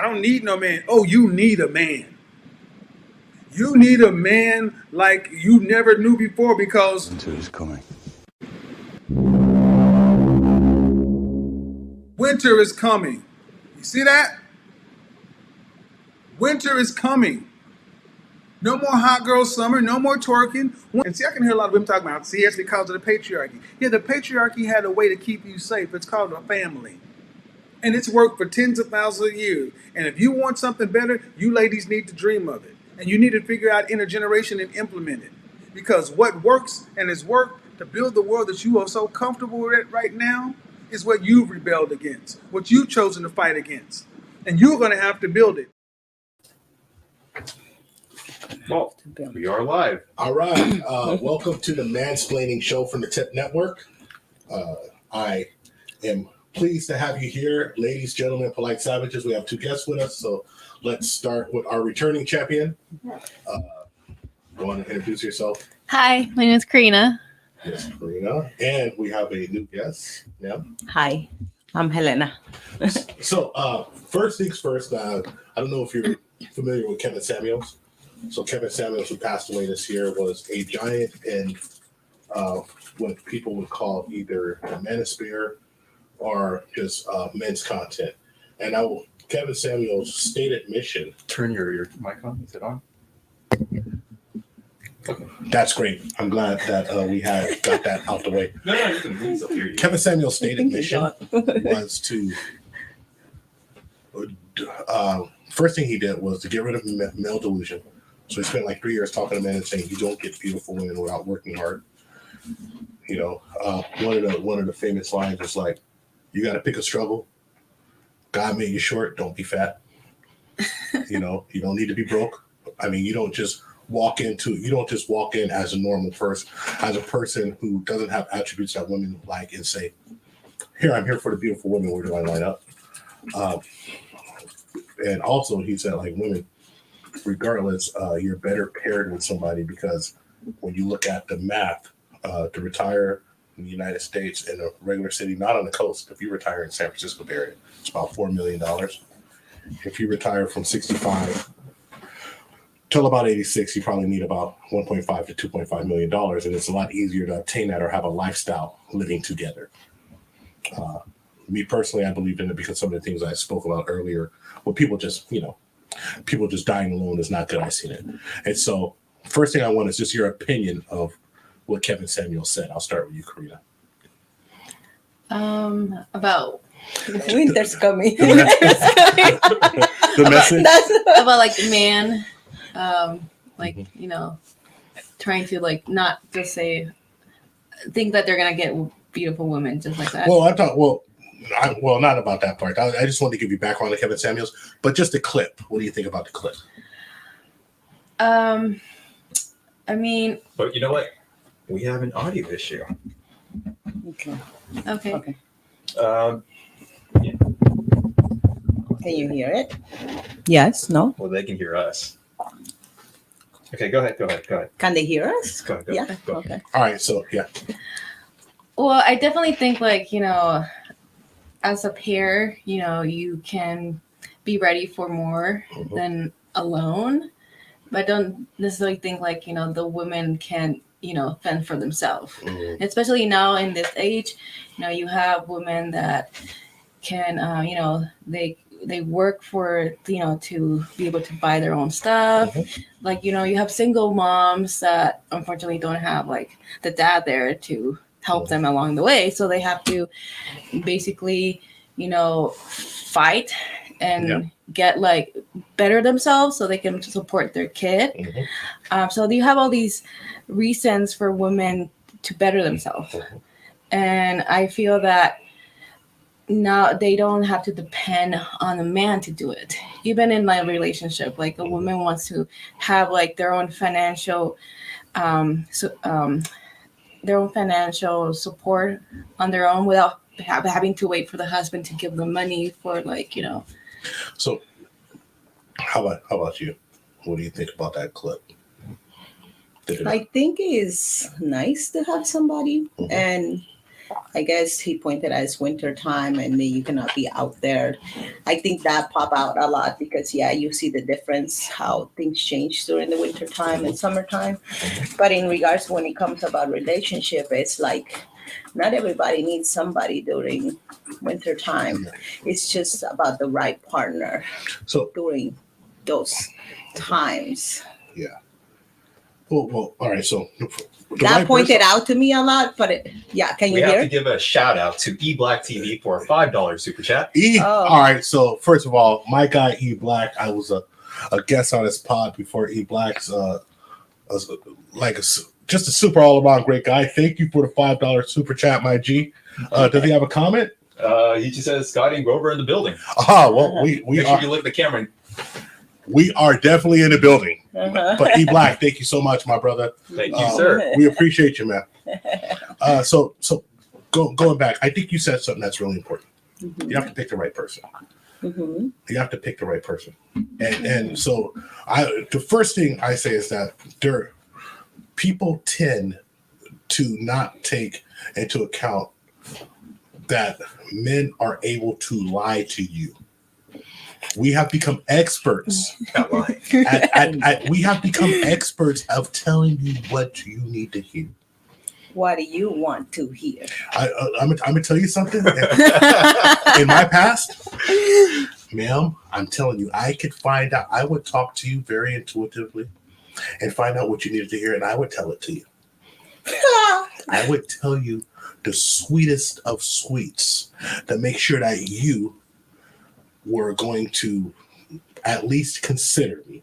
don't need no man. Oh, you need a man. You need a man like you never knew before because Winter is coming. winter is coming. You see that? Winter is coming. No more hot girl summer, no more twerking. And see, I can hear a lot of women talking about, see, it's because of the patriarchy. Yeah, the patriarchy had a way to keep you safe. It's called a family. And it's worked for tens of thousands of years. And if you want something better, you ladies need to dream of it. And you need to figure out intergeneration and implement it. Because what works and has worked to build the world that you are so comfortable with right now is what you've rebelled against, what you've chosen to fight against. And you're going to have to build it. Well, we are live. All right. Welcome to the Mansplaining Show from the TIP Network. I am pleased to have you here, ladies, gentlemen, polite savages. We have two guests with us, so let's start with our returning champion. You want to introduce yourself? Hi, my name is Karina. Yes, Karina. And we have a new guest. Yeah. Hi, I'm Helena. So, first things first, I don't know if you're familiar with Kevin Samuels. So Kevin Samuels, who passed away this year, was a giant in what people would call either the manosphere or just men's content. And Kevin Samuels' stated mission. Turn your mic on. Is it on? Okay. That's great. I'm glad that we got that out the way. No, you can move up here. Kevin Samuels' stated mission was to first thing he did was to get rid of male delusion. So he spent like 3 years talking to men and saying you don't get beautiful women without working hard. You know, one of the famous lines is like, "You got to pick a struggle. God made you short. Don't be fat. You know, you don't need to be broke. I mean, you don't just walk in as a normal person, as a person who doesn't have attributes that women like, and say, here, I'm here for the beautiful women. Where do I line up?" And also he said, like, women, regardless, you're better paired with somebody because when you look at the math, to retire in the United States in a regular city, not on the coast, if you retire in San Francisco area, it's about $4 million. If you retire from 65 till about 86, you probably need about $1.5 to $2.5 million. And it's a lot easier to obtain that or have a lifestyle living together. Me personally, I believe in it because some of the things I spoke about earlier, well, people just dying alone is not good. I've seen it. And so first thing I want is just your opinion of what Kevin Samuels said. I'll start with you, Karina. About Winter's coming. The message? about like the man, you know, trying to like not just say think that they're gonna get beautiful women just like that. Well, not about that part. I just wanted to give you background on Kevin Samuels, but just the clip. What do you think about the clip? I mean, But you know what? We have an audio issue. Okay. okay. Yeah. Can you hear it? Yes. No. Well, they can hear us. Okay, go ahead. Can they hear us? Go. Yeah. Go. Okay. All right, so yeah. Well, I definitely think like, you know, as a pair, you know, you can be ready for more than alone, but I don't necessarily think like, you know, the women can, you know, fend for themselves. Especially now in this age, you know, you have women that can, you know, they work for, you know, to be able to buy their own stuff. Like, you know, you have single moms that unfortunately don't have like the dad there to help them along the way. So they have to basically, you know, fight and get like better themselves so they can support their kid. So you have all these reasons for women to better themselves. And I feel that now they don't have to depend on a man to do it. Even in my relationship, like a woman wants to have like their own financial support on their own without having to wait for the husband to give them money for like, you know. So how about you? What do you think about that clip? I think it's nice to have somebody, and I guess he pointed out it's winter time and you cannot be out there. I think that pop out a lot because you see the difference how things change during the winter time and summertime. But in regards when it comes about relationship, it's like not everybody needs somebody during winter time. It's just about the right partner So during those times. yeah. Well, all right. So the That right pointed person- out to me a lot, but can We you have hear to it? give a shout out to eBlack TV for a $5 super chat. Oh. All right. So first of all, my guy E Black, I was a guest on his pod before. E Black's just a super all around great guy. Thank you for the $5 super chat, my G. Does he have a comment? He just says Scotty and Grover in the building. Well, we Make are sure you look at the camera. we are definitely in the building. Uh-huh. But E Black, thank you so much, my brother. Thank you, sir. We appreciate you, man. So going back, I think you said something that's really important. Mhm. You have to pick the right person. Mhm. You have to pick the right person. And so the first thing I say is that people tend to not take into account that men are able to lie to you. We have become experts Not lying. we have become experts of telling you what you need to hear. What do you want to hear? I'm gonna tell you something. In my past, ma'am, I'm telling you, I could find out. I would talk to you very intuitively and find out what you needed to hear, and I would tell it to you. I would tell you the sweetest of sweets to make sure that you were going to at least consider me.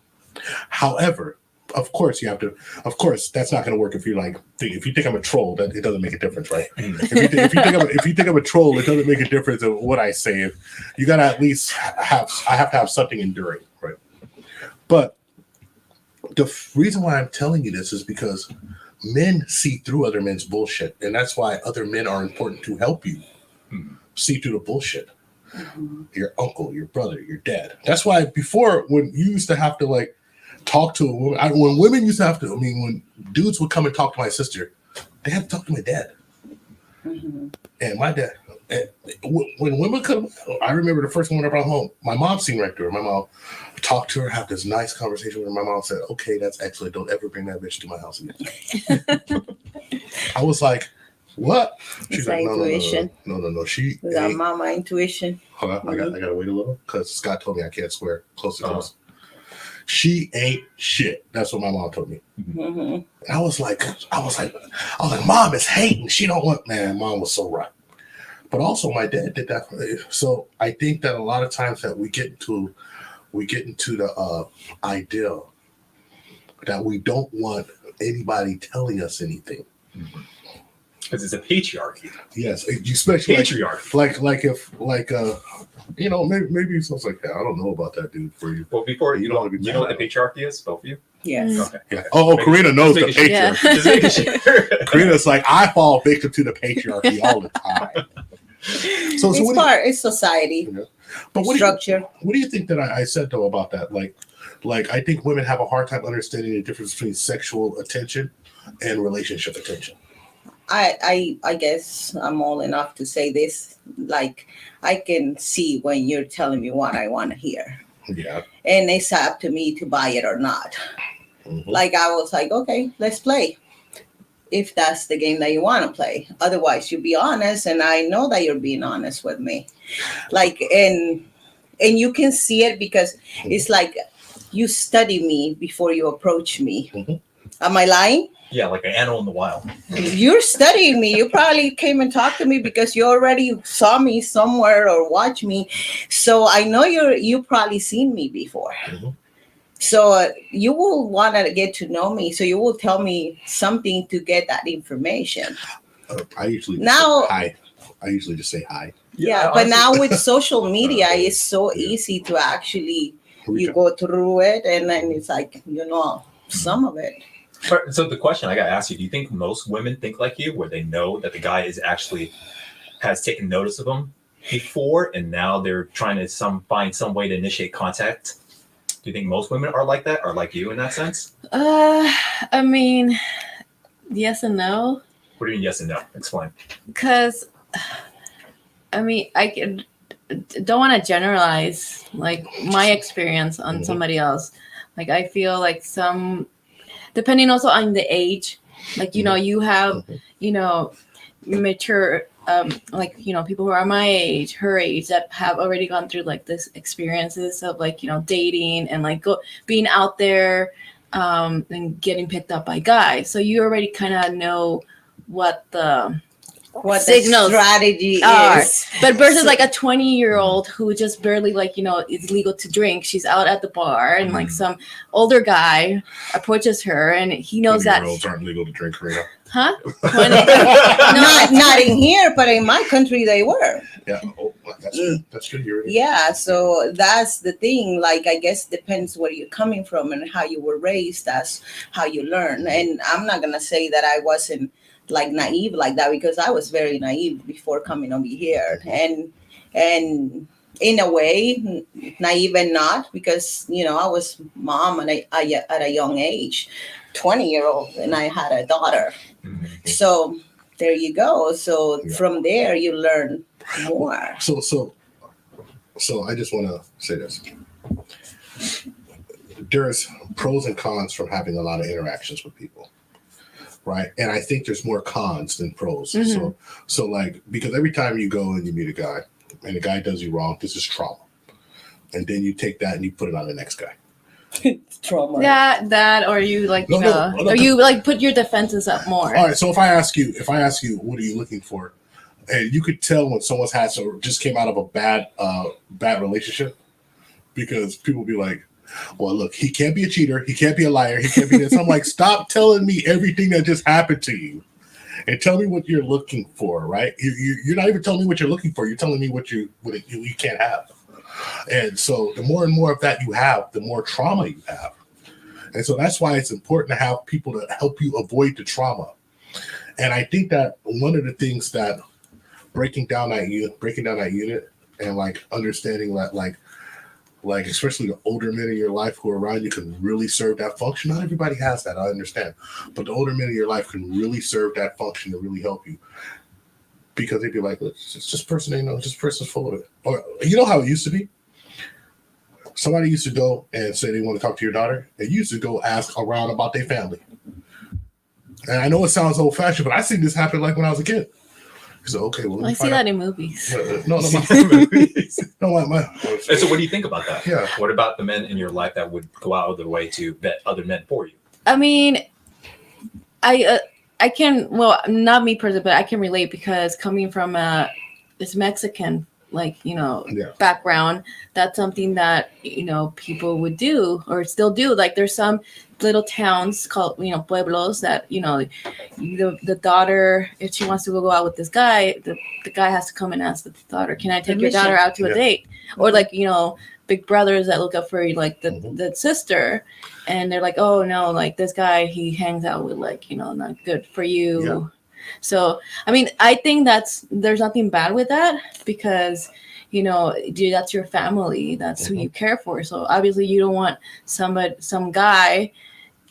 However, of course, that's not going to work if you think I'm a troll, that it doesn't make a difference, right? If you think I'm a troll, it doesn't make a difference of what I say. You got to at least I have to have something enduring, right? But the reason why I'm telling you this is because men see through other men's bullshit, and that's why other men are important to help you see through the bullshit. Your uncle, your brother, your dad. That's why before, when you used to have to talk to a woman, when women used to have to, when dudes would come and talk to my sister, they had to talk to my dad. Mm-hmm. And my dad, when women come, I remember the first one I brought home, my mom seemed right to her. My mom talked to her, have this nice conversation with her. My mom said, okay, that's excellent. Don't ever bring that bitch to my house again. I was like, what? She's like, no. She Is that mama intuition? Hold on, I gotta wait a little because Scott told me I can't swear. Close to close. She ain't shit. That's what my mom told me. Mm-hmm. I was like, Mom is hating. She don't want. Man, Mom was so right. But also, my dad did that. So I think that a lot of times that we get into the idea that we don't want anybody telling us anything. Because it's a patriarchy. Yes, especially Patriarchy. maybe it sounds like that. I don't know about that, dude. For you, Well, before you don't want to be. you know what the patriarchy is, both of you? Yes. Okay. Yeah. Oh, Karina knows the Just making sure. patriarchy. Just making sure. Karina's like, I fall victim to the patriarchy all the time. So It's society. But Structure. What do you think that I said though about that? Like I think women have a hard time understanding the difference between sexual attention and relationship attention. I guess I'm old enough to say this. Like, I can see when you're telling me what I want to hear. Yeah. And it's up to me to buy it or not. Mm-hmm. Like, I was like, okay, let's play. If that's the game that you want to play. Otherwise, you be honest. And I know that you're being honest with me. Like, and you can see it because it's like you study me before you approach me. Mm-hmm. Am I lying? Yeah, like an animal in the wild. You're studying me. You probably came and talked to me because you already saw me somewhere or watched me. So I know you probably seen me before. Mm-hmm. So you will want to get to know me. So you will tell me something to get that information. I usually Now- say hi. I usually just say hi. Yeah, but now with social media, it's so easy to actually, you go through it and then it's like, some of it. So the question I got to ask you, do you think most women think like you, where they know that the guy has taken notice of them before and now they're trying to find some way to initiate contact? Do you think most women are like that, or like you in that sense? I mean, yes and no. What do you mean yes and no? Explain. Because, I mean, don't want to generalize like my experience on somebody else. Like I feel like depending also on the age, like, you know, you have, you know, mature, like, you know, people who are my age, her age, that have already gone through like this experiences of like, you know, dating and like being out there and getting picked up by guys. So you already kind of know what the signals the strategy are. is. But versus like a 20-year-old who just barely like, you know, it's legal to drink. She's out at the bar and like some older guy approaches her and he knows that 20-year-olds aren't legal to drink, Karina. Huh? Not in here, but in my country they were. Yeah, that's good. You're right. Yeah, so that's the thing. Like, I guess depends where you're coming from and how you were raised. That's how you learn. And I'm not gonna say that I wasn't like naive like that, because I was very naive before coming over here, and in a way naive and not, because you know I was mom at a young age, 20-year-old, and I had a daughter. So there you go. So from there you learn more. So I just want to say this. There's pros and cons from having a lot of interactions with people, right? And I think there's more cons than pros. So like, because every time you go and you meet a guy and the guy does you wrong, this is trauma. And then you take that and you put it on the next guy. Trauma. That or you like, you know, or you like put your defenses up more. All right. So if I ask you, what are you looking for? And you could tell when someone's just came out of a bad relationship, because people be like, well, look, he can't be a cheater. He can't be a liar. He can't be this. I'm like, stop telling me everything that just happened to you and tell me what you're looking for, right? You're not even telling me what you're looking for. You're telling me what you can't have. And so the more and more of that you have, the more trauma you have. And so that's why it's important to have people to help you avoid the trauma. And I think that one of the things that breaking down that unit and like understanding that like especially the older men in your life who are around you can really serve that function. Not everybody has that, I understand. But the older men in your life can really serve that function to really help you. Because they'd be like, it's just person, you know, this person's full of it. Or you know how it used to be? Somebody used to go and say they want to talk to your daughter, and you used to go ask around about their family. And I know it sounds old fashioned, but I seen this happen like when I was a kid. So okay, well, I see that in movies. No, And so what do you think about that? Yeah. What about the men in your life that would go out of their way to vet other men for you? I mean, I can, well, not me personally, but I can relate, because coming from this Mexican, like, you know, background, that's something that, you know, people would do or still do. Like there's some little towns called, you know, pueblos that, you know, the daughter, if she wants to go out with this guy, the guy has to come and ask the daughter, can I take your daughter out to a date? Or like, you know, big brothers that look up for like the sister, and they're like, oh no, like this guy, he hangs out with like, you know, not good for you. Yeah. So, I mean, I think there's nothing bad with that, because, you know, dude, that's your family. That's who you care for. So obviously you don't want some guy,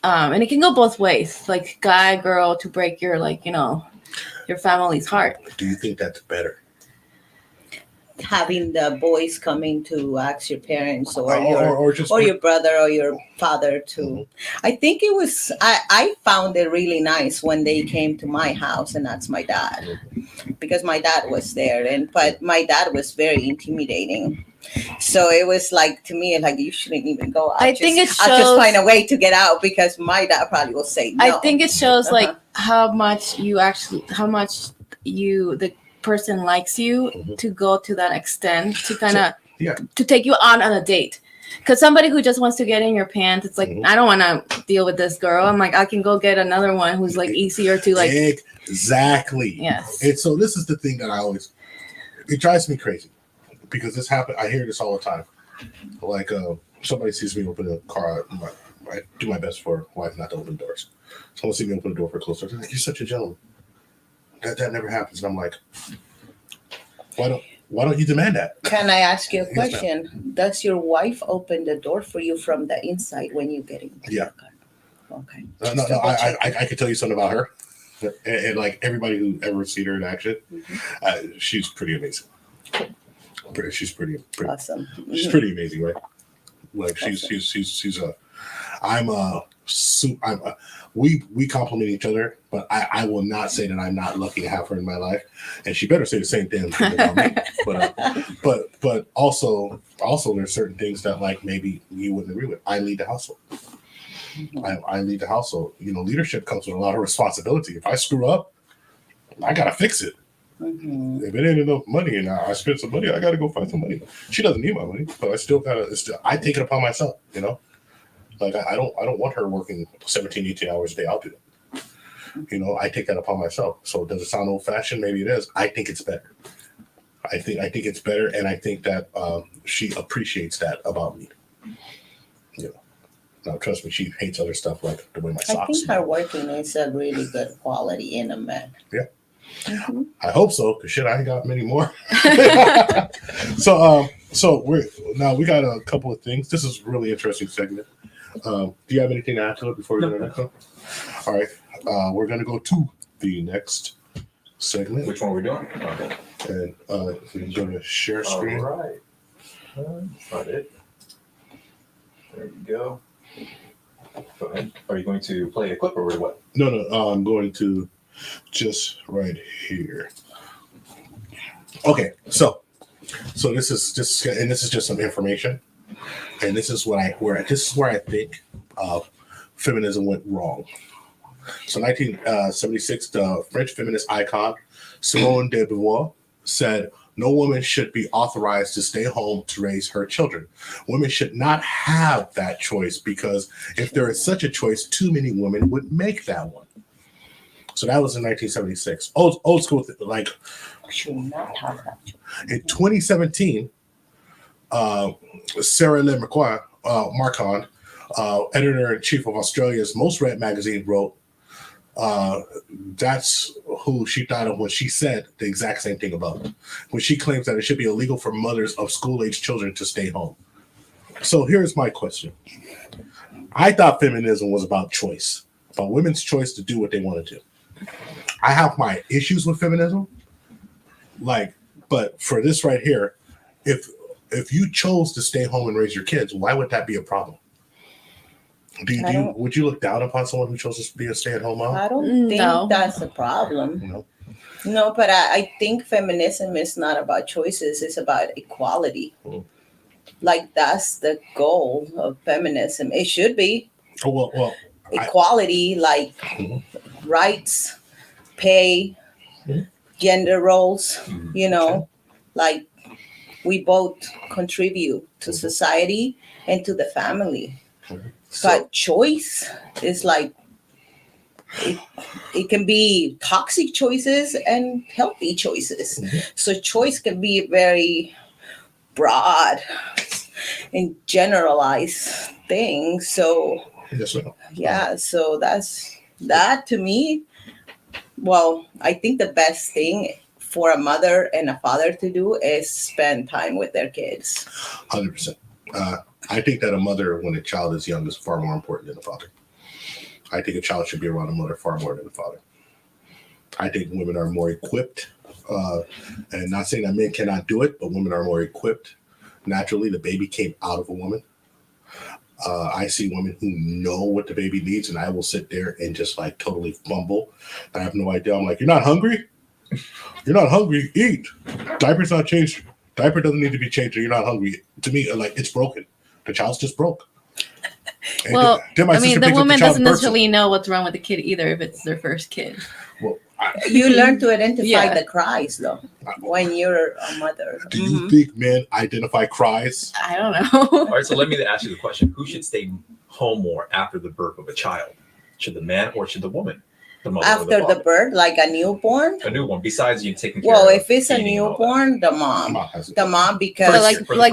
and it can go both ways, like guy, girl, to break your, like, you know, your family's heart. Do you think that's better? Having the boys coming to ask your parents or your brother or your father to, I think it was, I found it really nice when they came to my house and that's my dad, because my dad was there, but my dad was very intimidating. So it was like, to me, like, you shouldn't even go. I'll just find a way to get out, because my dad probably will say no. I think it shows like how much the person likes you to go to that extent to kind of to take you on a date. Because somebody who just wants to get in your pants, it's like, I don't want to deal with this girl. I'm like, I can go get another one who's like easier to like. Exactly. Yes. And so this is the thing that it drives me crazy, because this happens. I hear this all the time. Like somebody sees me open a car. I do my best for wife not to open doors. Someone sees me open the door for closed doors. They're like, you're such a gentleman. That never happens. And I'm like, why don't you demand that? Can I ask you a question? Yes, does your wife open the door for you from the inside when you get in? Yeah. Okay. No. I can tell you something about her. and like everybody who ever seen her in action, she's pretty amazing. She's pretty Awesome. she's pretty amazing, right? Like she's a we complement each other, but I will not say that I'm not lucky to have her in my life, and she better say the same thing about me. But also there's certain things that like maybe you wouldn't agree with. I lead the household. I lead the household. You know, leadership comes with a lot of responsibility. If I screw up, I gotta fix it. If it ain't enough money and I spend some money, I gotta go find some money. She doesn't need my money, but I still I take it upon myself, you know? Like I don't want her working 17, 18 hours a day. I'll do it. You know, I take that upon myself. So does it sound old fashioned? Maybe it is. I think it's better. I think it's better, and I think that she appreciates that about me. You know. Now trust me, she hates other stuff like the way my socks. I think her working is a really good quality in a man. Yeah. I hope so, because shit, I ain't got many more. So we got a couple of things. This is a really interesting segment. Do you have anything to add to it before we go to the next one? All right, we're gonna go to the next segment. Which one are we doing? Okay. And we can go to share screen. All right. Got it. There you go. Go ahead. Are you going to play a clip or what? No, I'm going to just right here. Okay, so this is just some information, and this is where I think feminism went wrong. So 1976, the French feminist icon Simone de Beauvoir said, "No woman should be authorized to stay home to raise her children. Women should not have that choice, because if there is such a choice, too many women would make that one." So that was in 1976. Old school, like Should not have that. in 2017, Sarah Le Marquand, editor-in-chief of Australia's most read magazine, wrote, that's who she thought of when she said the exact same thing about it, when she claims that it should be illegal for mothers of school-age children to stay home. So here's my question. I thought feminism was about choice, about women's choice to do what they want to do. I have my issues with feminism, but for this right here, if you chose to stay home and raise your kids, why would that be a problem? Would you look down upon someone who chose to be a stay-at-home mom? I don't think that's a problem. No. No, but I think feminism is not about choices. It's about equality. Like, that's the goal of feminism. It should be. Oh, well, equality, rights, pay, gender roles, you know, like we both contribute to society and to the family. But choice is like, it can be toxic choices and healthy choices. So choice can be very broad and generalized thing. So yeah, so that to me, well, I think the best thing for a mother and a father to do is spend time with their kids. 100%. I think that a mother, when a child is young, is far more important than a father. I think a child should be around a mother far more than a father. I think women are more equipped, and not saying that men cannot do it, but women are more equipped. Naturally, the baby came out of a woman. I see women who know what the baby needs, and I will sit there and just like totally fumble. I have no idea. I'm like, "You're not hungry? You're not hungry? Eat. Diaper's not changed. Diaper doesn't need to be changed, or you're not hungry." To me, like, it's broken. The child's just broke. And well, then the woman doesn't necessarily know what's wrong with the kid either if it's their first kid. Well, you learn to identify the cries, though, when you're a mother. Do you think men identify cries? I don't know. All right, so let me ask you the question. Who should stay home more after the birth of a child? Should the man or should the woman? The mother after the birth, like a newborn? A newborn, besides you taking care of of if it's a newborn, the mom. Because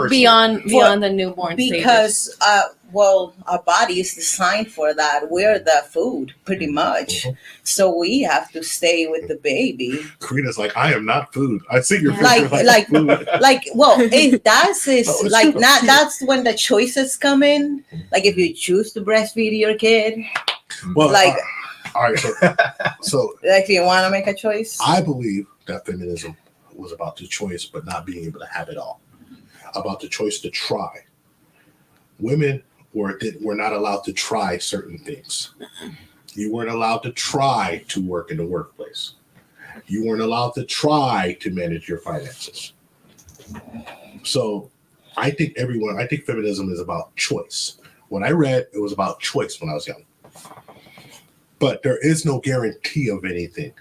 beyond the newborn because our body is designed for that. We're the food, pretty much. So we have to stay with the baby. Karina's like, I am not food. I see your food. If that's that's when the choices come in. Like if you choose to breastfeed your kid, All right, so Like, do you want to make a choice? I believe that feminism was about the choice, but not being able to have it all. About the choice to try. Women were not allowed to try certain things. You weren't allowed to try to work in the workplace. You weren't allowed to try to manage your finances. So I think feminism is about choice. When I read, it was about choice when I was young. But there is no guarantee of anything.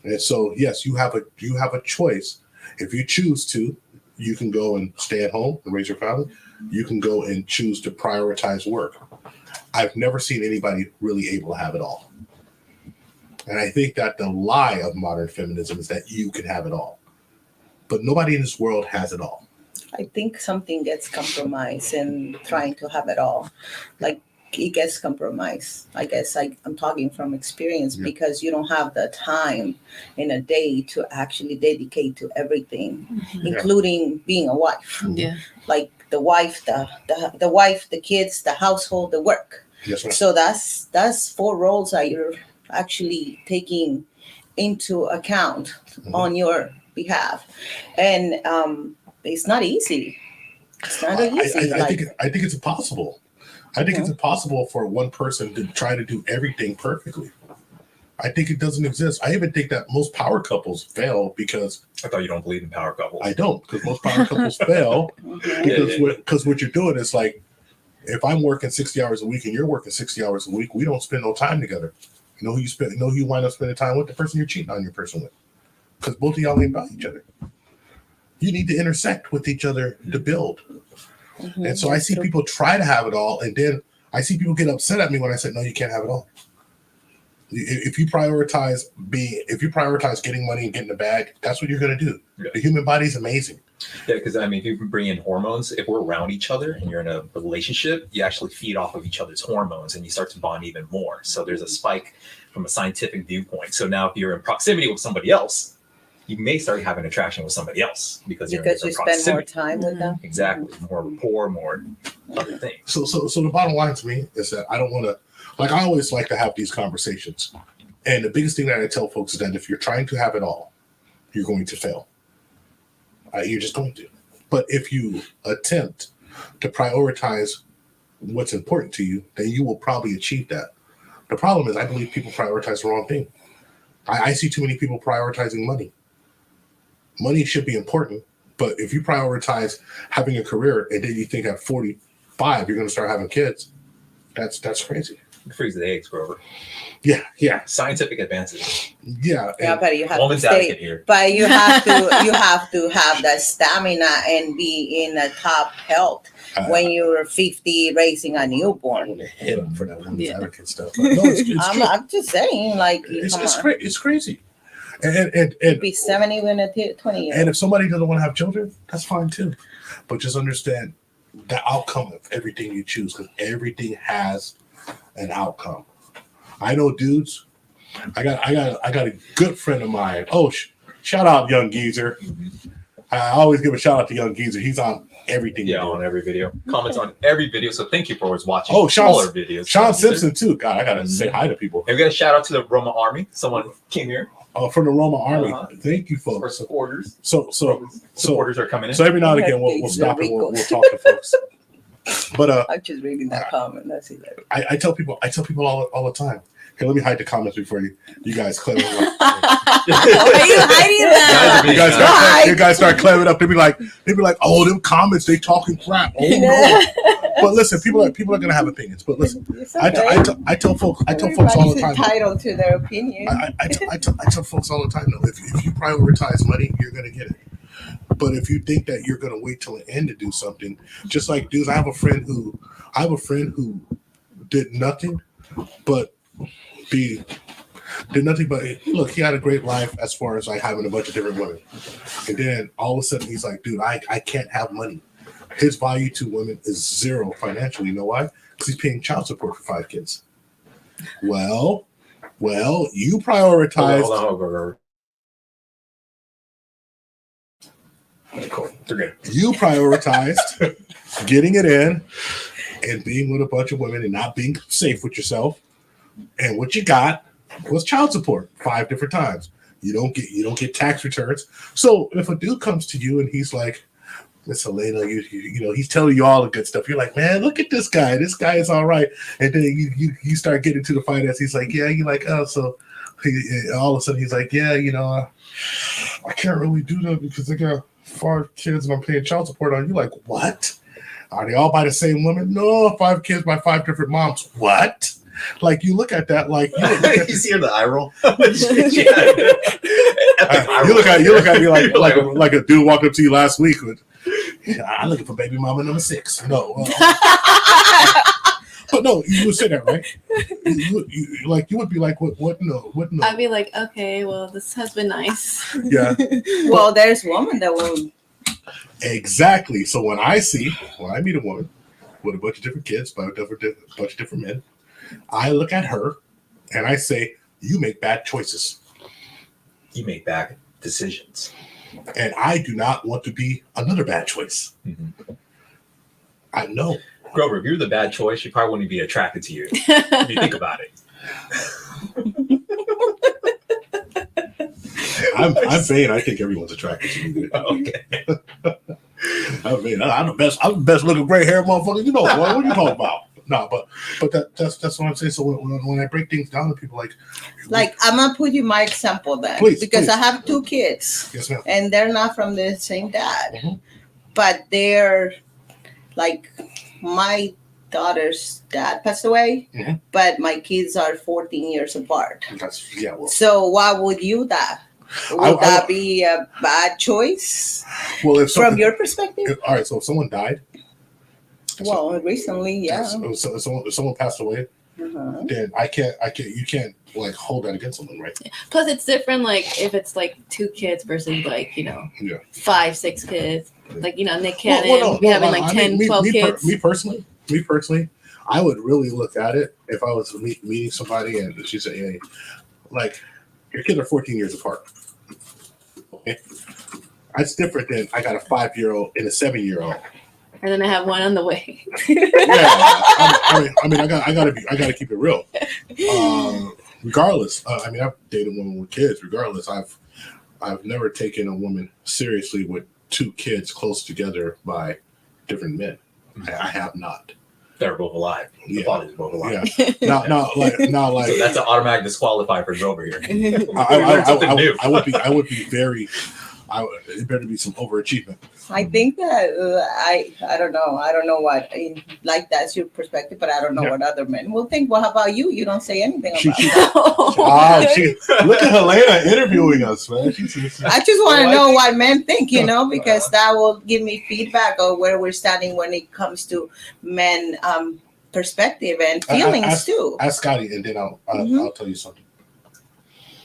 And so, yes, you have a choice. If you choose to, you can go and stay at home and raise your family. You can go and choose to prioritize work. I've never seen anybody really able to have it all. And I think that the lie of modern feminism is that you can have it all. But nobody in this world has it all. I think something gets compromised in trying to have it all. Like, it gets compromised. I guess I'm talking from experience because you don't have the time in a day to actually dedicate to everything, including being a wife. Yeah. Like the wife, the wife, the kids, the household, the work. Yes, ma'am. So that's 4 roles that you're actually taking into account on your behalf, and it's not easy. It's not easy. I think it's impossible. I think it's impossible for one person to try to do everything perfectly. I think it doesn't exist. I even think that most power couples fail because I thought you don't believe in power couples. I don't, because most power couples fail because what you're doing is like, if I'm working 60 hours a week and you're working 60 hours a week, we don't spend no time together. You know who you wind up spending time with? The person you're cheating on your person with, because both of y'all ain't about each other. You need to intersect with each other to build. And so I see people try to have it all, and then I see people get upset at me when I say, no, you can't have it all. If you prioritize getting money and getting the bag, that's what you're going to do. Yeah. The human body is amazing. Yeah, because I mean, if you bring in hormones, if we're around each other and you're in a relationship, you actually feed off of each other's hormones and you start to bond even more. So there's a spike from a scientific viewpoint. So now if you're in proximity with somebody else, you may start having attraction with somebody else because you spend more time with them. Exactly, more rapport, more other things. So the bottom line to me is that I don't want to, like, I always like to have these conversations, and the biggest thing that I tell folks is that if you're trying to have it all, you're going to fail. You're just going to. But if you attempt to prioritize what's important to you, then you will probably achieve that. The problem is, I believe people prioritize the wrong thing. I see too many people prioritizing money. Money should be important, but if you prioritize having a career and then you think at 45 you're going to start having kids, that's crazy. Freeze the eggs, Grover. Yeah. Scientific advances. Yeah, but you have woman's to stay. advocate here. But you have to have the stamina and be in a top health when you're 50 raising a newborn. Hit them for that women's advocate stuff. No, it's I'm just saying, like, it's crazy. And be 70 within 20 years. And if somebody doesn't want to have children, that's fine too. But just understand the outcome of everything you choose, because everything has an outcome. I know dudes. I got a good friend of mine. Oh, shout out Young Geezer. I always give a shout out to Young Geezer. He's on everything. Yeah, on every video. Comments on every video. So thank you for always watching. Oh, smaller videos. Sean Simpson too. God, I gotta say hi to people. And we got a shout out to the Roma Army. Someone came here. From the Roma Army. Thank you, folks. For supporters. So supporters are coming in. So every now and again we'll stop and we'll talk to folks. But I'm just reading that comment. That's it. I tell people all the time. Okay, let me hide the comments before you guys clever it up. Why are you hiding that? You guys start clearing up. They be like, oh, them comments, they talking crap. Oh no. But listen, people are gonna have opinions. But listen, Okay. I tell folks all the time. Entitled to their opinion. I tell folks all the time. Though, if you prioritize money, you're gonna get it. But if you think that you're gonna wait till the end to do something, just like dudes, I have a friend who did nothing but look, he had a great life as far as like having a bunch of different women. And then all of a sudden he's like, dude, I can't have money. His value to women is zero financially. You know why? Because he's paying child support for 5 kids. Well, you prioritized. Hold on. Cool. They're good. You prioritized getting it in and being with a bunch of women and not being safe with yourself And what you got was child support 5 different times. You don't get tax returns. So if a dude comes to you and he's like, Miss Helena, you know, he's telling you all the good stuff. You're like, man, look at this guy. This guy is all right. And then you start getting to the finance. He's like, yeah. You're like, oh, so all of a sudden he's like, yeah, you know, I can't really do that because I got 5 kids and I'm paying child support on you. Like, what? Are they all by the same woman? No, 5 kids by 5 different moms. What? Like, you look at that like You see the eye roll. You look at me like a dude walked up to you last week with, I'm looking for baby mama number 6. No, but no, you would say that, right? You would be like, what? No. I'd be like, okay, well, this has been nice. Yeah. Well, there's women that will. Exactly. So when I meet a woman with a bunch of different kids by a bunch of different men, I look at her and I say, you make bad choices. You make bad decisions. And I do not want to be another bad choice. Mm-hmm. I know. Grover, if you're the bad choice, she probably wouldn't be attracted to you. If you think about it. I'm vain. I think everyone's attracted to me. Okay. I'm vain. I'm the best looking gray hair motherfucker. You know what are you talking about? No, but that's what I'm saying. So when I break things down to people like I'm gonna put you my example then, because I have 2 kids. Yes, ma'am. And they're not from the same dad, Mm-hmm. but they're like, my daughter's dad passed away, Mm-hmm. but my kids are 14 years apart. Well, So why would you that? Would that be a bad choice? Well, if from your perspective? All right. So if someone died. Well, recently, yeah. So if someone passed away, then you can't like hold that against someone, right? Plus, it's different. Like if it's like 2 kids versus like 5, 6 kids. Like Nick Cannon having like 10, 12 kids. Me personally, I would really look at it if I was meeting somebody and she said, "Hey, like your kids are 14 years apart." Okay, that's different than I got a 5-year-old and a 7-year-old. And then I have one on the way. I mean, I gotta keep it real. Regardless, I've dated women with kids. Regardless, I've never taken a woman seriously with 2 kids close together by different men. I have not. They're both alive. The bodies are both alive. Yeah. Now, like. So that's an automatic disqualifier for Grover here. I would be very. It better be some overachievement. I think that I don't know what like that's your perspective, but I don't know what other men will think. Well, how about you? You don't say anything about that. Look at Helena interviewing us, man. I just want to know what men think, because that will give me feedback of where we're standing when it comes to men perspective and feelings too. Ask Scotty, and then I'll tell you something.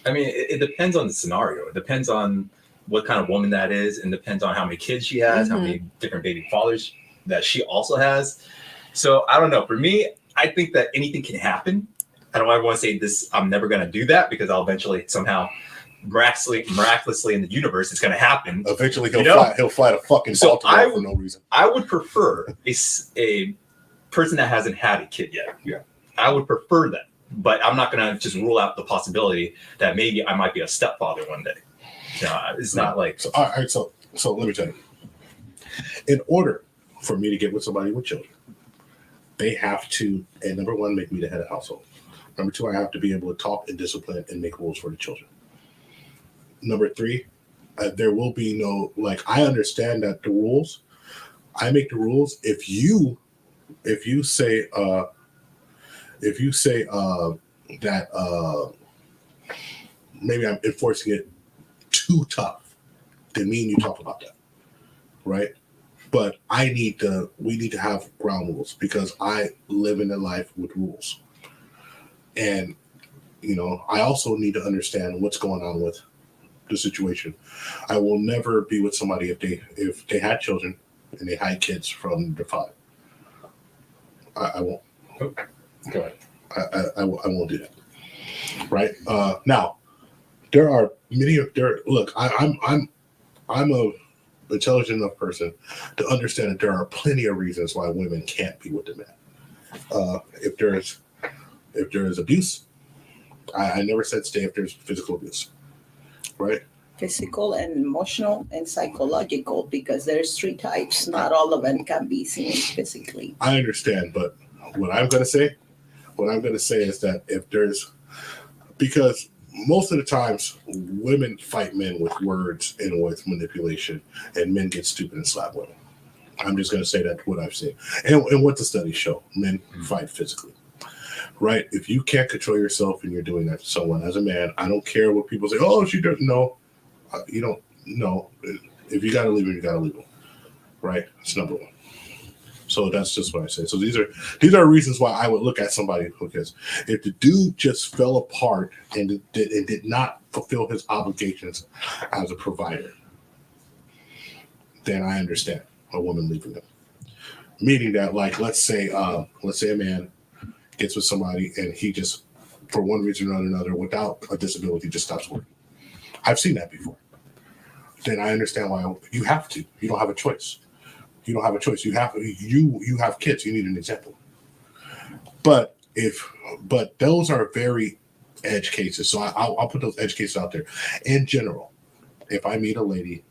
I mean, it depends on the scenario. It depends on what kind of woman that is, and depends on how many kids she has, how many different baby fathers that she also has. So I don't know. For me, I think that anything can happen. I don't ever want to say this, I'm never going to do that, because I'll eventually somehow miraculously in the universe, it's going to happen. Eventually he'll fly to fucking Baltimore for no reason. I would prefer a person that hasn't had a kid yet. Yeah. I would prefer that, but I'm not going to just rule out the possibility that maybe I might be a stepfather one day. It's not like so. All right, so let me tell you. In order for me to get with somebody with children, they have to, and number 1, make me the head of the household. Number 2, I have to be able to talk and discipline and make rules for the children. Number 3, there will be no I understand that the rules. I make the rules. If you say that maybe I'm enforcing it too tough, then me and you talk about that, right? But we need to have ground rules, because I live in a life with rules, and I also need to understand what's going on with the situation. I will never be with somebody if they had children and they hide kids from their father. I won't. Go ahead. I won't do that. Right now. There are many. Look, I'm a intelligent enough person to understand that there are plenty of reasons why women can't be with the men. If there's if there is abuse. I never said stay if there's physical abuse, right? Physical and emotional and psychological, because there's 3 types. Not all of them can be seen physically. I understand, but what I'm going to say is that if there's, because most of the times women fight men with words and with manipulation, and men get stupid and slap women. I'm just going to say that's what I've seen. And what the studies show, men fight physically, right? If you can't control yourself and you're doing that to someone as a man, I don't care what people say, oh, she doesn't know. You don't know. If you got to leave him, you got to leave him, right? That's number one. So that's just what I say. So these are reasons why I would look at somebody, because if the dude just fell apart and did not fulfill his obligations as a provider, then I understand a woman leaving him. Meaning that, like, let's say a man gets with somebody and he just, for one reason or another, without a disability, just stops working. I've seen that before. Then I understand why you have to. You don't have a choice. You don't have a choice. You have kids. You need an example. But those are very edge cases. So I'll put those edge cases out there. In general, if I meet a lady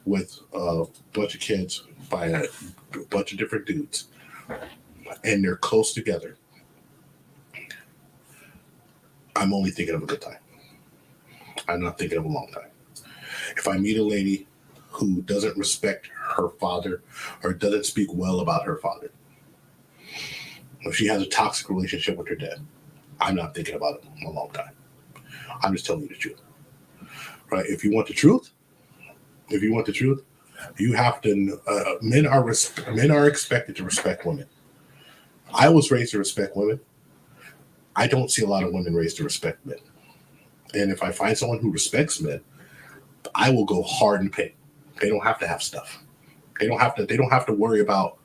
with a bunch of kids by a bunch of different dudes, and they're close together, I'm only thinking of a good time. I'm not thinking of a long time. If I meet a lady who doesn't respect her father or doesn't speak well about her father, if she has a toxic relationship with her dad, I'm not thinking about it a long time. I'm just telling you the truth, right? If you want the truth, you have to. Men are expected to respect women. I was raised to respect women. I don't see a lot of women raised to respect men. And if I find someone who respects men, I will go hard and pay. They don't have to have stuff. They don't have to worry about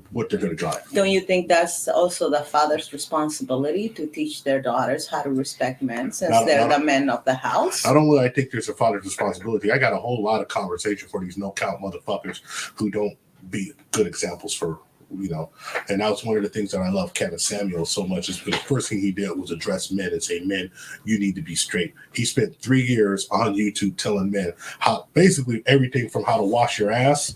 what they're going to drive. Don't you think that's also the father's responsibility to teach their daughters how to respect men, since they're the men of the house? Not only I think there's a father's responsibility, I got a whole lot of conversation for these no-count motherfuckers who don't be good examples for, and that was one of the things that I love Kevin Samuel so much, is the first thing he did was address men and say, men, you need to be straight. He spent 3 years on YouTube telling men how basically everything from how to wash your ass.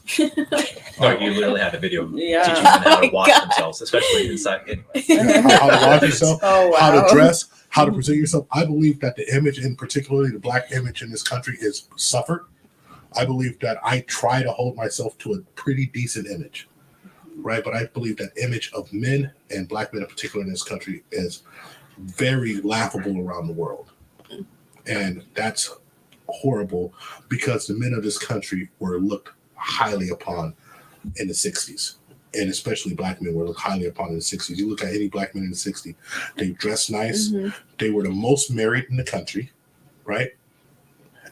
Oh, you literally had a video teaching men how to wash themselves, especially inside. Anyway. How to wash yourself, wow. How to dress, how to present yourself. I believe that the image, and particularly the black image in this country, is suffered. I believe that I try to hold myself to a pretty decent image. Right, but I believe that image of men, and black men in particular in this country, is very laughable around the world. And that's horrible, because the men of this country were looked highly upon in the 60s. And especially black men were looked highly upon in the 60s. You look at any black men in the 60s, they dressed nice. Mm-hmm. They were the most married in the country, right?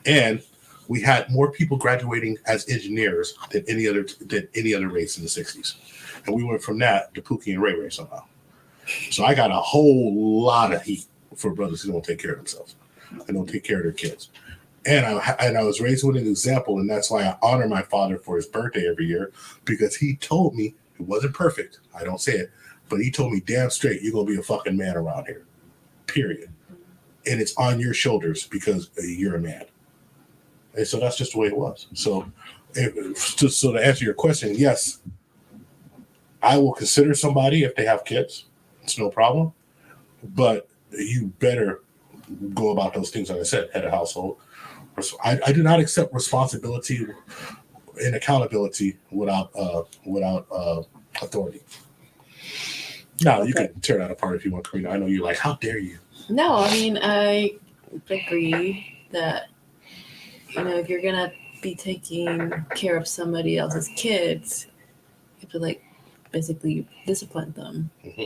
And we had more people graduating as engineers than any other race in the 60s. And we went from that to Pookie and Ray Ray somehow. So I got a whole lot of heat for brothers who don't take care of themselves and don't take care of their kids. And I was raised with an example, and that's why I honor my father for his birthday every year, because he told me, it wasn't perfect, I don't say it, but he told me damn straight, you're going to be a fucking man around here, period. And it's on your shoulders because you're a man. And so that's just the way it was. So to answer your question, yes, I will consider somebody if they have kids. It's no problem. But you better go about those things, like I said, head of household. I do not accept responsibility and accountability without authority. Now, you can tear that apart if you want, Karina. I know you're like, how dare you? No, I mean, I agree that, if you're going to be taking care of somebody else's kids, you have to, basically discipline them. Mm-hmm.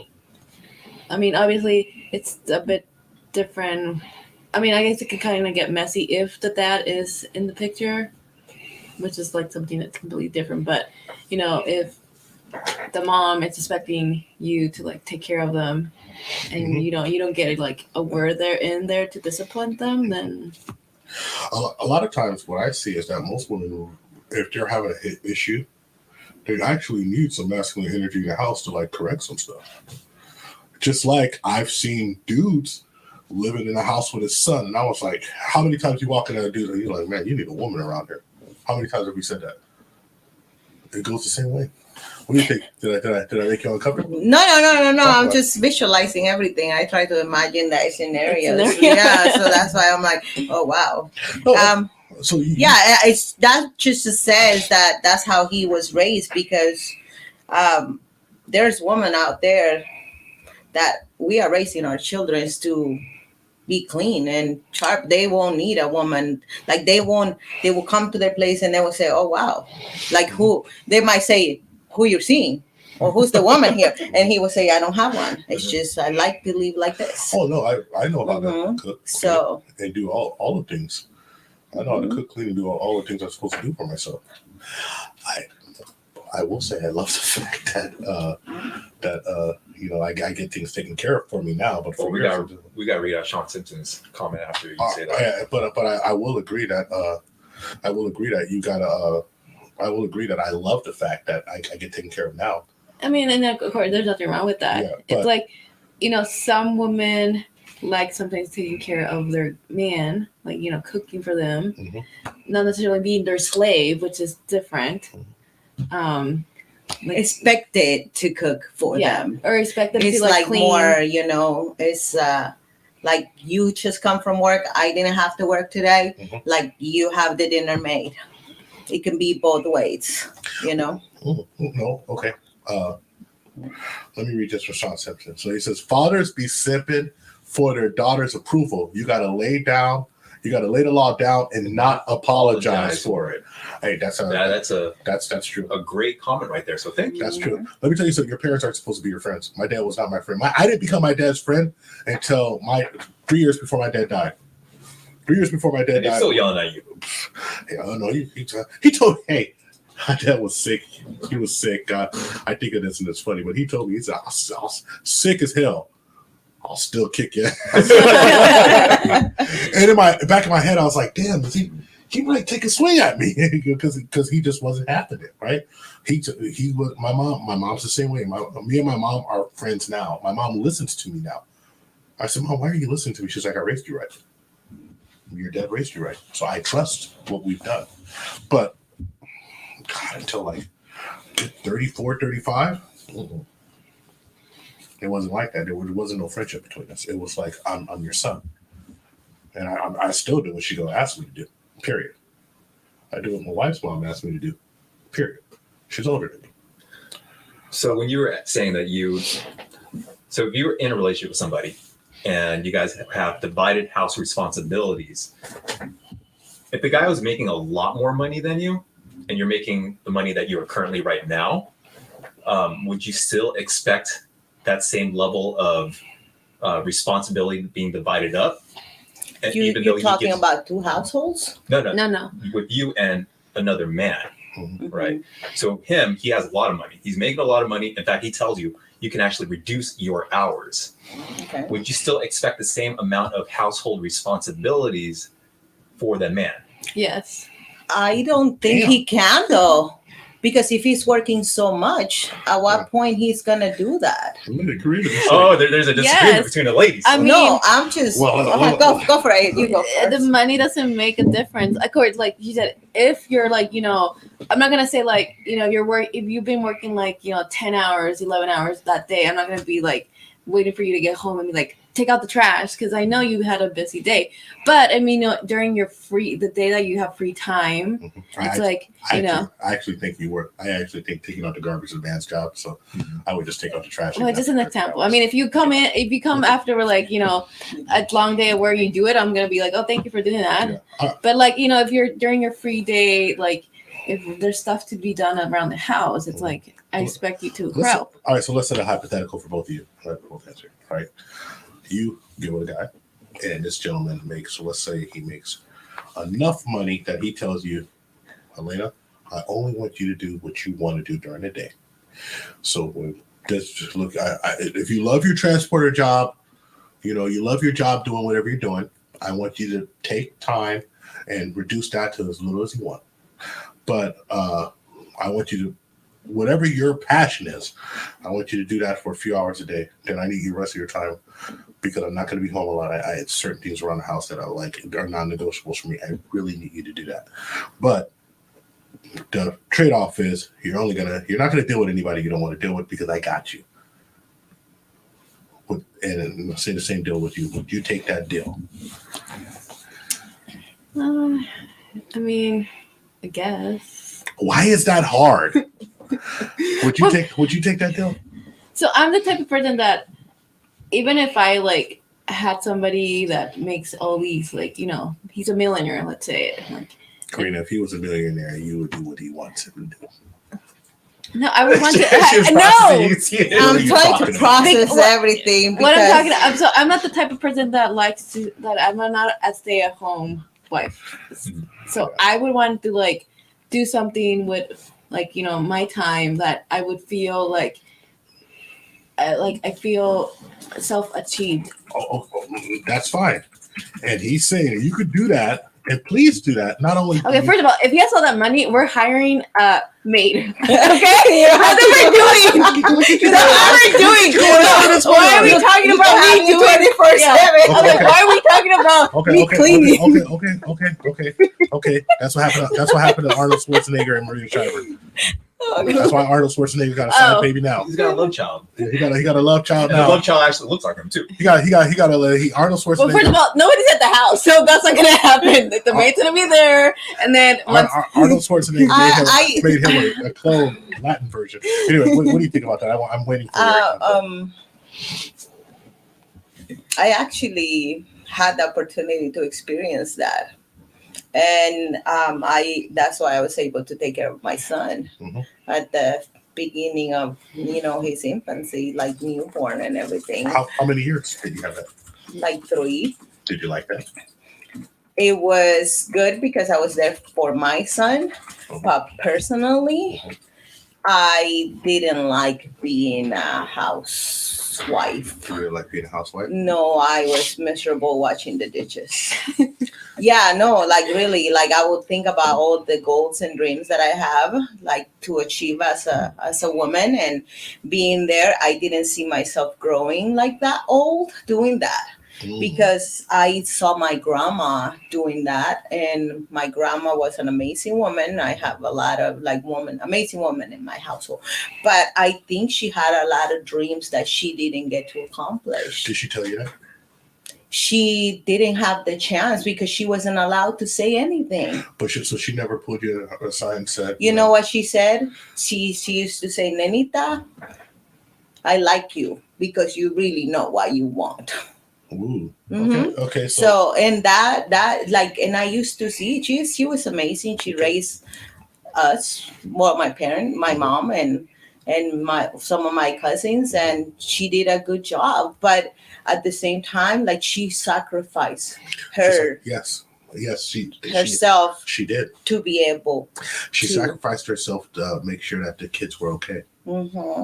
I mean, obviously, it's a bit different. I mean, I guess it could kind of get messy if the dad is in the picture, which is something that's completely different. But, if the mom is expecting you to take care of them, and mm-hmm. you don't get a word in there to discipline them, then a lot of times what I see is that most women, if they're having an issue, they actually need some masculine energy in the house to like correct some stuff. Just like I've seen dudes living in a house with his son, and I was like, how many times you walk in that dude and you're like, man, you need a woman around here? How many times have we said that? It goes the same way. What do you think? Did I make you uncomfortable? No. I'm about just visualizing everything. I try to imagine that scenarios. Scenario. Yeah, so that's why I'm like, oh wow. No, so It's that just says that that's how he was raised, because there's women out there that we are raising our children to be clean and sharp. They won't need a woman. Like they will come to their place and they will say, oh wow, like who? They might say, who you're seeing, or who's the woman here? And he will say, I don't have one. It's just I like to live like this. Oh no, I know how to cook, So and do all the things. I know how to cook, clean, and do all the things I'm supposed to do for myself. I will say I love the fact that you know, I get things taken care of for me now. But for we got to read out Sean Simpson's comment after you say that. Yeah, but I will agree that you gotta. I will agree that I love the fact that I get taken care of now. I mean, and of course, there's nothing wrong with that. Yeah, it's like, you know, some women like sometimes taking care of their man, like, you know, cooking for them, not necessarily being their slave, which is different. Like, expected to cook for them. Or expect them It's to like clean. more, you know, it's like you just come from work. I didn't have to work today. Like you have the dinner made. It can be both ways, you know. No, okay. Let me read this for Sean Simpson. So he says, fathers be simping for their daughter's approval. You got to lay the law down and not apologize for it. Hey, that's true. A great comment right there. So thank you. That's true. Let me tell you something. Your parents aren't supposed to be your friends. My dad was not my friend. I didn't become my dad's friend until 3 years before my dad died. 3 years before my dad And he's died. still yelling at you. Yeah, no, he told me, hey, my dad was sick. He was sick. I think of this and it's funny, but he told me, he said, I was sick as hell. I'll still kick you. And in back of my head, I was like, damn, he might take a swing at me because he just wasn't having it, right? He was my mom's the same way. Me and my mom are friends now. My mom listens to me now. I said, Mom, why are you listening to me? She's like, I raised you right. Your dad raised you right. So I trust what we've done. But God, until like 34, 35, it wasn't like that. There wasn't no friendship between us. It was like, I'm your son. And I still do what she gonna ask me to do, period. I do what my wife's mom asked me to do, period. She's older than me. So when you were saying that so if you were in a relationship with somebody and you guys have divided house responsibilities, if the guy was making a lot more money than you and you're making the money that you are currently right now, would you still expect that same level of responsibility being divided up? And You're talking about two households? No. With you and another man, right? So he has a lot of money. He's making a lot of money. In fact, he tells you can actually reduce your hours. Okay. Would you still expect the same amount of household responsibilities for that man? Yes. I don't think he can though. Because if he's working so much, at what point he's gonna do that? I'm gonna agree with you. Oh, there's a disagreement between the ladies. I mean, no, I'm just go for it. You go first. The money doesn't make a difference. Of course, like you said, if you're like, you know, I'm not gonna say like, you know, if you've been working like, you know, 10 hours, 11 hours that day, I'm not gonna be like waiting for you to get home and be like, take out the trash, because I know you had a busy day. But I mean, you know, during the day that you have free time, I actually think you work. I actually think taking out the garbage is a man's job, so I would just take out the trash. Well, just an example. I mean, if you come after like, you know, a long day of work, you do it, I'm gonna be like, oh, thank you for doing that. Yeah. But like, you know, if you're during your free day, like if there's stuff to be done around the house, it's like I expect you to help. All right, so let's set a hypothetical for both of you. Both answer. All right, you get with a guy, and this gentleman makes, let's say he makes enough money that he tells you, Elena, I only want you to do what you want to do during the day. So just look, if you love your transporter job, you know, you love your job doing whatever you're doing, I want you to take time and reduce that to as little as you want. But I want you to whatever your passion is, I want you to do that for a few hours a day. Then I need you the rest of your time because I'm not going to be home a lot. I have certain things around the house that I like are non-negotiables for me. I really need you to do that. But the trade-off is you're not going to deal with anybody you don't want to deal with because I got you. And I'll say the same deal with you. Would you take that deal? I mean, I guess. Why is that hard? Would you take that deal? So I'm the type of person that even if I like had somebody that makes all these like, you know, he's a millionaire, let's say, like, Karina, if he was a millionaire, you would do what he wants him to do. no, I would want to. I'm trying to process everything. What I'm talking about. So I'm not the type of person that likes to. That I'm not a stay-at-home wife. So I would want to like do something with like, you know, my time that I would feel like I feel self-achieved. Oh, that's fine. And he's saying you could do that. And please do that. Not only Okay, first of all, if he has all that money, we're hiring a maid. Okay? That's what we're doing. That's what we're doing. Why are we talking about me doing it for 7? Okay, why are we talking about me cleaning? Okay. That's what happened to Arnold Schwarzenegger and Maria Shriver. That's why Arnold Schwarzenegger got a silent baby now. He's got a love child. Yeah, he got a love child and now. The love child actually looks like him too. Arnold Schwarzenegger. Well, first of all, nobody's at the house, so that's not gonna happen. The maid's gonna be there, and then Arnold Schwarzenegger made him a clone Latin version. Anyway, what do you think about that? I'm waiting for I actually had the opportunity to experience that. And that's why I was able to take care of my son at the beginning of, you know, his infancy, like newborn and everything. How many years did you have that? Like 3. Did you like that? It was good because I was there for my son, but personally, I didn't like being a housewife. You didn't like being a housewife? No, I was miserable watching the dishes. Yeah, no, like really, like I would think about all the goals and dreams that I have, like to achieve as a woman, and being there, I didn't see myself growing like that old doing that. Because I saw my grandma doing that, and my grandma was an amazing woman. I have a lot of amazing women in my household, but I think she had a lot of dreams that she didn't get to accomplish. Did she tell you that? She didn't have the chance because she wasn't allowed to say anything. But she never pulled you aside and said, you know what she said? She used to say, "Nenita, I like you because you really know what you want." Ooh. Mm-hmm. Okay. So and that like, and I used to see she was amazing. She raised us, well, my mom and some of my cousins, and she did a good job. But at the same time, like, she sacrificed herself. She did to be able. She sacrificed herself to make sure that the kids were okay,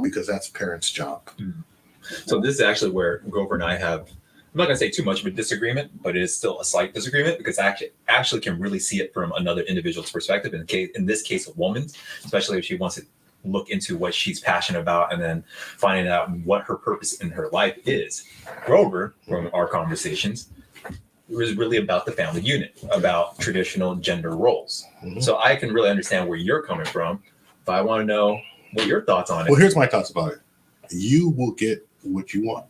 because that's parents' job. So this is actually where Grover and I have. I'm not going to say too much of a disagreement, but it is still a slight disagreement because I actually can really see it from another individual's perspective. In this case, a woman's, especially if she wants to look into what she's passionate about and then finding out what her purpose in her life is. Grover, from our conversations, was really about the family unit, about traditional gender roles. So I can really understand where you're coming from, but I want to know what your thoughts on it. Well, here's my thoughts about it. You will get what you want,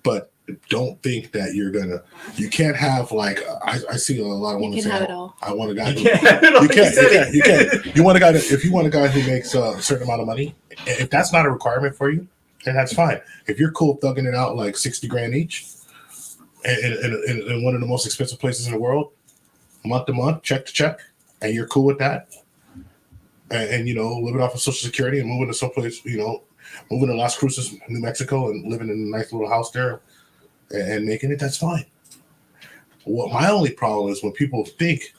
but don't think that you can't have, like, I see a lot of women say, I want a guy who, you can't. You want a guy if you want a guy who makes a certain amount of money, if that's not a requirement for you, then that's fine. If you're cool thugging it out like $60,000 each in one of the most expensive places in the world, month to month, check to check, and you're cool with that, and you know, living off of Social Security and moving to someplace, you know, moving to Las Cruces, New Mexico, and living in a nice little house there and making it, that's fine. What my only problem is when people think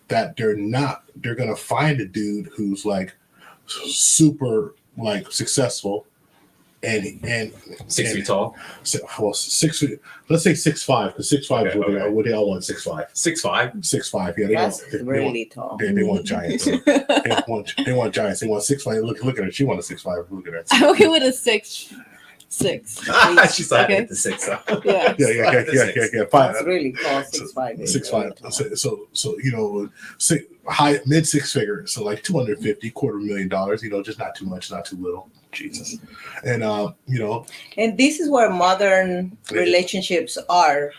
that they're going to find a dude who's like super like successful and 6 feet tall. Well, 6 feet. Let's say 6'5", because 6'5" is Okay. what they all want. 6'5". 6'5". 6'5". Yeah, That's really tall. They want giants. They want giants. They want 6'5". Look at her. She wants a 6'5". Look at her. I'm okay with a 6'6". She's like Okay. at the 6. Yeah. Yeah. That's really tall. 6'5". 6'5". So high mid six figures. So like $250,000, $250,000. Just not too much, not too little. Jesus. And And this is where modern relationships are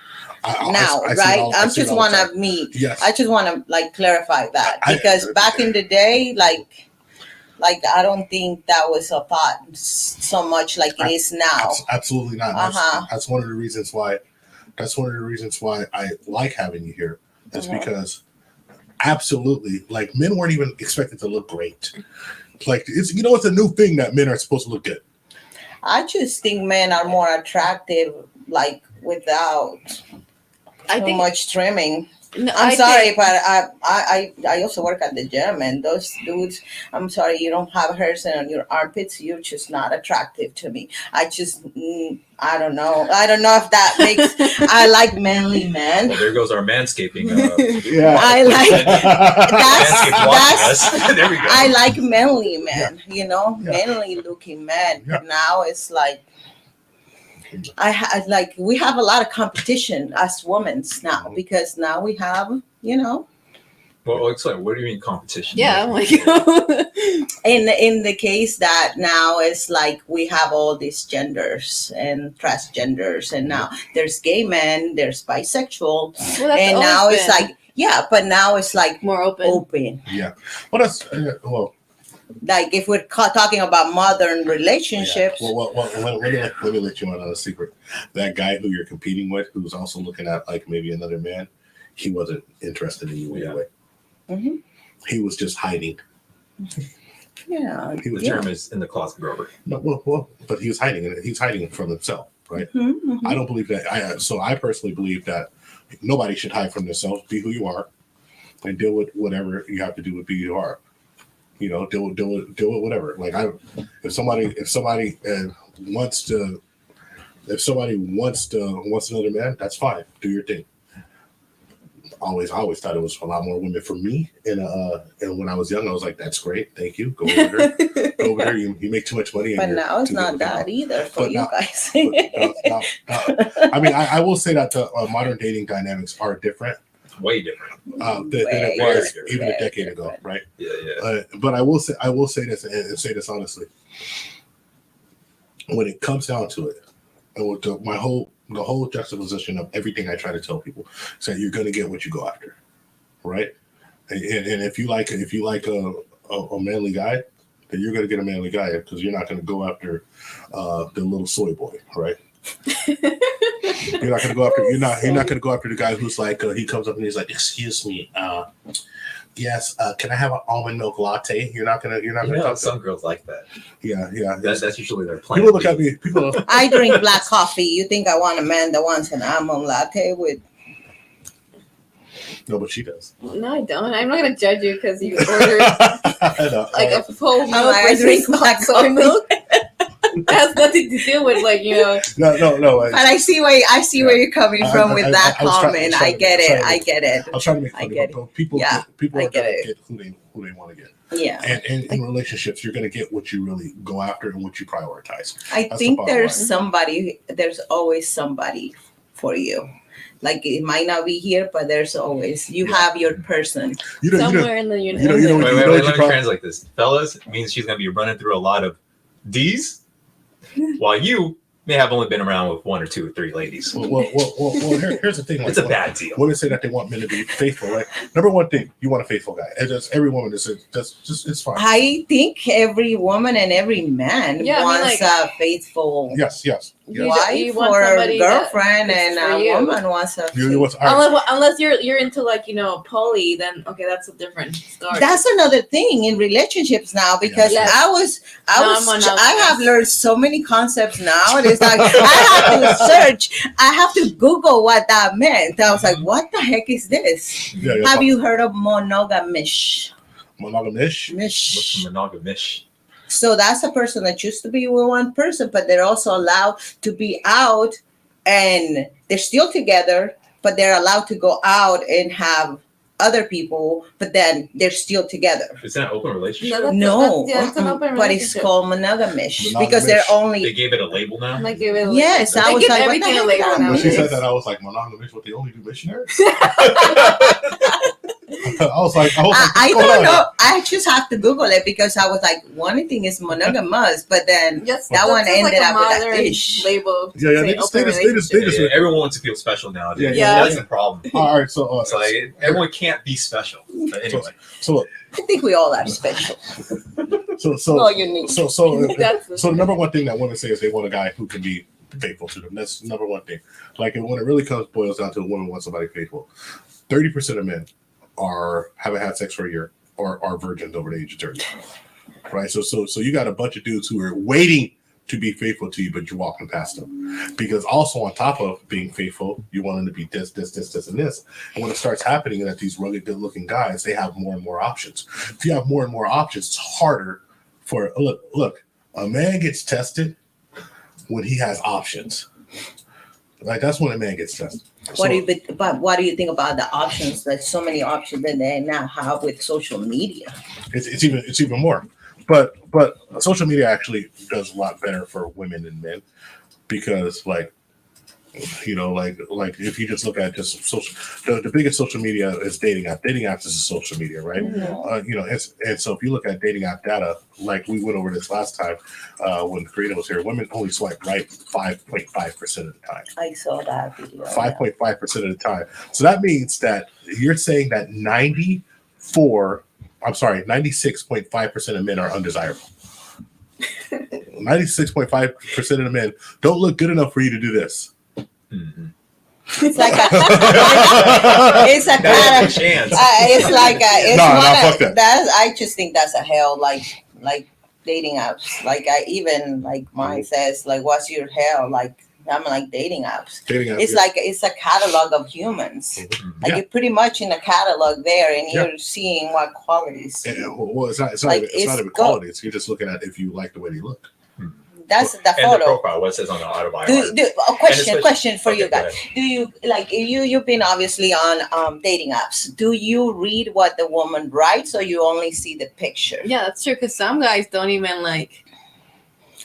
now, right? I just want to meet. Yes. I just want to like clarify that I- because back in the day, like I don't think that was a thought so much like it is now. Absolutely not. That's one of the reasons why. That's one of the reasons why I like having you here. Is because absolutely, like men weren't even expected to look great. Like it's a new thing that men are supposed to look good. I just think men are more attractive, like without too much trimming. No, I'm sorry, but I also work at the gym, and those dudes, I'm sorry, you don't have hairs on your armpits. You're just not attractive to me. I don't know. I don't know if that makes. I like manly men. Well, there goes our manscaping. Yeah, I like that's there we go. I like manly men. Manly looking men. Yeah. Now it's like. We have a lot of competition as women now because now we have, Well, explain. What do you mean competition? Yeah, I'm like, in the case that now it's like we have all these genders and transgenders, and now there's gay men, there's bisexual, and now it's like but now it's like more open. Yeah. Well, that's like if we're talking about modern relationships. Yeah. Well, let me let you in on a secret. That guy who you're competing with, who's also looking at like maybe another man, he wasn't interested in you anyway. Mm-hmm. He was just hiding. Yeah. The term is in the closet, Grover. No, well, but he was hiding it. He's hiding it from himself, right? Mm-hmm. I don't believe that. I personally believe that nobody should hide from themselves. Be who you are, and deal with whatever you have to do with who you are. Deal with whatever. Like if somebody wants another man, that's fine. Do your thing. I always thought it was a lot more women for me. And when I was young, I was like, that's great. Thank you. Go over there. Go over there. You make too much money. But now it's not that either for you guys. I mean, I will say that the modern dating dynamics are different. Way different than it was even a decade ago, right? Yeah. But I will say this and say this honestly. When it comes down to it, and with the whole juxtaposition of everything I try to tell people, is that you're going to get what you go after, right? And if you like a manly guy, then you're going to get a manly guy because you're not going to go after the little soy boy, right? You're not gonna go after. You're not gonna go after the guy who's like he comes up and he's like, "Excuse me, yes, can I have an almond milk latte?" You're not gonna. Talk some girls like that. Yeah. That's usually their plan. People look at me. I drink black coffee. You think I want a man that wants an almond latte with? No, but she does. No, I don't. I'm not gonna judge you because you ordered like a full milk I drink black soy coffee. milk. That has nothing to do with No. But I see where you're coming from with that comment. I get it. I was trying to make fun of it, but people are gonna get who they want to get. Yeah. And in relationships, you're gonna get what you really go after and what you prioritize. I think there's always somebody for you. Like it might not be here, but there's always have your person somewhere in the universe. Wait, let me translate this. Fellas, it means she's gonna be running through a lot of D's, while you may have only been around with 1 or 2 or 3 ladies. Well, here's the thing. Like, it's a bad deal. Women say that they want men to be faithful, right? Number one thing, you want a faithful guy. And just every woman is just it's fine. I think every woman and every man wants a faithful yes. wife or a girlfriend, and a woman wants a unless you're into poly, then okay, that's a different story. That's another thing in relationships now because I have learned so many concepts now. It's like I have to Google what that meant. I was like, what the heck is this? Have you heard of monogamish? Monogamish? What's monogamish? So that's a person that used to be with one person, but they're also allowed to be out and they're still together, but they're allowed to go out and have other people, but then they're still together. Is that an open relationship? No, that's an open but it's relationship. called monogamish because they're They only. gave it a label now. Like give it. Yes, I They was give like, what the everything a heck label that now. When she means? said that, I was like, monogamish, what they only do missionaries? I was like, I what's going don't on? know. I just have to Google it because I was like, one thing is monogamous, but then Yes, that that's one just ended like a up with that modern ish. label. Yeah, yeah, say they just- open they just- relationship. Yeah, everyone wants to feel special nowadays. Yeah. That's the problem. All right, so It's like everyone can't be special. But anyway, so look, I think we all are special. so All unique. so That's the so the number one thing that women say is they want a guy who can be faithful to them. That's the number one thing. Like when it really boils down to a woman wants somebody faithful, 30% of men haven't had sex for a year or are virgins over the age of 30. Right. So you got a bunch of dudes who are waiting to be faithful to you, but you're walking past them. Because also on top of being faithful, you want them to be this, and this. And when it starts happening that these rugged, good-looking guys, they have more and more options. If you have more and more options, it's harder for look, a man gets tested when he has options. Like that's when a man gets tested. What do you think about the options? There's so many options that they now have with social media. It's even more. But social media actually does a lot better for women than men because like if you just look at just social, the biggest social media is dating app. Dating apps is a social media, right? And so if you look at dating app data, like we went over this last time when Karina was here, women only swipe right 5.5% of the time. I saw that video. 5.5% of the time. So that means that you're saying that 96.5% of men are undesirable. 96.5% of the men don't look good enough for you to do this. mm-hmm. It's like it's a Not kind a of chance. it's like it's No, one fuck of that's I just think that's a hell like dating apps. Like I even like mine says like what's your hell? Like I'm like dating apps. Dating apps, It's yeah. like it's a catalog of humans. Like Yeah. you're pretty much in a catalog there and Yeah. you're seeing what qualities. Well, it's not Like, even, it's not it's even quality. You're just looking at if you like the way they look. That's the And the photo. profile, what it says on the autobiography. Question for you Okay, go guys. ahead. Do you like you've been obviously on dating apps. Do you read what the woman writes or you only see the picture? Yeah, that's true. Because some guys don't even like.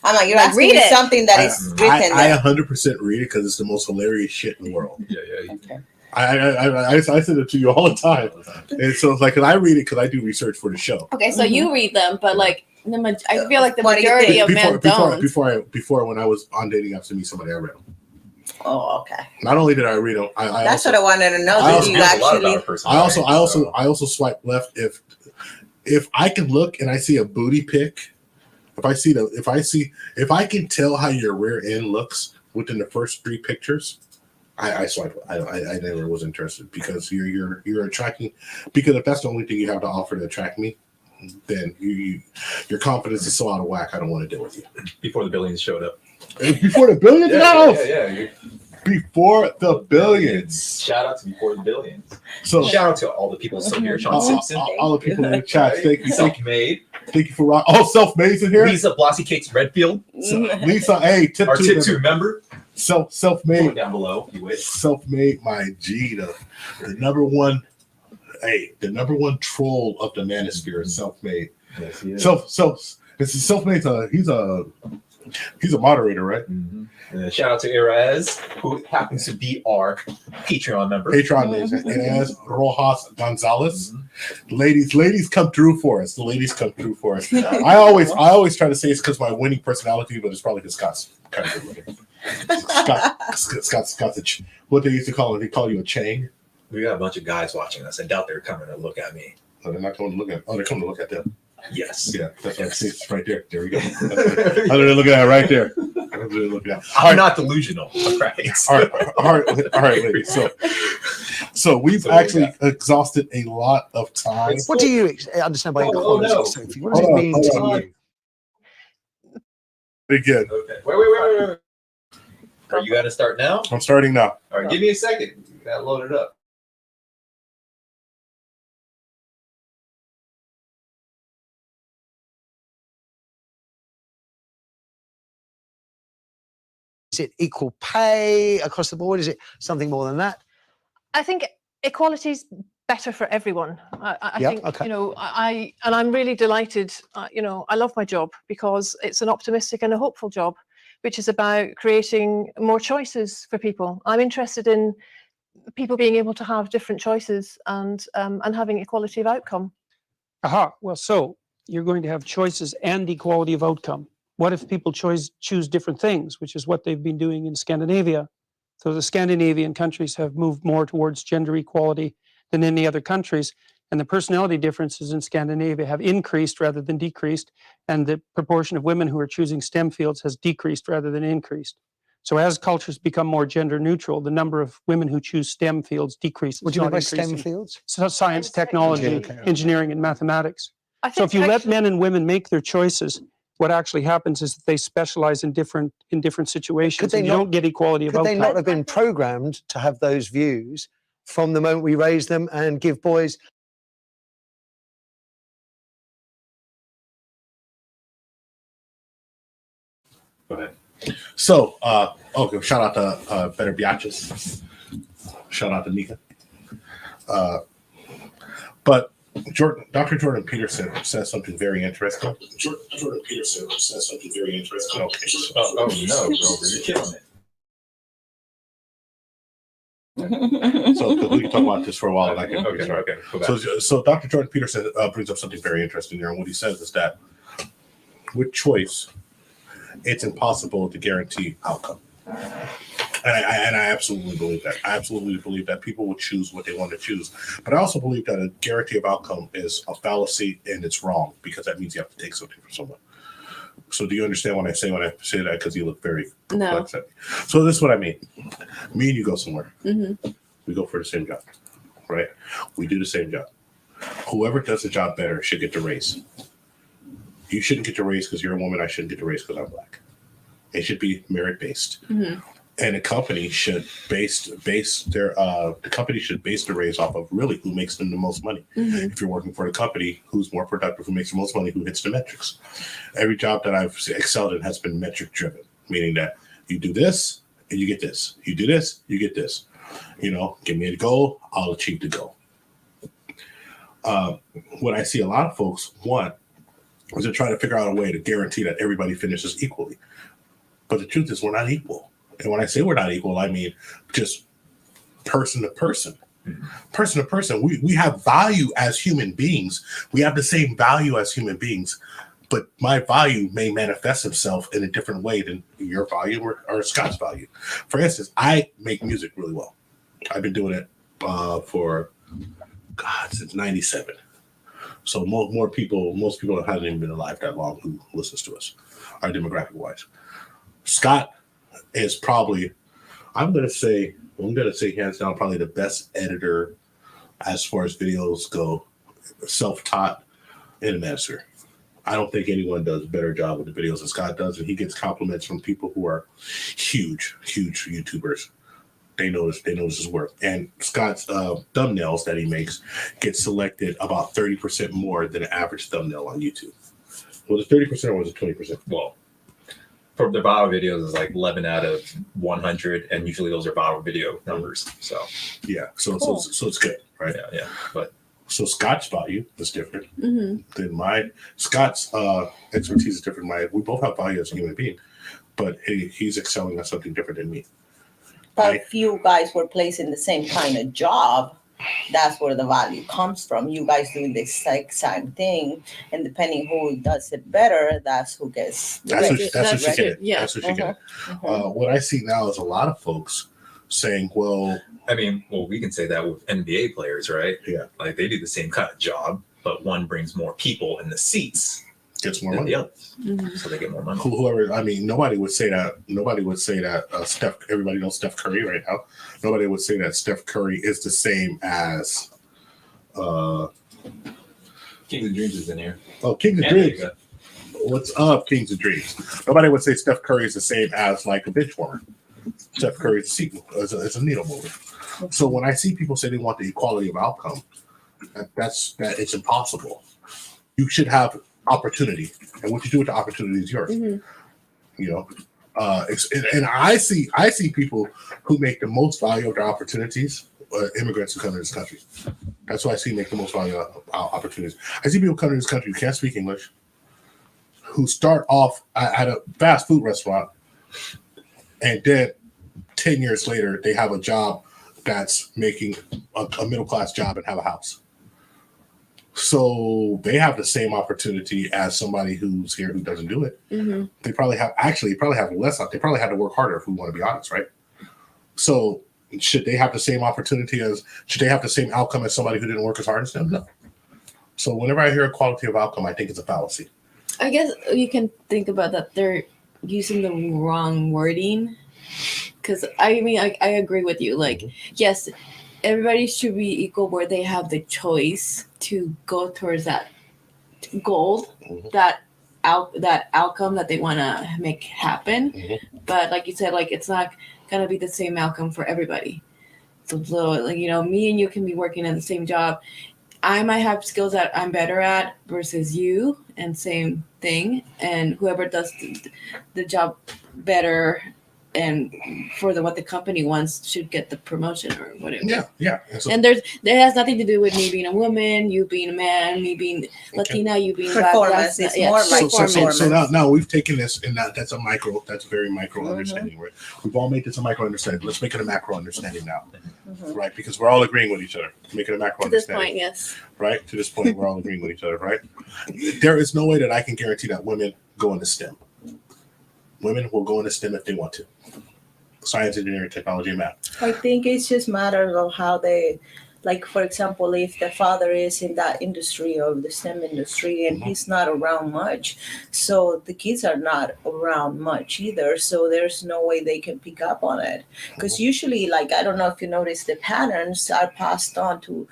I'm like, you're Like, asking read me it. something that is written I there. 100% read it because it's the most hilarious shit in the world. Yeah. Okay. I send it to you all the time. And so it's like, and I read it because I do research for the show. Okay, so you read them, but like I feel like the What do you majority think? of men don't. Before when I was on dating apps to meet somebody, I read them. Oh, okay. Not only did I read them, I That's also, what I wanted to know. I Did also you Reveals a lot actually? about a person, I also, right? I also, So- I also swipe left if I can look and I see a booty pic. If I can tell how your rear end looks within the first 3 pictures, I swipe. I never was interested because you're attracting. Because if that's the only thing you have to offer to attract me, then your confidence is so out of whack. I don't want to deal with you. Before the billions showed up. Before the billions, Yeah. before the billions. Shout out to Before the Billions. So Shout out to all the people still here. Sean Simpson. all the people in the chat, thank you Self-made. for rock. All self-made in here. Lisa Blossy Cakes Redfield. Lisa, hey, tip Our two tip 2 member. self-made. Comment down below if you wish. Self-made, my G, the number one, the number one troll of the manosphere is self-made. Yes, he is. It's self-made. He's a moderator, right? Mhm. And shout out to Iraz, who happens to be our Patreon member. Patreon is Inez Rojas Gonzalez. Ladies come through for us. The ladies come through for us. I always try to say it's because my winning personality, but it's probably because Scott's kind of good looking. Scott's what they used to call it. They call you a Chang. We got a bunch of guys watching us. I doubt they're coming to look at me. No, they're not coming to look at. Oh, they're coming to look at them. Yes. Yeah, that's what I see. It's right there. There we go. How do they look at it right there? How do they look at it? I'm not delusional. Right. All right, ladies. So we've actually exhausted a lot of time. What do you understand by equality, no. Sophie? What does it mean to you? Again, Okay. Wait. Are you got to start now? I'm starting now. All right, give me a second. You got to load it up. it equal pay across the board? Is it something more than that? I think equality is better for everyone. I Yeah, think, okay. and I'm really delighted, I love my job because it's an optimistic and a hopeful job, which is about creating more choices for people. I'm interested in people being able to have different choices and having equality of outcome. Aha. Well, so you're going to have choices and equality of outcome. What if people choose different things, which is what they've been doing in Scandinavia? So the Scandinavian countries have moved more towards gender equality than any other countries, and the personality differences in Scandinavia have increased rather than decreased, and the proportion of women who are choosing STEM fields has decreased rather than increased. So as cultures become more gender neutral, the number of women who choose STEM fields decreases. What do you mean not by STEM increasing. fields? So science, technology, Engineering. engineering, and mathematics. I So think if you let actually- men and women make their choices, what actually happens is that they specialize in different situations, they and you not- don't get equality of Could they outcome. not have been programmed to have those views from the moment we raise them and give boys? Go ahead. So, okay, shout out to Better Biatches. Shout out to Nika. But Dr. Jordan Peterson says something very interesting. Jordan Peterson says something very interesting. Okay. Oh no, Grover, you're killing it. So we can talk about this for a while. Okay, go back. So Dr. Jordan Peterson brings up something very interesting here, and what he says is that with choice, it's impossible to guarantee outcome. And I absolutely believe that. I absolutely believe that people will choose what they want to choose. But I also believe that a guarantee of outcome is a fallacy and it's wrong, because that means you have to take something from someone. So do you understand what I say when I say that? Because you look very complex at me. So this is what I mean. Me and you go somewhere. Mm-hmm. We go for the same job, right? We do the same job. Whoever does the job better should get the raise. You shouldn't get the raise because you're a woman. I shouldn't get the raise because I'm black. It should be merit based. Mm-hmm. And a company should base the raise off of really who makes them the most money. Mm-hmm. If you're working for the company, who's more productive, who makes the most money, who hits the metrics. Every job that I've excelled in has been metric driven, meaning that you do this and you get this. You do this, you get this. Give me a goal, I'll achieve the goal. What I see a lot of folks want is to try to figure out a way to guarantee that everybody finishes equally. But the truth is we're not equal. And when I say we're not equal, I mean just person to person. Person to person. We have value as human beings. We have the same value as human beings. But my value may manifest itself in a different way than your value or Scott's value. For instance, I make music really well. I've been doing it since 97. So most people haven't even been alive that long who listens to us, our demographic wise. Scott is probably, I'm gonna say hands down, probably the best editor as far as videos go, self-taught and a master. I don't think anyone does a better job with the videos than Scott does, and he gets compliments from people who are huge YouTubers. They notice his work. And Scott's thumbnails that he makes get selected about 30% more than an average thumbnail on YouTube. Was it 30% or was it 20%? Well, for the viral videos, it's like 11 out of 100, and usually those are viral video numbers. So yeah, so it's good, right? Yeah. But so Scott's value is different Mm-hmm. than mine. Scott's expertise is different than mine. We both have value as a human being, but he's excelling at something different than me. But if you guys were placed in the same kind of job, that's where the value comes from. You guys doing the exact same thing, and depending who does it better, that's who gets. That's what you get. Yeah. That's what you get. What I see now is a lot of folks saying, well, I mean, we can say that with NBA players, right? Yeah. Like they do the same kind of job, but one brings more people in the seats gets more than money. the other. Mm-hmm. So they get more money. Whoever, I mean, nobody would say that Steph, everybody knows Steph Curry right now. Nobody would say that Steph Curry is the same as Kings and Dreams is in here. Oh, Kings and Dreams. What's up, Kings and Dreams? Nobody would say Steph Curry is the same as like a bench warmer. Steph Curry is a sequel, it's a needle mover. So when I see people say they want the equality of outcome, that it's impossible. You should have opportunity, and what you do with the opportunity is yours. Mm-hmm. And I see people who make the most value of their opportunities, immigrants who come to this country. That's why I see make the most value of opportunities. I see people come to this country who can't speak English, who start off at a fast food restaurant, and then 10 years later, they have a job that's making a middle-class job and have a house. So they have the same opportunity as somebody who's here who doesn't do it. Mm-hmm. They probably have less. They probably have to work harder if we want to be honest, right? So should they have the same opportunity should they have the same outcome as somebody who didn't work as hard as them? No. So whenever I hear equality of outcome, I think it's a fallacy. I guess you can think about that they're using the wrong wording. Because I mean, I agree with you. Like, yes, everybody should be equal where they have the choice to go towards that goal, that outcome that they want to make happen. But like you said, like it's not gonna be the same outcome for everybody. So like, you know, me and you can be working in the same job. I might have skills that I'm better at versus you, and same thing. And whoever does the job better and for what the company wants should get the promotion or whatever. Yeah. And that has nothing to do with me being a woman, you being a man, me being Latina, you being black. Performance. It's more like performance. So now we've taken this, and that's a very micro understanding. Right? We've all made this a micro understanding. Let's make it a macro understanding now, right? Because we're all agreeing with each other. Make it a macro understanding. To this point, yes. Right? To this point, we're all agreeing with each other, right? There is no way that I can guarantee that women go into STEM. Women will go into STEM if they want to. Science, engineering, technology, and math. I think it's just matter of how they, like, for example, if the father is in that industry or the STEM industry and he's not around much, so the kids are not around much either. So there's no way they can pick up on it. Because usually, like, I don't know if you notice, the patterns are passed on to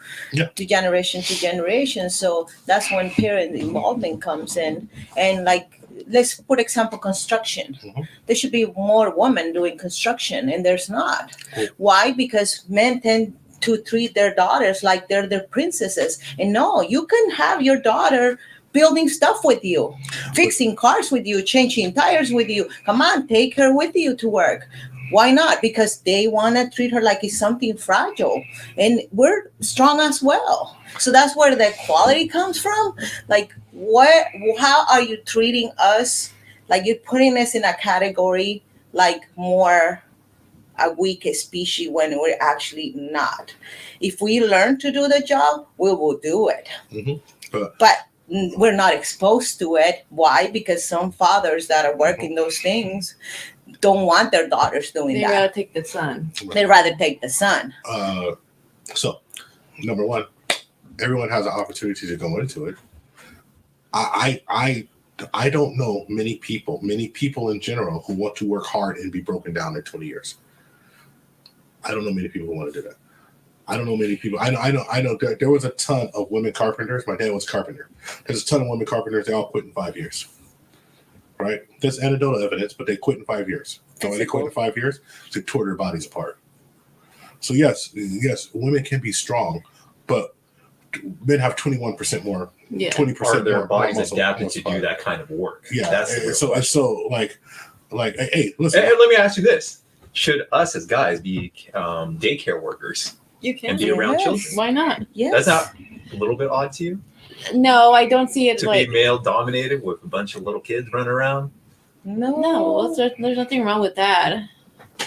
generation to generation. So that's when parent involvement comes in. And like, let's put example construction. There should be more women doing construction, and there's not. Why? Because men tend to treat their daughters like they're their princesses. And no, you can have your daughter building stuff with you, fixing cars with you, changing tires with you. Come on, take her with you to work. Why not? Because they want to treat her like it's something fragile. And we're strong as well. So that's where the equality comes from. Like, how are you treating us? Like, you're putting us in a category like more a weak species when we're actually not. If we learn to do the job, we will do it. But we're not exposed to it. Why? Because some fathers that are working those things don't want their daughters doing that. They'd rather take the son. They'd rather take the son. So, number one, everyone has an opportunity to go into it. I don't know many people in general who want to work hard and be broken down in 20 years. I don't know many people who want to do that. I don't know many people. I know there was a ton of women carpenters. My dad was a carpenter. There's a ton of women carpenters. They all quit in 5 years. Right? There's anecdotal evidence, but they quit in 5 years. So they quit in 5 years, they tore their bodies apart. So yes, women can be strong, but men have 21% more, 20% Are their more bodies muscle adapted to do that kind of work? Yeah. That's the real so question. hey, listen. And let me ask you this: should us as guys be daycare workers You can. and be around children? Why not? Yes. That's not a little bit odd to you? No, I don't see it To like. be male dominated with a bunch of little kids running around? No, there's nothing wrong with that.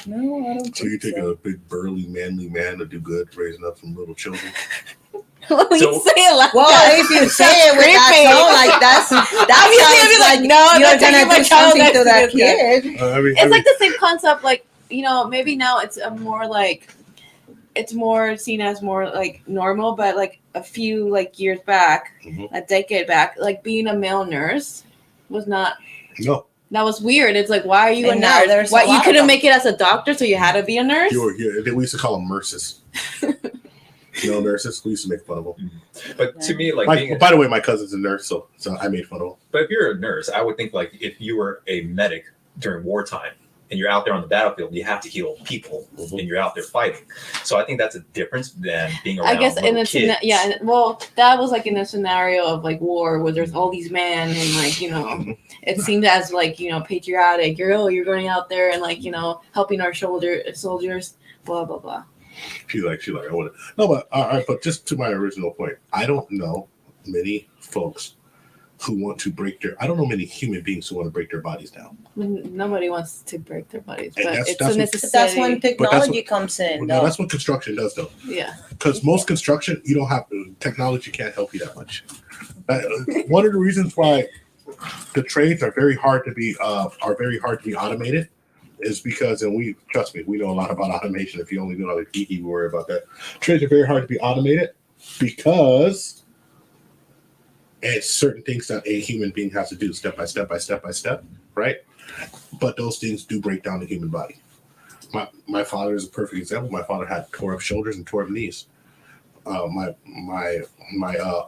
No, I don't So you take a big burly manly man to do good, raising up some little children. When you So- say it like Well, that, if you say it with that creepy. tone, like that Obviously, sounds I'd be like, no, you're not taking gonna my do child something next to that this guy. kid. It's like the same concept, like, you know, maybe now it's a more like, it's more seen as more like normal, but like a few like years back, a decade back, like being a male nurse was not. No. That was weird. It's like, why are you And a now nurse? there's a Why lot you of couldn't them. make it as a doctor, so you had to be a nurse? We used to call them nurses. No nurses. We used to make fun of them. But to me, like, being By the way, my cousin's a nurse, so I made fun of him. but if you're a nurse, I would think like if you were a medic during wartime and you're out there on the battlefield, you have to heal people, and you're out there fighting. So I think that's a difference than being around I guess in a kids. well, that was like in a scenario of like war where there's all these men and like, you know, it seemed as like, you know, patriotic. You're going out there and like, you know, helping our soldiers, blah blah blah. She's like, I want to. No, but all right, but just to my original point, I don't know many folks who want to I don't know many human beings who want to break their bodies down. Nobody wants to break their bodies, And but that's- it's that's a what- necessity. That's when technology comes in. No, that's what construction does, though. Yeah. Because most construction, you don't have technology can't help you that much. One of the reasons why the trades are very hard to be automated is because, and we trust me, we know a lot about automation. If you only know how to geeky, we worry about that. Trades are very hard to be automated because it's certain things that a human being has to do step by step, right? But those things do break down the human body. My father is a perfect example. My father had tore up shoulders and tore up knees. My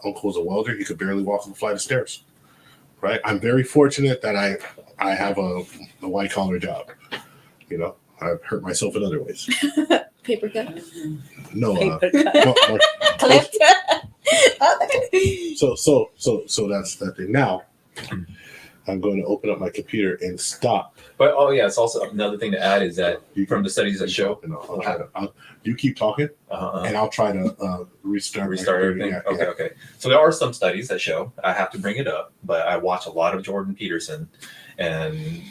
uncle was a welder. He could barely walk up a flight of stairs. Right. I'm very fortunate that I have a white collar job. You know, I've hurt myself in other ways. Paper cut. No. Paper more- Clipped. So that's that thing. Now, I'm going to open up my computer and stop. But it's also another thing to add is that from the studies that show, I'll try to. You keep talking, and I'll try to restart everything. Yeah, Okay. So there are some studies that show. I have to bring it up, but I watch a lot of Jordan Peterson, and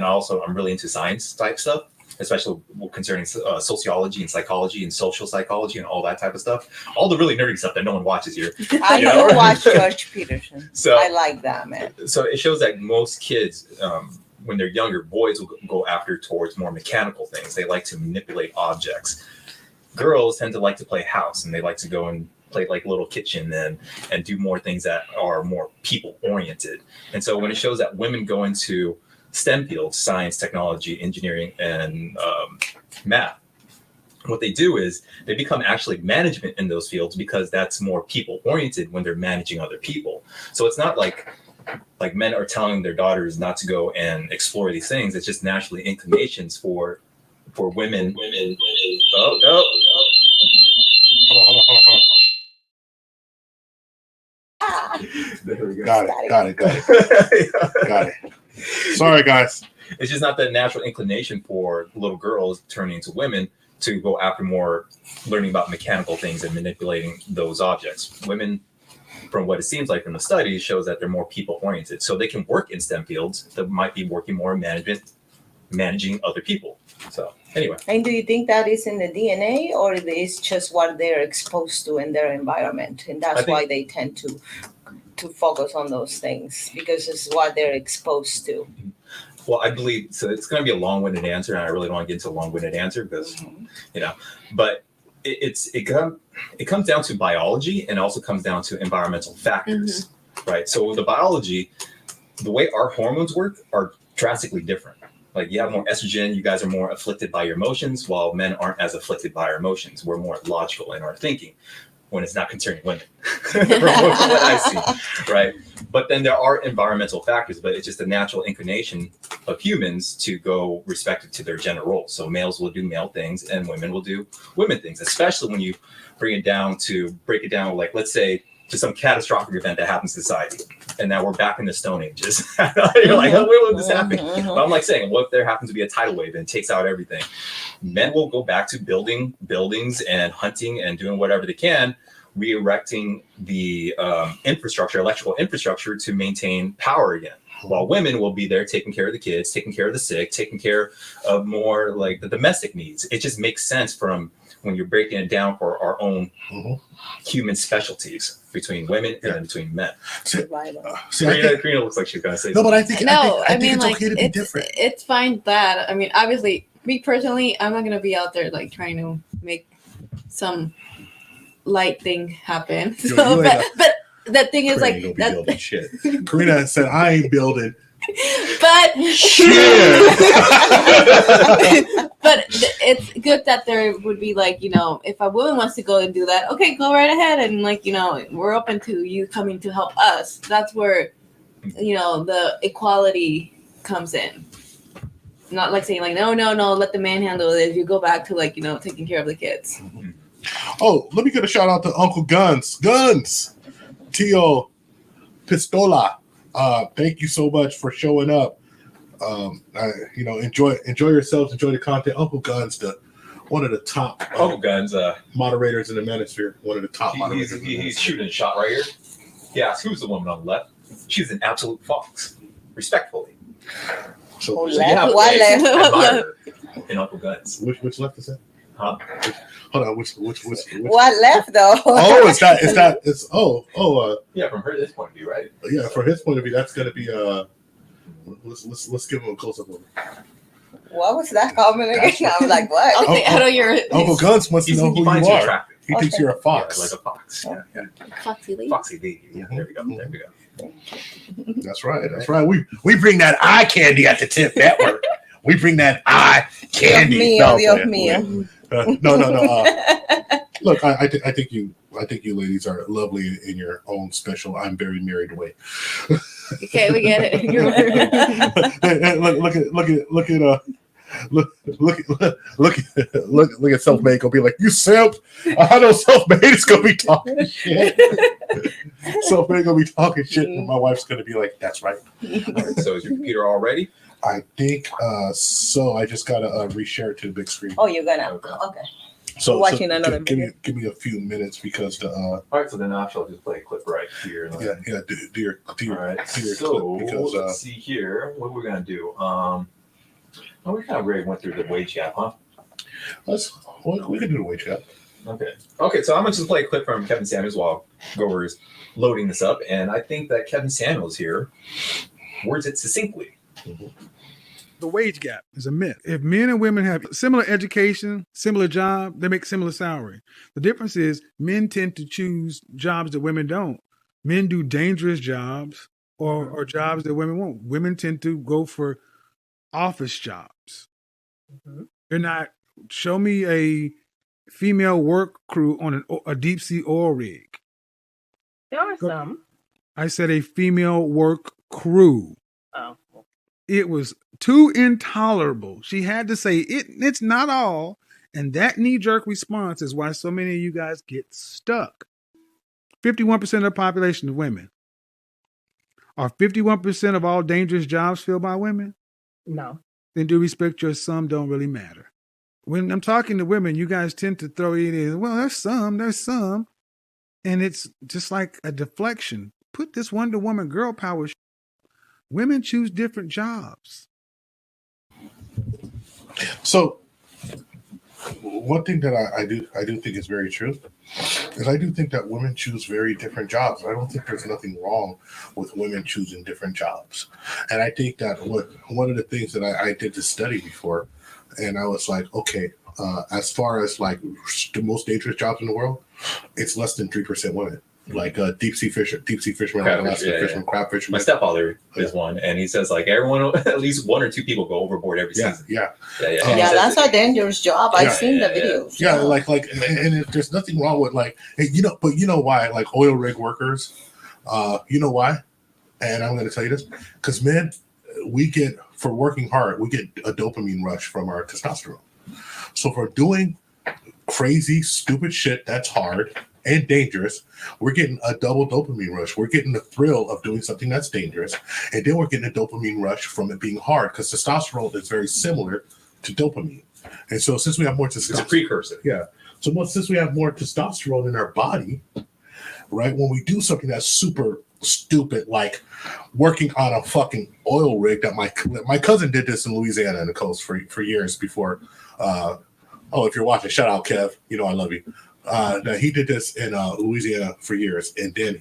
also I'm really into science type stuff, especially concerning sociology and psychology and social psychology and all that type of stuff. All the really nerdy stuff that no one watches here. I do watch George Peterson. So I like that, man. So it shows that most kids, when they're younger, boys will go after towards more mechanical things. They like to manipulate objects. Girls tend to like to play house, and they like to go and play like little kitchen and do more things that are more people oriented. And so when it shows that women go into STEM fields, science, technology, engineering, and math, what they do is they become actually management in those fields because that's more people oriented when they're managing other people. So it's not like men are telling their daughters not to go and explore these things. It's just naturally inclinations for women. Oh no. There we go. Got it. Sorry, guys. It's just not the natural inclination for little girls turning into women to go after more learning about mechanical things and manipulating those objects. Women, from what it seems like from the studies, shows that they're more people oriented. So they can work in STEM fields that might be working more in management, managing other people. So anyway. And do you think that is in the DNA, or it's just what they're exposed to in their environment, and that's why they tend to focus on those things, because it's what they're exposed to? Well, I believe so. It's going to be a long-winded answer, and I really don't want to get into a long-winded answer because, but it comes down to biology, and also comes down to environmental factors, right? So with the biology, the way our hormones work are drastically different. Like you have more estrogen, you guys are more afflicted by your emotions, while men aren't as afflicted by our emotions. We're more logical in our thinking when it's not concerning women, from what I see, right? But then there are environmental factors, but it's just a natural inclination of humans to go respective to their gender roles. So males will do male things and women will do women things, especially when you break it down, like, let's say, to some catastrophic event that happens in society. And now we're back in the Stone Ages. You're like, oh, when will this happen? But I'm like saying, what if there happens to be a tidal wave and it takes out everything? Men will go back to building buildings and hunting and doing whatever they can, re-erecting the electrical infrastructure to maintain power again. While women will be there taking care of the kids, taking care of the sick, taking care of more like the domestic needs. It just makes sense from when you're breaking it down for our own human specialties between women and between men. Karina looks like she's going to say no, but I I think it's like, okay to be different. It's fine that, I mean, obviously, me personally, I'm not going to be out there like trying to make some light thing happen. So, but the thing is, Karina like, don't be building shit. Karina said, I ain't building. But but it's good that there would be like, if a woman wants to go and do that, okay, go right ahead, and like, we're open to you coming to help us. That's where the equality comes in. Not like saying like, no, let the man handle it. You go back to like, taking care of the kids. Oh, let me get a shout out to Uncle Guns. Tio Pistola. Thank you so much for showing up. Enjoy yourselves, enjoy the content. Uncle Guns, one of the top Uncle Guns, moderators in the manosphere. One of the top moderators. He's shooting a shot right here. He asks, "Who's the woman on the left?" She's an absolute fox. Respectfully. So What you have left? an admirer in Uncle Guns. Which left is that? Huh? Hold on, which What left though? Oh, it's Yeah, from this point of view, right? yeah, from his point of view, that's gonna be let's give him a close up of it. What was that comment again? I was like, what? Okay, I know you're Uncle Guns wants to know who finds you you are. attractive. He thinks you're a fox. Yeah, like a fox. Yeah. Foxy Lee. Foxy Lee. Yeah, there we go. That's right. We bring that eye candy at the Tip Network. We bring that eye candy. Dios mío. No. Look, I think you ladies are lovely in your own special "I'm very married" way. Okay, we get it. Look at Self-Made gonna be like, you simp. I know Self-Made is gonna be talking shit. Self-Made gonna be talking shit, and my wife's gonna be like, that's right. All right, so is your computer all ready? I think so. I just gotta reshare it to the big screen. Oh, you're gonna. Okay. Okay. So watching another give video. me a few minutes because the All right, so then I'll just play a clip right here. do your All right, clip because let's see here. What we're gonna do? We kind of already went through the wage gap, huh? we can do the wage gap. Okay. So I'm gonna just play a clip from Kevin Samuels while Gover is loading this up, and I think that Kevin Samuels here words it succinctly. The wage gap is a myth. If men and women have similar education, similar job, they make similar salary. The difference is men tend to choose jobs that women don't. Men do dangerous jobs or jobs that women won't. Women tend to go for office jobs. They're not. Show me a female work crew on a deep sea oil rig. There are some. I said a female work crew. Oh. It was too intolerable. She had to say it's not all. And that knee-jerk response is why so many of you guys get stuck. 51% of the population is women. Are 51% of all dangerous jobs filled by women? No. Then due respect, your some don't really matter. When I'm talking to women, you guys tend to throw it in, well, there's some. And it's just like a deflection. Put this Wonder Woman girl power. Women choose different jobs. So one thing that I do think is very true is I do think that women choose very different jobs. I don't think there's nothing wrong with women choosing different jobs. And I think that one of the things that I did this study before, and I was like, okay, as far as like the most dangerous jobs in the world, it's less than 3% women. Like deep sea fishermen, crab fishermen. My stepfather is one, and he says like everyone, at least one or two people go overboard every season. Yeah, that's a dangerous job. I've seen the videos. Yeah, and there's nothing wrong with like, but you know why? Like oil rig workers, you know why? And I'm going to tell you this, because men, for working hard, we get a dopamine rush from our testosterone. So for doing crazy, stupid shit that's hard and dangerous, we're getting a double dopamine rush. We're getting the thrill of doing something that's dangerous, and then we're getting a dopamine rush from it being hard, because testosterone is very similar to dopamine. And so since we have more testosterone, it's a precursor. Yeah. So since we have more testosterone in our body, right, when we do something that's super stupid, like working on a fucking oil rig that my cousin did this in Louisiana in the coast for years before. If you're watching, shout out Kev, you know I love you. That he did this in Louisiana for years, and then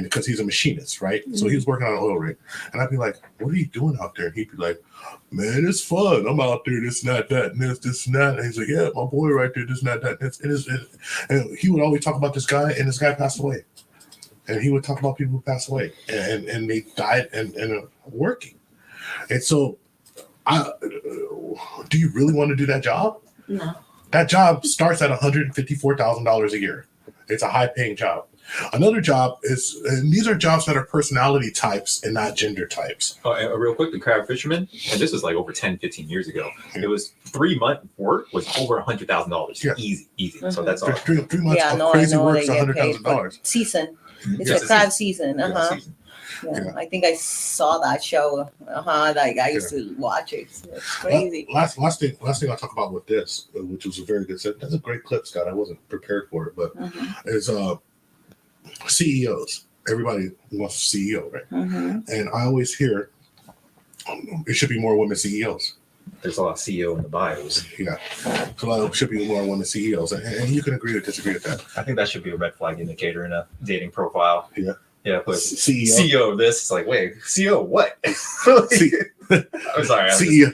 because he's a machinist, right? Mm-hmm. So he was working on an oil rig, and I'd be like, "What are you doing out there?" And he'd be like, "Man, it's fun. I'm out there, this, not that, and this, and that." And he's like, "Yeah, my boy right there, this, not that." And he would always talk about this guy, and this guy passed away. And he would talk about people who passed away, and they died and working. And so, do you really want to do that job? No. That job starts at $154,000 a year. It's a high-paying job. Another job is, and these are jobs that are personality types and not gender types. Oh, and real quick, the crab fisherman, and this was like over 10, 15 years ago. It was 3 month work was over $100,000. Yeah. Easy. So that's all. Three months of crazy work is $100,000. Season. It's Yes, a crab season. Yeah, season. Yeah, I think I saw that show. Like I used to watch it. It's crazy. Last thing I'll talk about with this, which was a very good set. That's a great clip, Scott. I wasn't prepared for it, but is CEOs. Everybody wants a CEO, right? And I always hear it should be more women CEOs. There's a lot of CEO in the bios. Yeah, so there should be more women CEOs, and you can agree or disagree with that. I think that should be a red flag indicator in a dating profile. Yeah, but CEO of this, it's like, wait, CEO what? I'm sorry. CEO.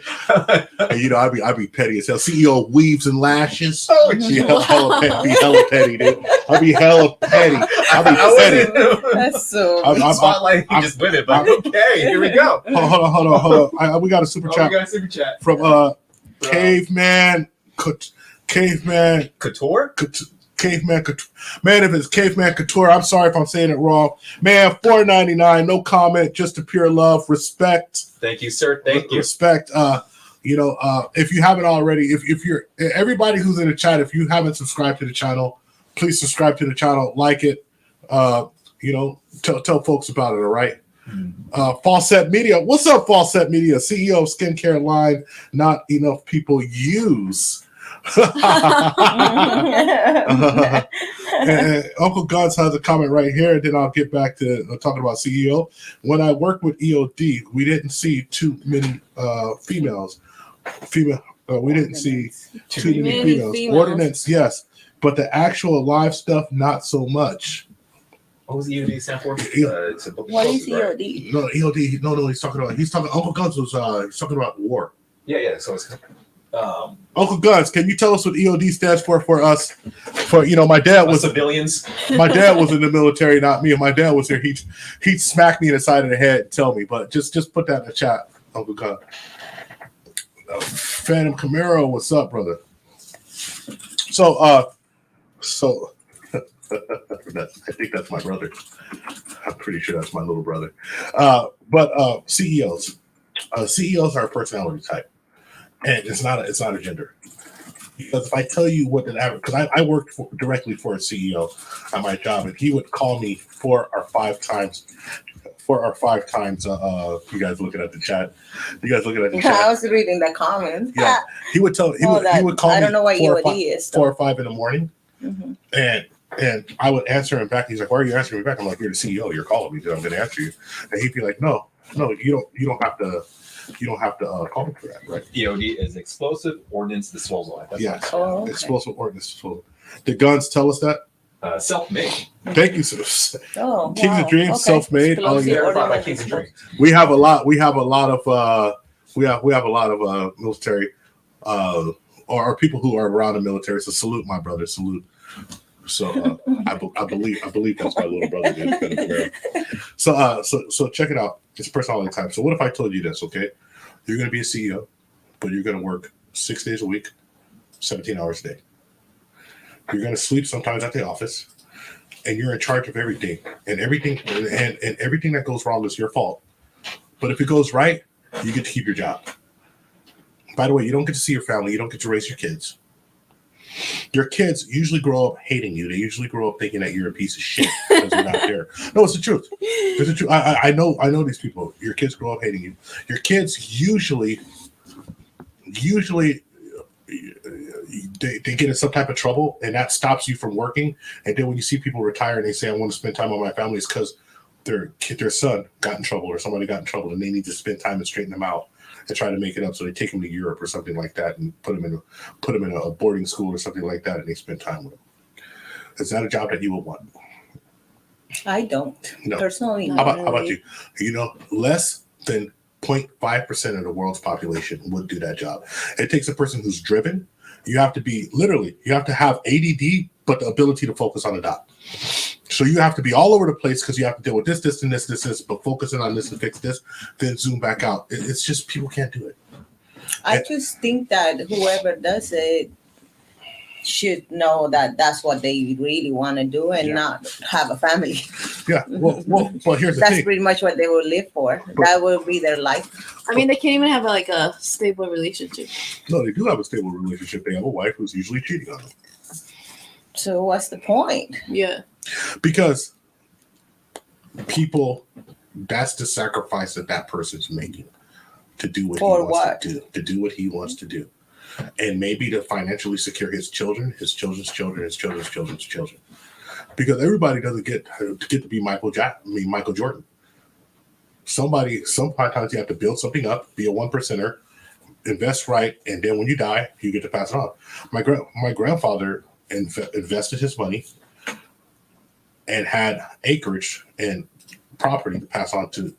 You know, I'd be petty as hell. CEO weaves and lashes. Oh, be hella petty, dude. I'd be hella petty. I'd be petty. That's so. Spotlight just with it, but okay, here we go. Hold on. We got a super chat. We got a super chat from Caveman Couture. Caveman Couture. Man, if it's Caveman Couture, I'm sorry if I'm saying it wrong. Man, $4.99, no comment, just a pure love, respect. Thank you, sir. Thank you. Respect. If you haven't already, if you're everybody who's in the chat, if you haven't subscribed to the channel, please subscribe to the channel, like it. Tell folks about it. All right. Fawcett Media. What's up, Fawcett Media? CEO of skincare line. Not enough people use. And Uncle Guns has a comment right here, and then I'll get back to talking about CEO. When I worked with EOD, we didn't see too many females. We didn't see too many females. Ordinance, yes, but the actual live stuff, not so much. What was EOD stand for? What is EOD? No, EOD. No. He's talking. Uncle Guns was. He's talking about war. Yeah. So it's. Uncle Guns, can you tell us what EOD stands for us? For my dad was civilians. My dad was in the military, not me. And my dad was here. He'd smack me in the side of the head and tell me. But just put that in the chat, Uncle Guns. Phantom Camaro, what's up, brother? So I think that's my brother. I'm pretty sure that's my little brother. But CEOs. CEOs are a personality type. And it's not a gender. Because if I tell you what an average, because I worked directly for a CEO at my job, and he would call me 4 or 5 times. 4 or 5 times. You guys looking at the chat? I was reading the comments. Yeah, he would tell. He would call me. I don't know what EOD is. 4 or 5 in the morning, and I would answer him back. He's like, "Why are you answering me back?" I'm like, "You're the CEO. You're calling me. I'm going to answer you." And he'd be like, "No, you don't have to." You don't have to call me for that, right? EOD is explosive ordnance disposal. Okay. Explosive ordnance disposal. The Guns tell us that. Self-made. Thank you, sir. Kings of Dreams, Okay. self-made. Verified by Kings of Dreams. We have a lot of military or people who are around the military. So salute, my brother. Salute. So I believe that's my little brother. So check it out. It's personality type. So what if I told you this? Okay, you're going to be a CEO, but you're going to work 6 days a week, 17 hours a day. You're going to sleep sometimes at the office, and you're in charge of everything. And everything that goes wrong is your fault. But if it goes right, you get to keep your job. By the way, you don't get to see your family. You don't get to raise your kids. Your kids usually grow up hating you. They usually grow up thinking that you're a piece of shit because you're not there. No, it's the truth. It's the truth. I know these people. Your kids grow up hating you. Your kids usually they get in some type of trouble, and that stops you from working. And then when you see people retire and they say, "I want to spend time with my family," it's because their son got in trouble or somebody got in trouble, and they need to spend time and straighten them out and try to make it up. So they take him to Europe or something like that and put him in a boarding school or something like that, and they spend time with him. Is that a job that you would want? I don't. No. Personally, How about you? Less than 0.5% of the world's population would do that job. It takes a person who's driven. You have to have ADD, but the ability to focus on a dot. So you have to be all over the place because you have to deal with this, and this, but focusing on this and fix this, then zoom back out. It's just people can't do it. I just think that whoever does it, should know that that's what they really want to do and Yeah. not have a family. Yeah. Well, but here's the That's thing. pretty much what they will live for. That will be their life. I mean, they can't even have like a stable relationship. No, they do have a stable relationship. They have a wife who's usually cheating on them. So what's the point? Yeah. Because people, that's the sacrifice that person's making to do what For he wants what? to do what he wants to do. And maybe to financially secure his children, his children's children, his children's children's children. Because everybody doesn't get to be Michael Jordan. Sometimes you have to build something up, be a 1%er, invest right, and then when you die, you get to pass it on. My grandfather invested his money and had acreage and property to pass on to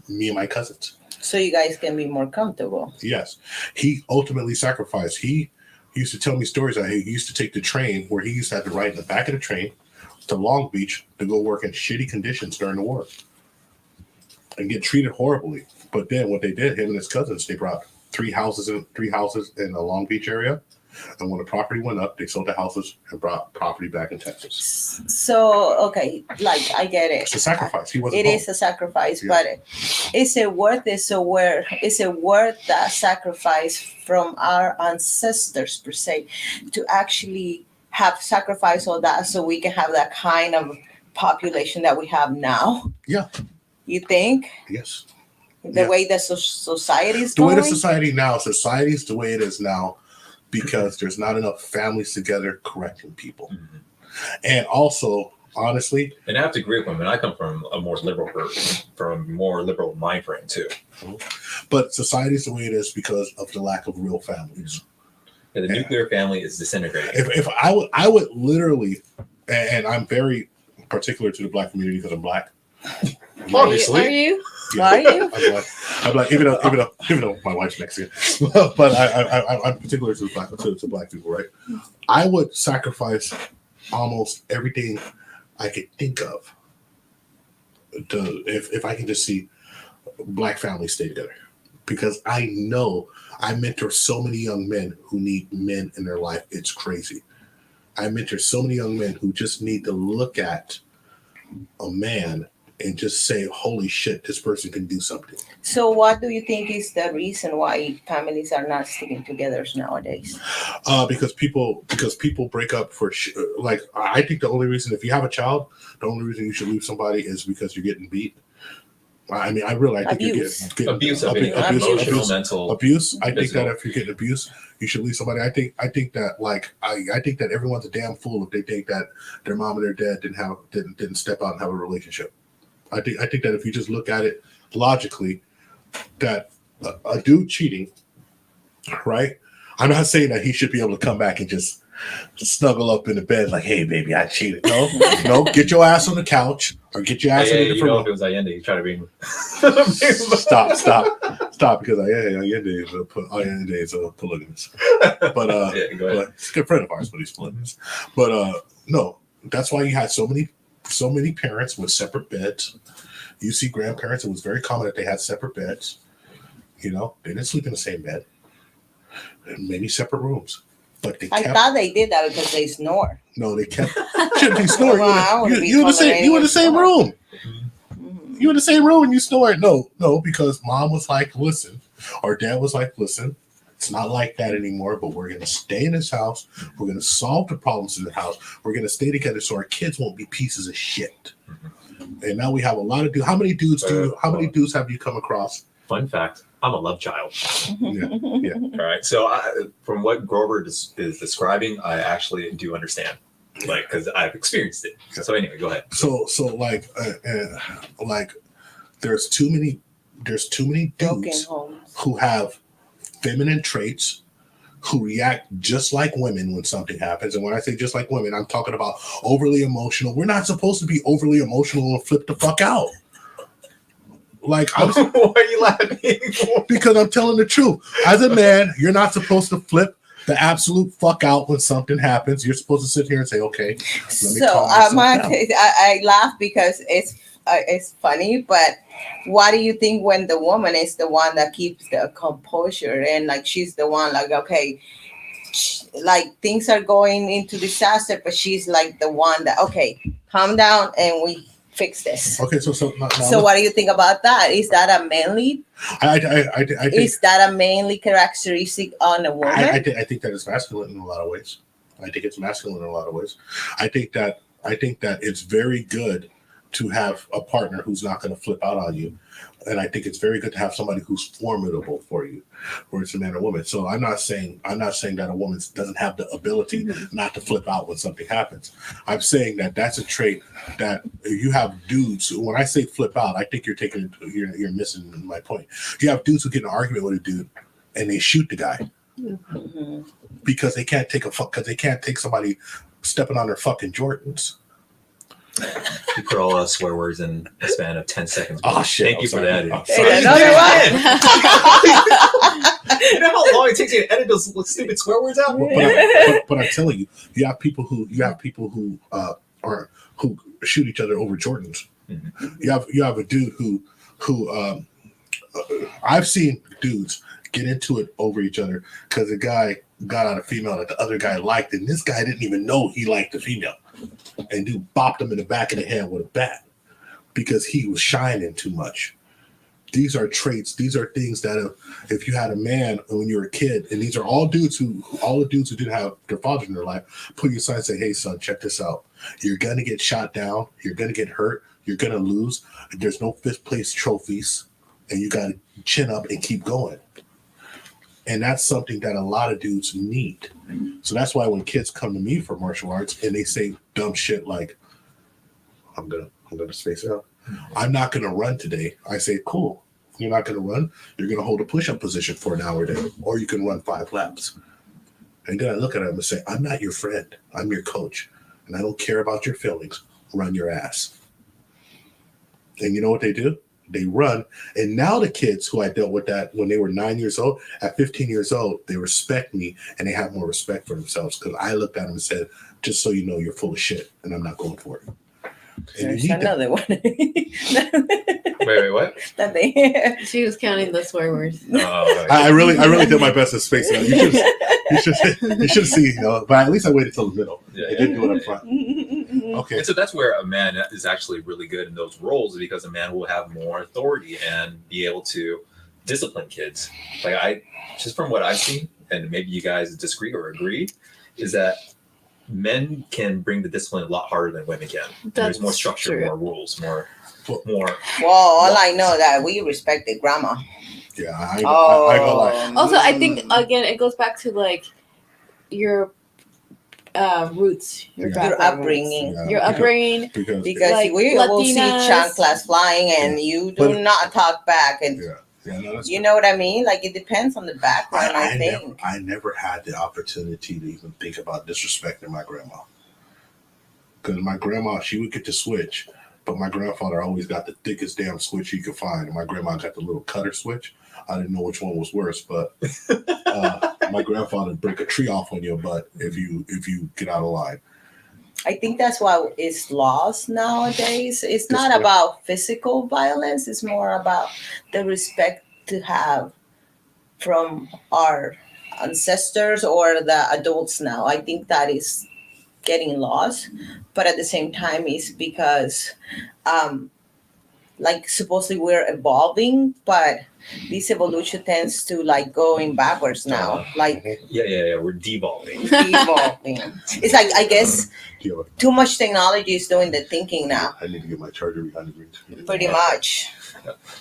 me and my cousins. So you guys can be more comfortable. Yes. He ultimately sacrificed. He used to tell me stories that he used to take the train where he used to have to ride in the back of the train to Long Beach to go work in shitty conditions during the war and get treated horribly. But then what they did, him and his cousins, they brought three houses in the Long Beach area. And when the property went up, they sold the houses and brought property back in Texas. So, okay, like I get it. It's a sacrifice. He wasn't It home. is a sacrifice, Yeah. but is it worth it? So where is it worth that sacrifice from our ancestors per se to actually have sacrificed all that so we can have that kind of population that we have now? Yeah. You think? Yes. The Yeah. way the society is The way going? the society is the way it is now because there's not enough families together correcting people. Mhm. And also, honestly, And I have to agree with him. And I come from a more liberal person, from a more liberal mind frame too. but society is the way it is because of the lack of real families. Yeah, the nuclear family is disintegrating. If I would literally, and I'm very particular to the Black community because I'm Black. Obviously. Are you? Are you? I'm Black, even though my wife's Mexican, but I'm particular to Black people, right? I would sacrifice almost everything I could think of if I can just see Black families stay together, because I know I mentor so many young men who need men in their life. It's crazy. I mentor so many young men who just need to look at a man and just say, holy shit, this person can do something. So what do you think is the reason why families are not sticking together nowadays? Because people break up for like, I think the only reason, if you have a child, the only reason you should leave somebody is because you're getting beat. I mean, I think Abuse. you're getting Abuse, Emotional, mental. abuse. I think physical. that if you're getting abuse, you should leave somebody. I think that I think that everyone's a damn fool if they think that their mom and their dad didn't step out and have a relationship. I think that if you just look at it logically, that a dude cheating, right? I'm not saying that he should be able to come back and just snuggle up in the bed like, hey, baby, I cheated. No, get your ass on the couch or get your ass in a Hey, you different know, room. if it was Allende, he'd try to bring. Stop, because Allende is polygamous. But Yeah, go ahead. he's a good friend of ours, but he's polygamous. But no, that's why you had so many parents with separate beds. You see grandparents, it was very common that they had separate beds. You know, they didn't sleep in the same bed. And maybe separate rooms. But they I kept thought they did that because they snore. no, they kept shouldn't be snoring. Well, I wouldn't be You in the same tolerating room. Mhm. You in the same room and you snore. No, because mom was like, listen, or dad was like, listen, it's not like that anymore, but we're gonna stay in this house. We're gonna solve the problems in the house. We're gonna stay together so our kids won't be pieces of shit. And now we have a lot of dudes. How many dudes have you come across? Fun fact: I'm a love child. Yeah. All right. So from what Grover is describing, I actually do understand, like, because I've experienced it. So anyway, go ahead. So like there's too many Broken dudes homes. who have feminine traits, who react just like women when something happens. And when I say just like women, I'm talking about overly emotional. We're not supposed to be overly emotional and flip the fuck out. Like, Why are you laughing? because I'm telling the truth. As a man, you're not supposed to flip the absolute fuck out when something happens. You're supposed to sit here and say, okay, let me So calm myself down. I laugh because it's funny, but what do you think when the woman is the one that keeps the composure and like she's the one like, okay, like things are going into disaster, but she's like the one that, okay, calm down and we fix this. Okay, so So what do you think about that? Is that a manly? I think Is that a manly characteristic on a woman? I think that it's masculine in a lot of ways. I think it's masculine in a lot of ways. I think that it's very good to have a partner who's not going to flip out on you, and I think it's very good to have somebody who's formidable for you, whether it's a man or woman. So I'm not saying that a woman doesn't have the ability not to flip out when something happens. I'm saying that that's a trait that you have dudes. When I say flip out, I think you're missing my point. You have dudes who get in an argument with a dude and they shoot the guy because they can't take somebody stepping on their fucking Jordans. You put all swear words in a span of 10 seconds. Oh shit! Thank you for that. You know how long it takes you to edit those stupid swear words out? But I'm telling you, you have people who shoot each other over Jordans. Mm-hmm. You have a dude who I've seen dudes get into it over each other because the guy got out a female that the other guy liked, and this guy didn't even know he liked the female, and dude bopped him in the back of the head with a bat because he was shining too much. These are traits. These are things that if you had a man when you were a kid, and these are all the dudes who didn't have their fathers in their life, put you aside and say, hey son, check this out. You're going to get shot down. You're going to get hurt. You're going to lose. There's no fifth place trophies, and you got to chin up and keep going. And that's something that a lot of dudes need. So that's why when kids come to me for martial arts and they say dumb shit like, I'm gonna space out. I'm not gonna run today. I say, cool. You're not gonna run. You're gonna hold a push-up position for an hour a day, or you can run 5 laps. And then I look at them and say, I'm not your friend. I'm your coach, and I don't care about your feelings. Run your ass. And you know what they do? They run. And now the kids who I dealt with that when they were 9 years old, at 15 years old, they respect me and they have more respect for themselves because I looked at them and said, just so you know, you're full of shit and I'm not going for it. And There's another one. Wait, what? She was counting the swear words. I really did my best to space it out. You should see, but at least I waited till the middle. Yeah, I didn't do it up front. Okay. And so that's where a man is actually really good in those roles, because a man will have more authority and be able to discipline kids. Like just from what I've seen, and maybe you guys disagree or agree, is that men can bring the discipline a lot harder than women can. There's more structure, more rules, more. Well, all I know that we respected grandma. Yeah, I go like. Also, I think again it goes back to like your roots, your upbringing, Because like, we will see chanclas flying and you do not talk back, and you know what I mean. Like it depends on the background. I think I never had the opportunity to even think about disrespecting my grandma, because my grandma, she would get to switch, but my grandfather always got the thickest damn switch you could find, and my grandma got the little cutter switch. I didn't know which one was worse, but my grandfather would break a tree off on your butt if you get out of line. I think that's why it's lost nowadays. It's not about physical violence. It's more about the respect to have from our ancestors or the adults now. I think that is getting lost. But at the same time, it's because like supposedly we're evolving, but this evolution tends to like going backwards now. Like we're devolving. It's like, I guess too much technology is doing the thinking now. I need to get my charger behind the green. Pretty much.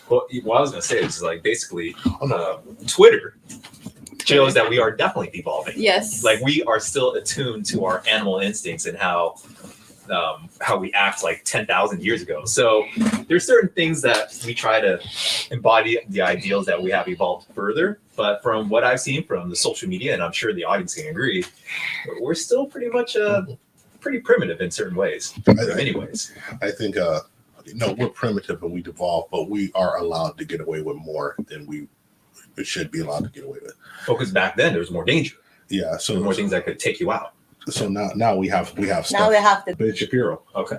Well, what I was gonna say is like basically Twitter shows that we are definitely devolving. Yes. Like we are still attuned to our animal instincts and how we act like 10,000 years ago. So there's certain things that we try to embody the ideals that we have evolved further. But from what I've seen from the social media, and I'm sure the audience can agree, we're still pretty much pretty primitive in certain ways. In many ways. I think we're primitive and we devolve, but we are allowed to get away with more than we should be allowed to get away with. Well, because back then there was more danger. Yeah, so more things that could take you out. So now we have stuff. Now they have to. Ben Shapiro. Okay.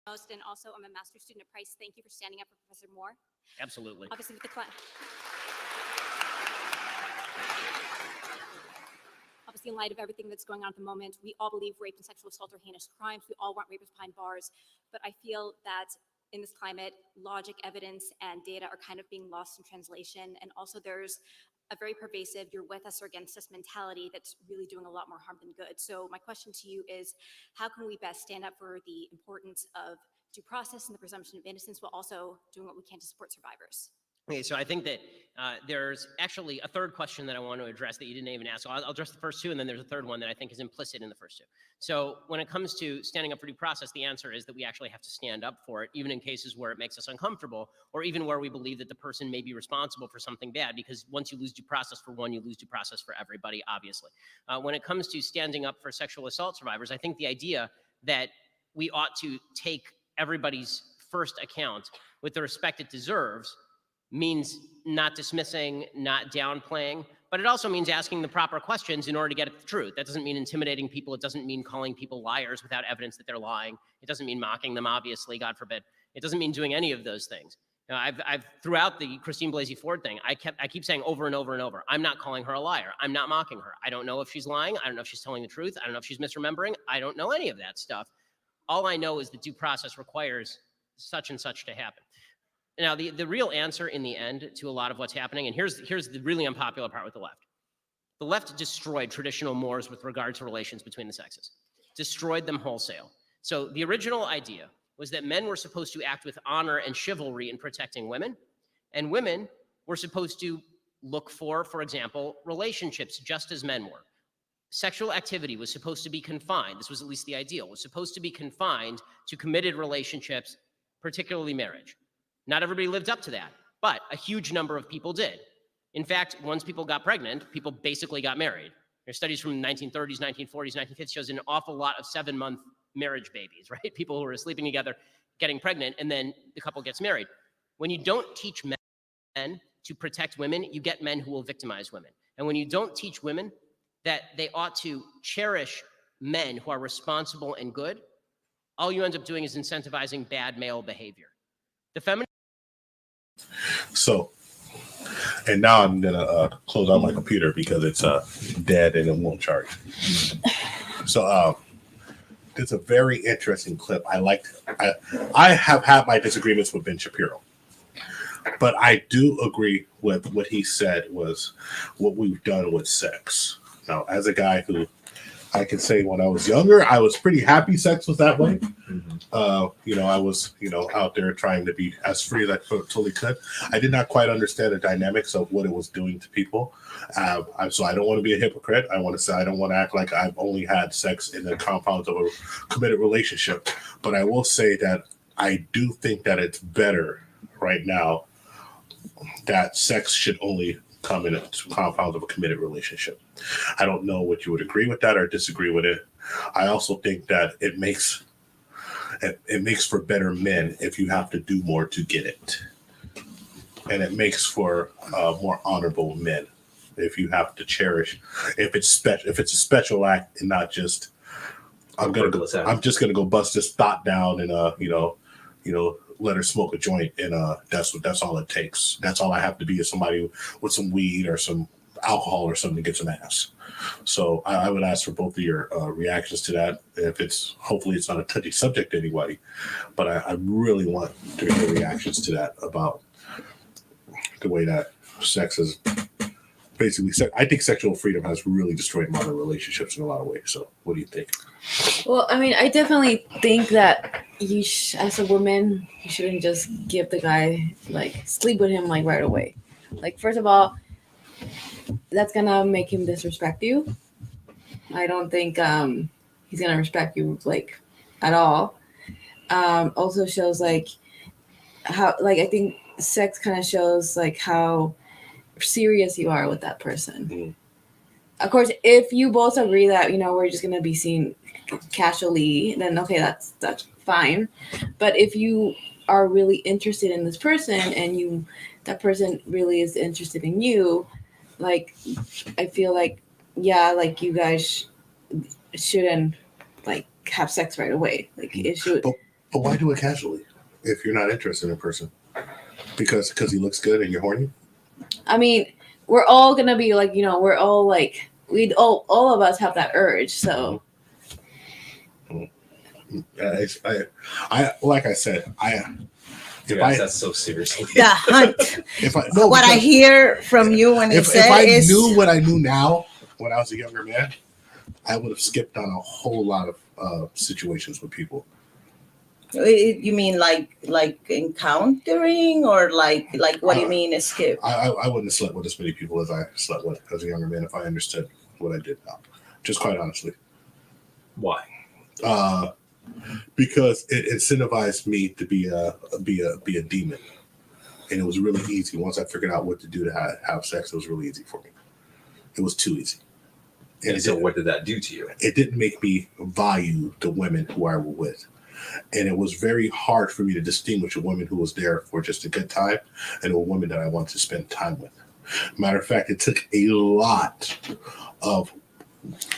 And also, I'm a master's student at Price. Thank you for standing up for Professor Moore. Absolutely. Obviously, with the obviously, in light of everything that's going on at the moment, we all believe rape and sexual assault are heinous crimes. We all want rapists behind bars. But I feel that in this climate, logic, evidence, and data are kind of being lost in translation. And also, there's a very pervasive "you're with us or against us" mentality that's really doing a lot more harm than good. So my question to you is, how can we best stand up for the importance of due process and the presumption of innocence while also doing what we can to support survivors? Okay, so I think that there's actually a third question that I want to address that you didn't even ask. So I'll address the first two, and then there's a third one that I think is implicit in the first two. So when it comes to standing up for due process, the answer is that we actually have to stand up for it, even in cases where it makes us uncomfortable, or even where we believe that the person may be responsible for something bad, because once you lose due process for one, you lose due process for everybody, obviously. When it comes to standing up for sexual assault survivors, I think the idea that we ought to take everybody's first account with the respect it deserves means not dismissing, not downplaying, but it also means asking the proper questions in order to get at the truth. That doesn't mean intimidating people. It doesn't mean calling people liars without evidence that they're lying. It doesn't mean mocking them, obviously, God forbid. It doesn't mean doing any of those things. Now, I've throughout the Christine Blasey Ford thing, I keep saying over and over and over, I'm not calling her a liar. I'm not mocking her. I don't know if she's lying. I don't know if she's telling the truth. I don't know if she's misremembering. I don't know any of that stuff. All I know is that due process requires such and such to happen. Now, the real answer in the end to a lot of what's happening, and here's the really unpopular part with the left. The left destroyed traditional mores with regard to relations between the sexes, destroyed them wholesale. So the original idea was that men were supposed to act with honor and chivalry in protecting women, and women were supposed to look for example, relationships just as men were. Sexual activity was supposed to be confined, this was at least the ideal, was supposed to be confined to committed relationships, particularly marriage. Not everybody lived up to that, but a huge number of people did. In fact, once people got pregnant, people basically got married. There's studies from the 1930s, 1940s, 1950s shows an awful lot of 7-month marriage babies, right? People who are sleeping together, getting pregnant, and then the couple gets married. When you don't teach men to protect women, you get men who will victimize women. And when you don't teach women that they ought to cherish men who are responsible and good, all you end up doing is incentivizing bad male behavior. The feminist. So, and now I'm gonna close out my computer because it's dead and it won't charge. So, it's a very interesting clip. I have had my disagreements with Ben Shapiro, but I do agree with what he said was what we've done with sex. Now, as a guy who I can say when I was younger, I was pretty happy sex was that way. I was, out there trying to be as free as I totally could. I did not quite understand the dynamics of what it was doing to people. So I don't want to be a hypocrite. I want to say I don't want to act like I've only had sex in the confines of a committed relationship. But I will say that I do think that it's better right now that sex should only come in the confines of a committed relationship. I don't know what you would agree with that or disagree with it. I also think that it makes for better men if you have to do more to get it, and it makes for more honorable men if you have to cherish. If it's a special act and not just I'm just gonna go bust this thought down and let her smoke a joint, and that's all it takes. That's all I have to be is somebody with some weed or some alcohol or something to get some ass. So I would ask for both of your reactions to that. Hopefully it's not a touchy subject to anybody, but I really want to hear reactions to that about the way that sex is basically. I think sexual freedom has really destroyed modern relationships in a lot of ways. So what do you think? Well, I mean, I definitely think that as a woman, you shouldn't just give the guy, sleep with him, right away. First of all, that's gonna make him disrespect you. I don't think he's gonna respect you, at all. Also shows, how, I think sex kind of shows, how serious you are with that person. Mm-hmm. Of course, if you both agree that, we're just gonna be seen casually, then okay, that's fine. But if you are really interested in this person and that person really is interested in you, I feel you guys shouldn't have sex right away. It should. But why do it casually if you're not interested in a person? Because he looks good and you're horny? I mean, we're all gonna be like, we're all like, all of us have that urge. So I like I said, that's so seriously. The hunt. What I because hear from you when you if said I is knew what I knew now when I was a younger man, I would have skipped on a whole lot of situations with people. You mean like encountering, or like what do you mean escape? I wouldn't have slept with as many people as I slept with as a younger man if I understood what I did now. Just quite honestly. Why? Because it incentivized me to be a demon, and it was really easy once I figured out what to do to have sex. It was really easy for me. It was too easy. And so, what did that do to you? It didn't make me value the women who I was with. And it was very hard for me to distinguish a woman who was there for just a good time and a woman that I wanted to spend time with. Matter of fact, it took a lot of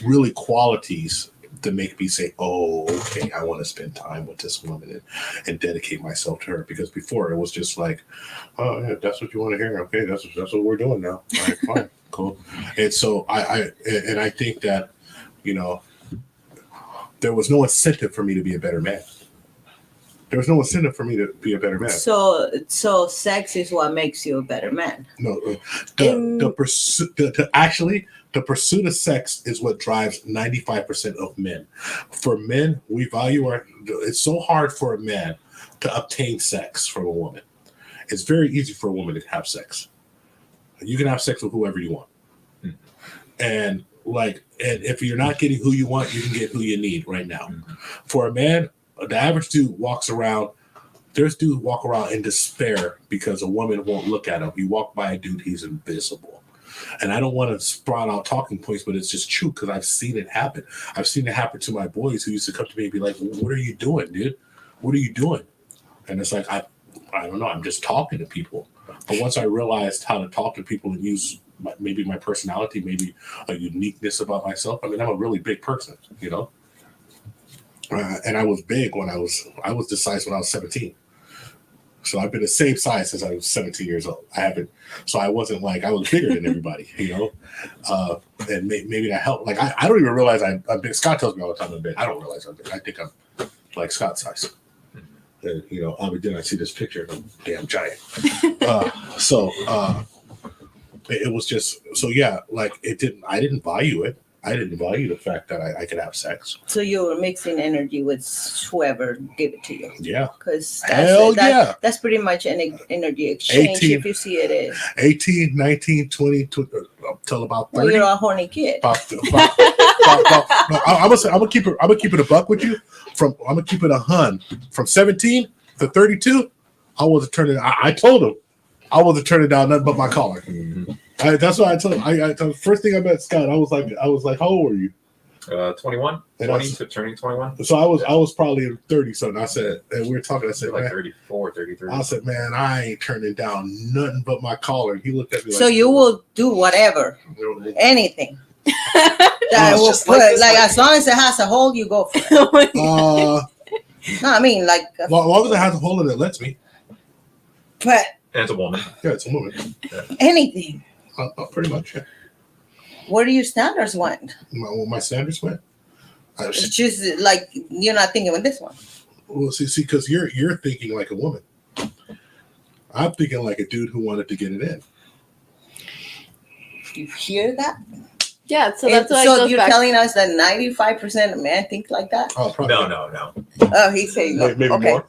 really qualities to make me say, oh, okay, I want to spend time with this woman and dedicate myself to her. Because before it was just like, oh, yeah, that's what you want to hear. Okay, that's what we're doing now. All right, fine, cool. And so I think that, there was no incentive for me to be a better man. There was no incentive for me to be a better man. So sex is what makes you a better man. No, the pursuit of sex is what drives 95% of men. For men, we value it's so hard for a man to obtain sex from a woman. It's very easy for a woman to have sex. You can have sex with whoever you want. And if you're not getting who you want, you can get who you need right now. For a man, the average dude walks around. There's dudes walk around in despair because a woman won't look at him. You walk by a dude, he's invisible. And I don't want to sprout out talking points, but it's just true because I've seen it happen. I've seen it happen to my boys who used to come to me and be like, "What are you doing, dude? What are you doing?" And it's like, I don't know. I'm just talking to people. But once I realized how to talk to people and use maybe my personality, maybe a uniqueness about myself. I mean, I'm a really big person, and I was big when I was this size when I was 17. So I've been the same size since I was 17 years old. So I wasn't like, I was bigger than everybody, and maybe that helped. Like, I don't even realize I'm big. Scott tells me all the time I'm big. I don't realize I'm big. I think I'm like Scott's size. And, then I see this picture and I'm damn giant. It was just, so yeah, like I didn't value it. I didn't value the fact that I could have sex. So you were mixing energy with whoever gave it to you. Yeah. Because that's pretty much an energy exchange 18, if you see it is. 18, 19, 20, till about 30. Well, you're a horny kid. I'm gonna keep it a buck with you. I'm gonna keep it 100. From 17 to 32, I wasn't turning. I told him I wasn't turning down nothing but my collar. Mm-hmm. That's what I told him. First thing I met Scott, I was like, how old were you? 21, 20 to turning 21. So I was probably 30 something. I said, and we were talking. I said, like man, 34, 33. I said, man, I ain't turning down nothing but my collar. And he looked at me like, so you will do whatever, anything. That will put, as long as it has a hole, you go for it. No, I mean like. Well, as long as it has a hole in it, lets me. But. And it's a woman. Yeah, it's a woman. Yeah. Anything. Pretty much. Yeah. Where do your standards went? My standards went. It's just like you're not thinking with this one. Well, see, because you're thinking like a woman. I'm thinking like a dude who wanted to get it in. You hear that? Yeah, so that's why. So you're telling us that 95% of men think like that? Oh, probably. No. Oh, he's saying no. Maybe okay. more.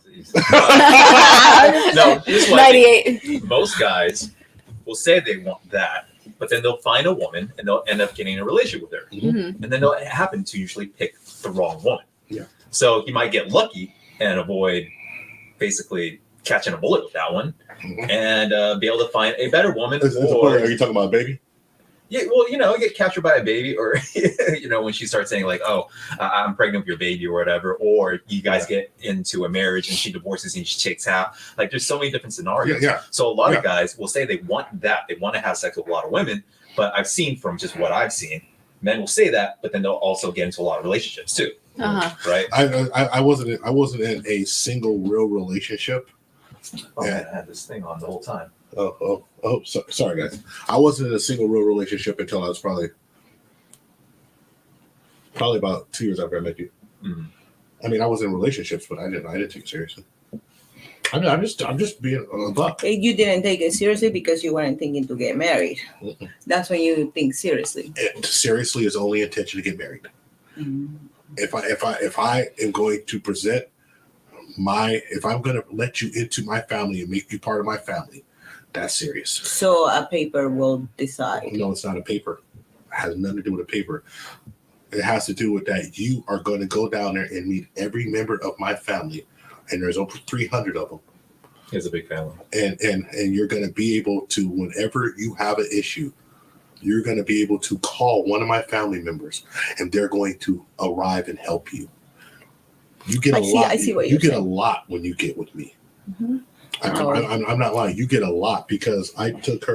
No, here's what 98. Most guys will say they want that, but then they'll find a woman and they'll end up getting in a relationship with her, Mm-hmm. and then they'll happen to usually pick the wrong woman. Yeah. So he might get lucky and avoid basically catching a bullet with that one, and be able to find a better woman. Are you talking about a baby? Yeah, well, get captured by a baby, or when she starts saying like, "Oh, I'm pregnant with your baby," or whatever, or you guys get into a marriage and she divorces and she takes half. Like, there's so many different scenarios. Yeah. So a lot of guys will say they want that, they want to have sex with a lot of women. But I've seen from just what I've seen, men will say that, but then they'll also get into a lot of relationships too. right? I wasn't in a single real relationship. Oh man, I had this thing on the whole time. Sorry guys. I wasn't in a single real relationship until I was probably about 2 years after I met you. Mm-hmm. I mean, I was in relationships, but I didn't take it seriously. I mean, I'm just being a buck. You didn't take it seriously because you weren't thinking to get married. Mm-mm. That's when you think seriously. Seriously is only intention to get married. Mm-hmm. If I am going to present if I'm going to let you into my family and make you part of my family, that's serious. So a paper will decide. No, it's not a paper. It has nothing to do with a paper. It has to do with that you are going to go down there and meet every member of my family, and there's over 300 of them. It's a big family. And you're going to be able to, whenever you have an issue, you're going to be able to call one of my family members, and they're going to arrive and help you. You get a lot. I see what you you're get saying. a lot when you get with me. Mm-hmm. I'm not lying. You get a lot because I took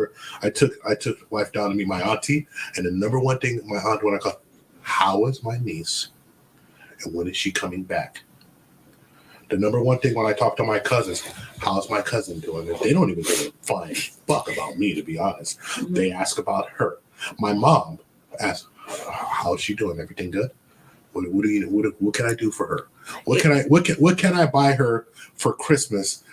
wife down to meet my auntie, and the number one thing my aunt when I called, how is my niece, and when is she coming back? The number one thing when I talk to my cousins, how's my cousin doing? And they don't even give a flying fuck about me, to be honest. Mm-hmm. They ask about her. My mom asks, how's she doing? Everything good? What can I do for her? What can I buy her for Christmas?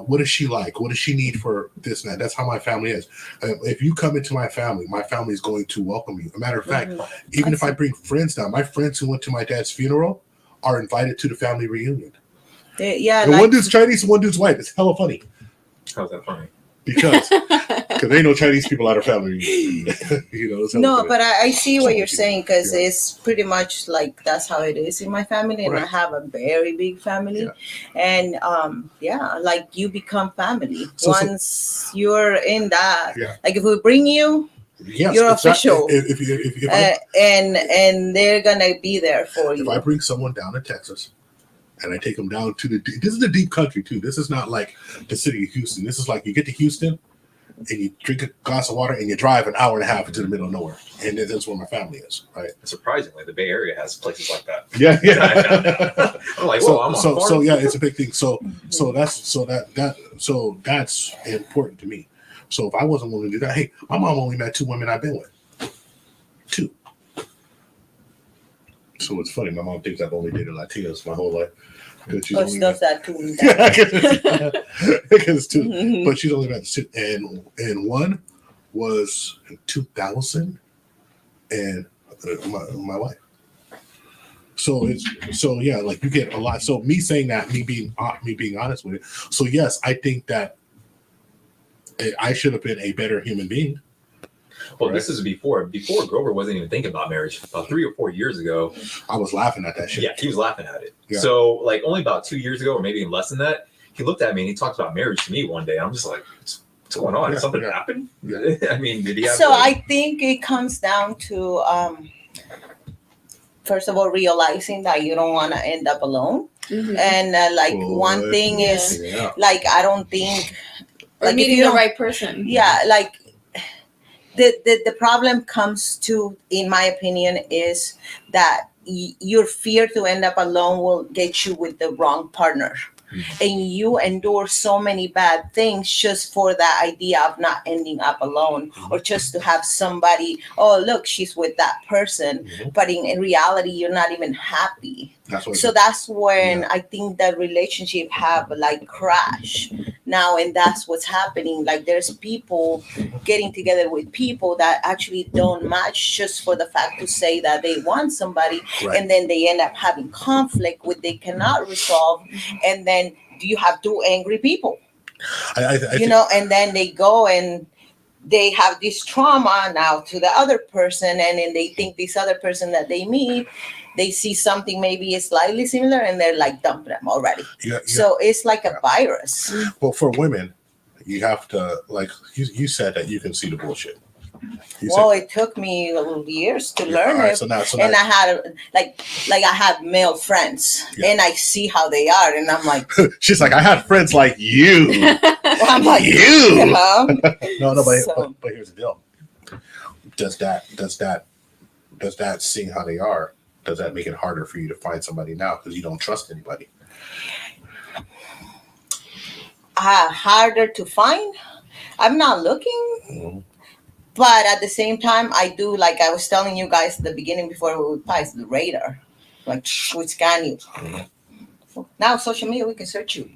What is she like? What does she need for this and that? That's how my family is. If you come into my family is going to welcome you. A matter of fact, even if I bring friends down, my friends who went to my dad's funeral are invited to the family reunion. One dude's Chinese and one dude's white. It's hella funny. How's that funny? Because there ain't no Chinese people at our family reunion. It's hella funny. But I see what you're saying because it's pretty much like that's how it is in my family, and I have a very big family, and like you become family once you're in that. Yeah. Like if we bring you, you're official. And they're gonna be there for you. If I bring someone down to Texas, and I take them down to this is the deep country too. This is not like the city of Houston. This is like you get to Houston and you drink a glass of water and you drive an hour and a half into the middle of nowhere. And that's where my family is, right? Surprisingly, the Bay Area has places like that. Yeah. I'm like, whoa, I'm on farm. So yeah, it's a big thing. So that's important to me. So if I wasn't willing to do that, hey, my mom only met 2 women I've been with. 2. So it's funny. My mom thinks I've only dated Latinos my whole life. She does that too. Because 2, but she's only met 2, and one was in 2000, and my wife. So yeah, like you get a lot. So me saying that, me being honest with it. So yes, I think that I should have been a better human being. Well, this is before Grover wasn't even thinking about marriage. About 3 or 4 years ago, I was laughing at that shit. Yeah, he was laughing at it. Yeah. So, like, only about 2 years ago, or maybe even less than that, he looked at me and he talked about marriage to me one day. I'm just like, what's going on? Something happened? Yeah. I mean, did he have? So I think it comes down to first of all realizing that you don't want to end up alone, and one thing is like I don't think like meeting the right person. Yeah, like. The problem comes to, in my opinion, is that your fear to end up alone will get you with the wrong partner. And you endure so many bad things just for that idea of not ending up alone, or just to have somebody, oh, look, she's with that person. But in reality, you're not even happy. That's when I think that relationship have like crash now. And that's what's happening. Like there's people getting together with people that actually don't match just for the fact to say that they want somebody. And then they end up having conflict which they cannot resolve. And then you have 2 angry people, and then they go and they have this trauma now to the other person. And then they think this other person that they meet, they see something maybe is slightly similar and they're like dump them already. So it's like a virus. Well, for women, you have to, like you said that you can see the bullshit. It took me years to learn it. And I had like I had male friends, and I see how they are, and I'm like, she's like, I had friends like you. I'm like, you. But here's the deal. Does that seeing how they are Does that make it harder for you to find somebody now because you don't trust anybody? Harder to find. I'm not looking, but at the same time, I do, like I was telling you guys at the beginning before we would pass the radar, like we scan you. Now social media, we can search you.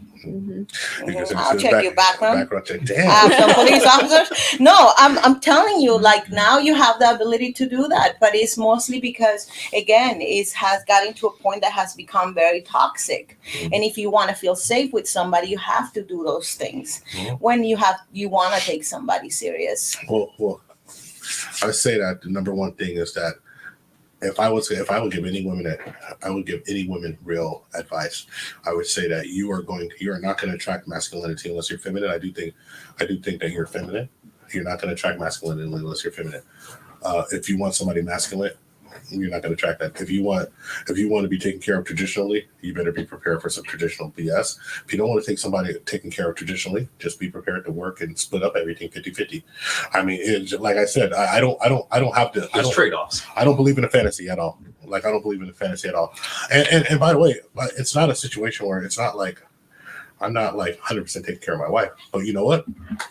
I'll check your background. Check. Damn. Some police officers. No, I'm telling you, like now you have the ability to do that, but it's mostly because again, it has gotten to a point that has become very toxic. And if you want to feel safe with somebody, you have to do those things when you want to take somebody serious. Well, I say that the number one thing is that if I would give any women real advice, I would say that you are not going to attract masculinity unless you're feminine. I do think that you're feminine. You're not going to attract masculinity unless you're feminine. If you want somebody masculine, you're not going to attract that. If you want to be taken care of traditionally, you better be prepared for some traditional BS. If you don't want to take somebody taken care of traditionally, just be prepared to work and split up everything 50-50. I mean, like I said, I don't have to. There's trade-offs. I don't believe in a fantasy at all. Like I don't believe in a fantasy at all. And by the way, it's not a situation where it's not like I'm not like 100% taking care of my wife. But you know what?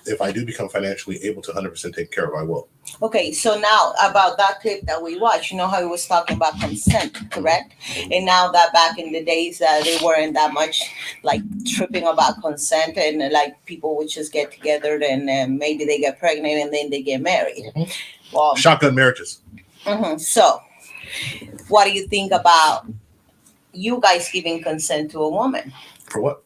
If I do become financially able to 100% take care of her, I will. Okay, so now about that clip that we watched, you know how he was talking about consent, correct? And now that back in the days that they weren't that much like tripping about consent, and like people would just get together and maybe they get pregnant and then they get married. Well, shotgun marriages. So what do you think about you guys giving consent to a woman? For what?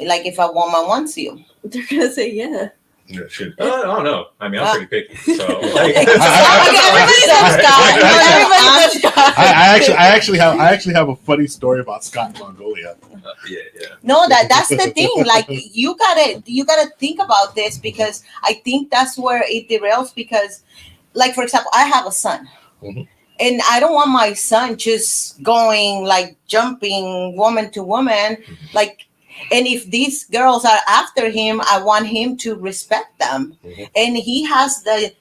Like if a woman wants you. They're going to say yeah. Yeah, shit. I don't know. I mean, I'm pretty picky, so. I actually have a funny story about Scott in Mongolia. Yeah. No, that's the thing. Like you gotta think about this, because I think that's where it derails. Because, like for example, I have a son, and I don't want my son just going like jumping woman to woman, like. And if these girls are after him, I want him to respect them. And he has the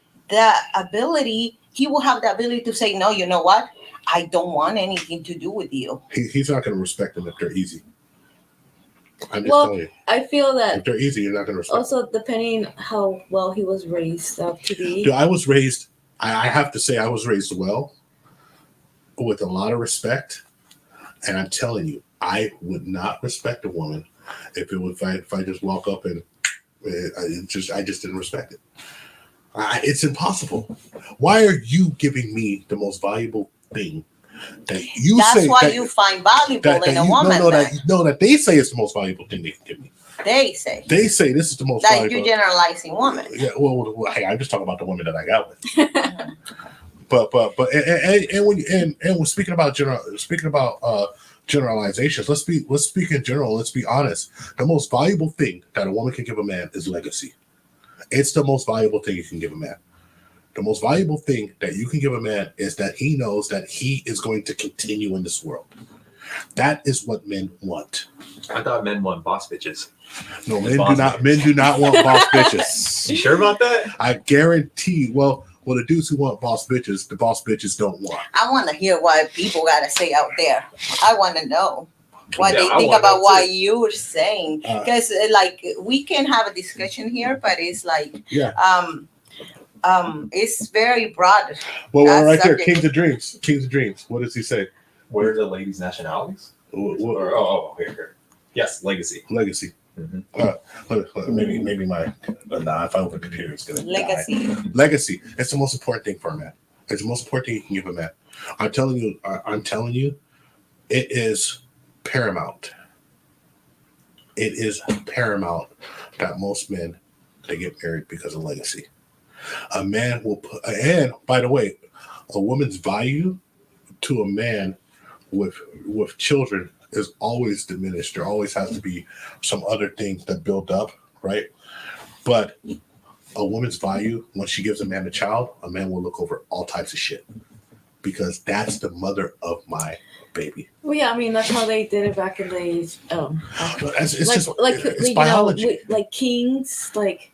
ability, he will have the ability to say, no, you know what? I don't want anything to do with you. He's not going to respect them if they're easy. I'm just telling you. I feel that if they're easy, you're not going to respect also them. Depending how well he was raised up to be. Dude, I have to say I was raised well with a lot of respect. And I'm telling you, I would not respect a woman if I just walk up and I just didn't respect it. It's impossible. Why are you giving me the most valuable thing that you say? That's what you find valuable in a woman. That they say it's the most valuable thing they can give me. They say this is the most like valuable. you're generalizing women. Yeah, well, hey, I'm just talking about the women that I got with. But when we're speaking about generalizations, let's speak in general. Let's be honest. The most valuable thing that a woman can give a man is legacy. It's the most valuable thing you can give a man. The most valuable thing that you can give a man is that he knows that he is going to continue in this world. That is what men want. I thought men want boss bitches. No, men do not. Men do not want boss bitches. You sure about that? I guarantee. Well, the dudes who want boss bitches, the boss bitches don't want. I want to hear what people got to say out there. I want to know what they think about what you were saying. Because like we can have a discussion here, but it's like, it's very broad. Well, right there, Kings of Dreams. Kings of Dreams. What does he say? What are the ladies' nationalities? Here. Yes, legacy. Legacy. Maybe my if I open the computer, it's gonna legacy. Die. Legacy. It's the most important thing for a man. It's the most important thing you can give a man. I'm telling you, it is paramount. It is paramount that most men, they get married because of legacy. A man will put, and by the way, a woman's value to a man with children is always diminished. There always has to be some other things that build up, right? But a woman's value, when she gives a man a child, a man will look over all types of shit because that's the mother of my baby. Well, yeah, I mean that's how they did it back in the it's biology. like kings, like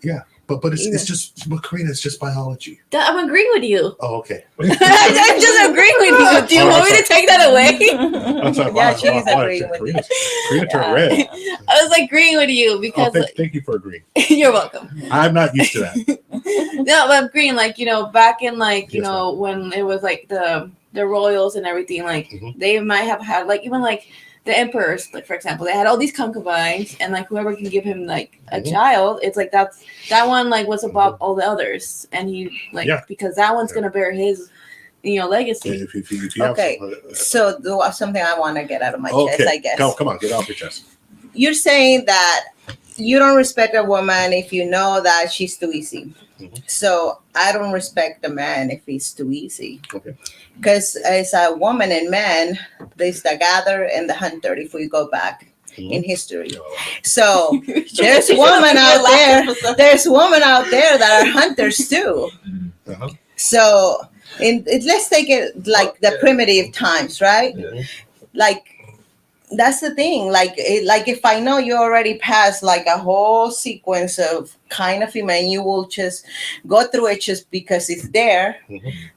But but Karina, it's just biology. I'm agreeing with you. Oh, okay. I'm just agreeing with you. Do you want me to take that away? Yeah, she's agreeing with you. Karina turned red. I was agreeing with you because Thank you for agreeing. you're welcome. I'm not used to that. No, but I'm agreeing. Like, you know, back in like, you Yes, know, when it was like the royals and everything, like they might have had like even like the emperors, like for example, they had all these concubines, and like whoever can give him like a child, it's like that one like was above all the others, and he like because that one's gonna bear his, you know, legacy. If you have Okay, so something I want to get out of my chest, I guess. Come on, get off your chest. You're saying that you don't respect a woman if you know that she's too easy. So I don't respect a man if he's too easy. Okay. Because as a woman and man, there's the gatherer and the hunter if we go back in history. So there's women out there. There's women out there that are hunters too. So let's take it like the primitive times, right? Like that's the thing. Like if I know you already passed like a whole sequence of kind of female, you will just go through it just because it's there.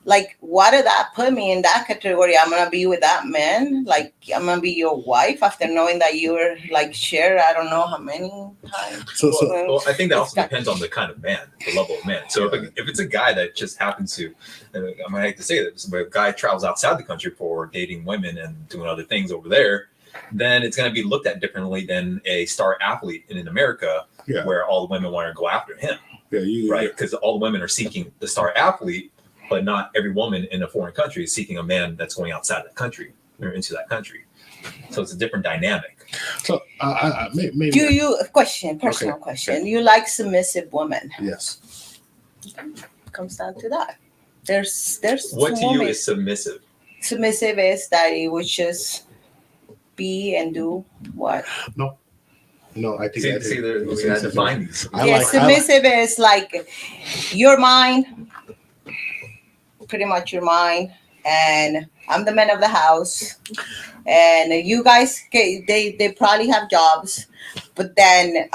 Like, why did that put me in that category? I'm gonna be with that man. Like, I'm gonna be your wife after knowing that you were like shared. I don't know how many times. Well, I think that also depends on the kind of man, the level of man. So if it's a guy that just happens to, I might hate to say this, but a guy travels outside the country for dating women and doing other things over there, then it's going to be looked at differently than a star athlete in America, where all the women want to go after him. Right? Because all the women are seeking the star athlete, but not every woman in a foreign country is seeking a man that's going outside the country or into that country. So it's a different dynamic. So maybe do you personal question? You like submissive women? Yes. Comes down to that. There's what to you is submissive? Submissive is that it would just be and do what? No, I think we got to define these. Submissive is like your mind, pretty much your mind, and I'm the man of the house, and you guys they probably have jobs, but then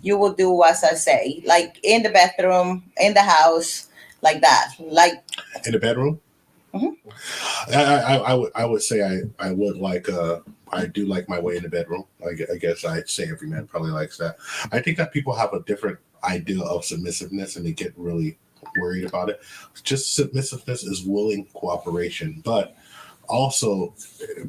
you will do as I say, like in the bathroom, in the house, like that, like in the bedroom. I would say I would like I do like my way in the bedroom. I guess I'd say every man probably likes that. I think that people have a different idea of submissiveness and they get really worried about it. Just submissiveness is willing cooperation, but also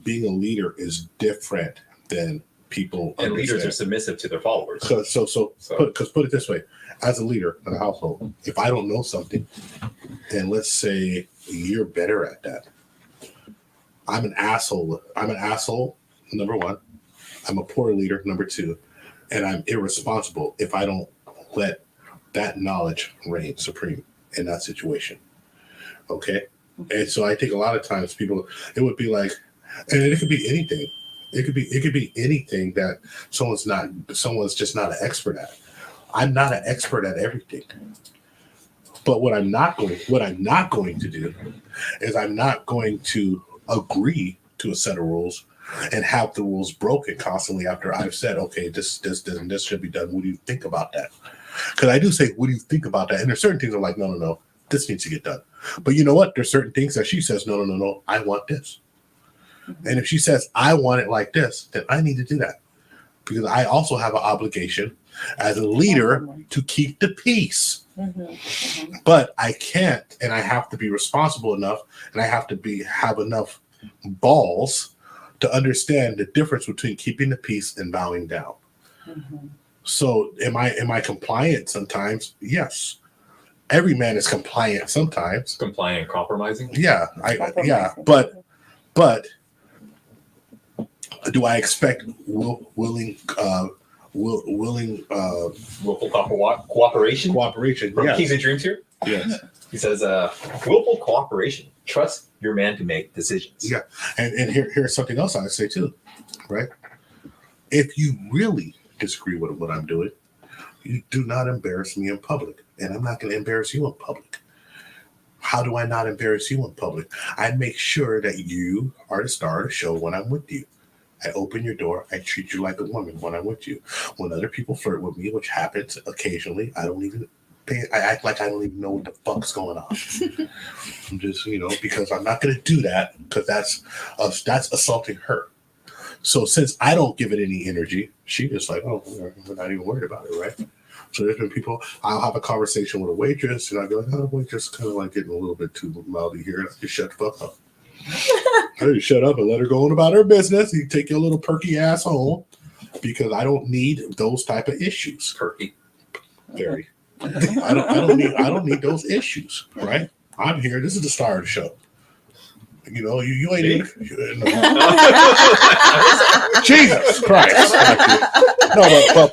being a leader is different than people. And leaders are submissive to their followers. So put it this way: as a leader in a household, if I don't know something, and let's say you're better at that, I'm an asshole. Number one, I'm a poor leader. Number two, and I'm irresponsible if I don't let that knowledge reign supreme in that situation. Okay, and so I think a lot of times people, it would be like, and it could be anything. It could be anything that someone's just not an expert at. I'm not an expert at everything. But what I'm not going to do is I'm not going to agree to a set of rules and have the rules broken constantly after I've said, okay, this should be done. What do you think about that? Because I do say, what do you think about that? And there's certain things I'm like, no, this needs to get done. But you know what? There's certain things that she says, no, I want this. And if she says, I want it like this, then I need to do that. Because I also have an obligation as a leader to keep the peace. But I can't, and I have to be responsible enough, and I have to have enough balls to understand the difference between keeping the peace and bowing down. So am I compliant sometimes? Yes. Every man is compliant sometimes. Compliant and compromising? Yeah. But do I expect willful cooperation? From Yes. Kings and Dreams here? Yes. He says, willful cooperation. Trust your man to make decisions. Yeah. And here's something else I say too, right? If you really disagree with what I'm doing, you do not embarrass me in public. And I'm not going to embarrass you in public. How do I not embarrass you in public? I make sure that you are the star of the show when I'm with you. I open your door. I treat you like a woman when I'm with you. When other people flirt with me, which happens occasionally, I act like I don't even know what the fuck's going on. I'm just, because I'm not going to do that, because that's assaulting her. So since I don't give it any energy, she just like, oh, we're not even worried about it, right? So there's been people, I'll have a conversation with a waitress, and I'll be like, oh, waitress kind of like getting a little bit too mouthy here, and I just shut the fuck up. I just shut up and let her go on about her business. You take your little perky ass home, because I don't need those type of issues. Perky. Very. I don't need those issues, right? I'm here. This is the star of the show. You ain't even. No. Jesus Christ! No,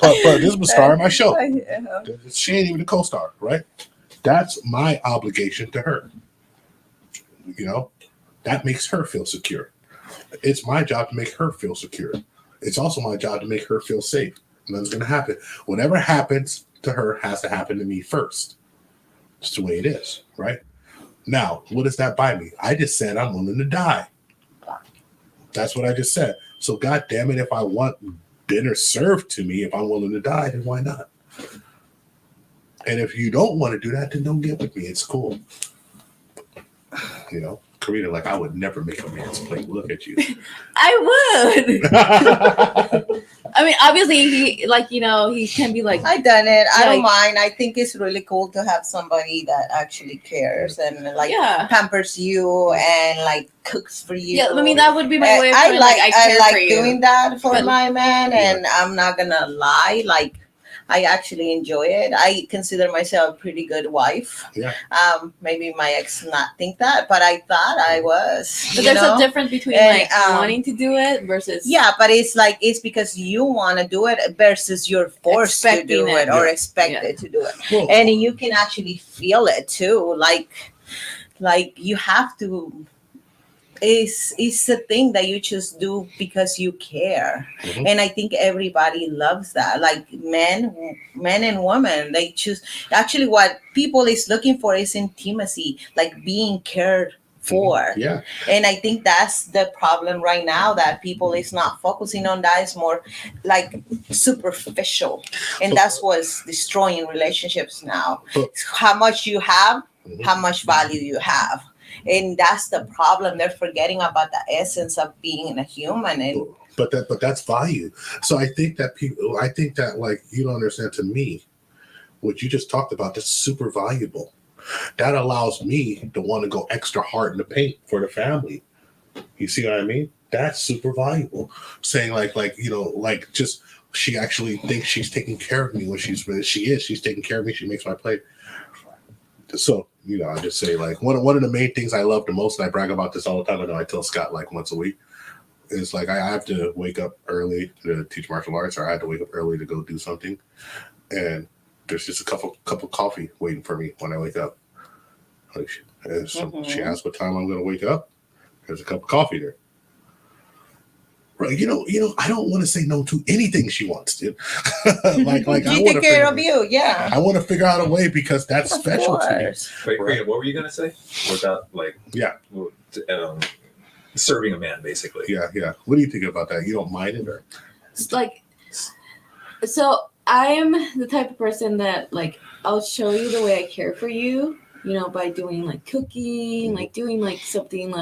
but this is the star of my show. She ain't even the co-star, right? That's my obligation to her. That makes her feel secure. It's my job to make her feel secure. It's also my job to make her feel safe. Nothing's going to happen. Whatever happens to her has to happen to me first. It's the way it is, right? Now, what does that buy me? I just said I'm willing to die. That's what I just said. So, God damn it, if I want dinner served to me, if I'm willing to die, then why not? And if you don't want to do that, then don't get with me. It's cool. Karina, like, I would never make a man's plate. Look at you. I would. I mean, obviously, he can be like. I've done it. I don't mind. I think it's really cool to have somebody that actually cares and pampers you and cooks for you. Yeah, I mean, that would be my way of I like for doing that for my man, and I'm not gonna lie. I actually enjoy it. I consider myself a pretty good wife. Yeah. Maybe my ex not think that, but I thought I was. But there's a difference between wanting to do it versus. Yeah, but it's because you want to do it versus you're forced to do it or expected to do it, and you can actually feel it too. Like you have to. It's a thing that you just do because you care. Mm-hmm. And I think everybody loves that. Like men and women, they choose. Actually, what people is looking for is intimacy, like being cared for. Mm-hmm. Yeah. And I think that's the problem right now, that people is not focusing on that. It's more like superficial. And that's what's destroying relationships now. How much you have, how much value you have. And that's the problem. They're forgetting about the essence of being a human. And but that's value. So I think that you don't understand, to me, what you just talked about, that's super valuable. That allows me to want to go extra hard in the paint for the family. You see what I mean? That's super valuable. Saying just she actually thinks she's taking care of me when she's taking care of me. She makes my plate. So, I just say one of the main things I love the most, and I brag about this all the time. I know I tell Scott once a week, is I have to wake up early to teach martial arts, or I have to wake up early to go do something. And there's just a cup of coffee waiting for me when I wake up. She asks what time I'm going to wake up. There's a cup of coffee there. Right, I don't want to say no to anything she wants to. She take care of you, yeah. I want to figure out a way, because that's special to me. Wait, Karina, what were you gonna say? Without serving a man, basically. Yeah. What do you think about that? You don't mind it, or? So I am the type of person that I'll show you the way I care for you. By doing cooking, doing something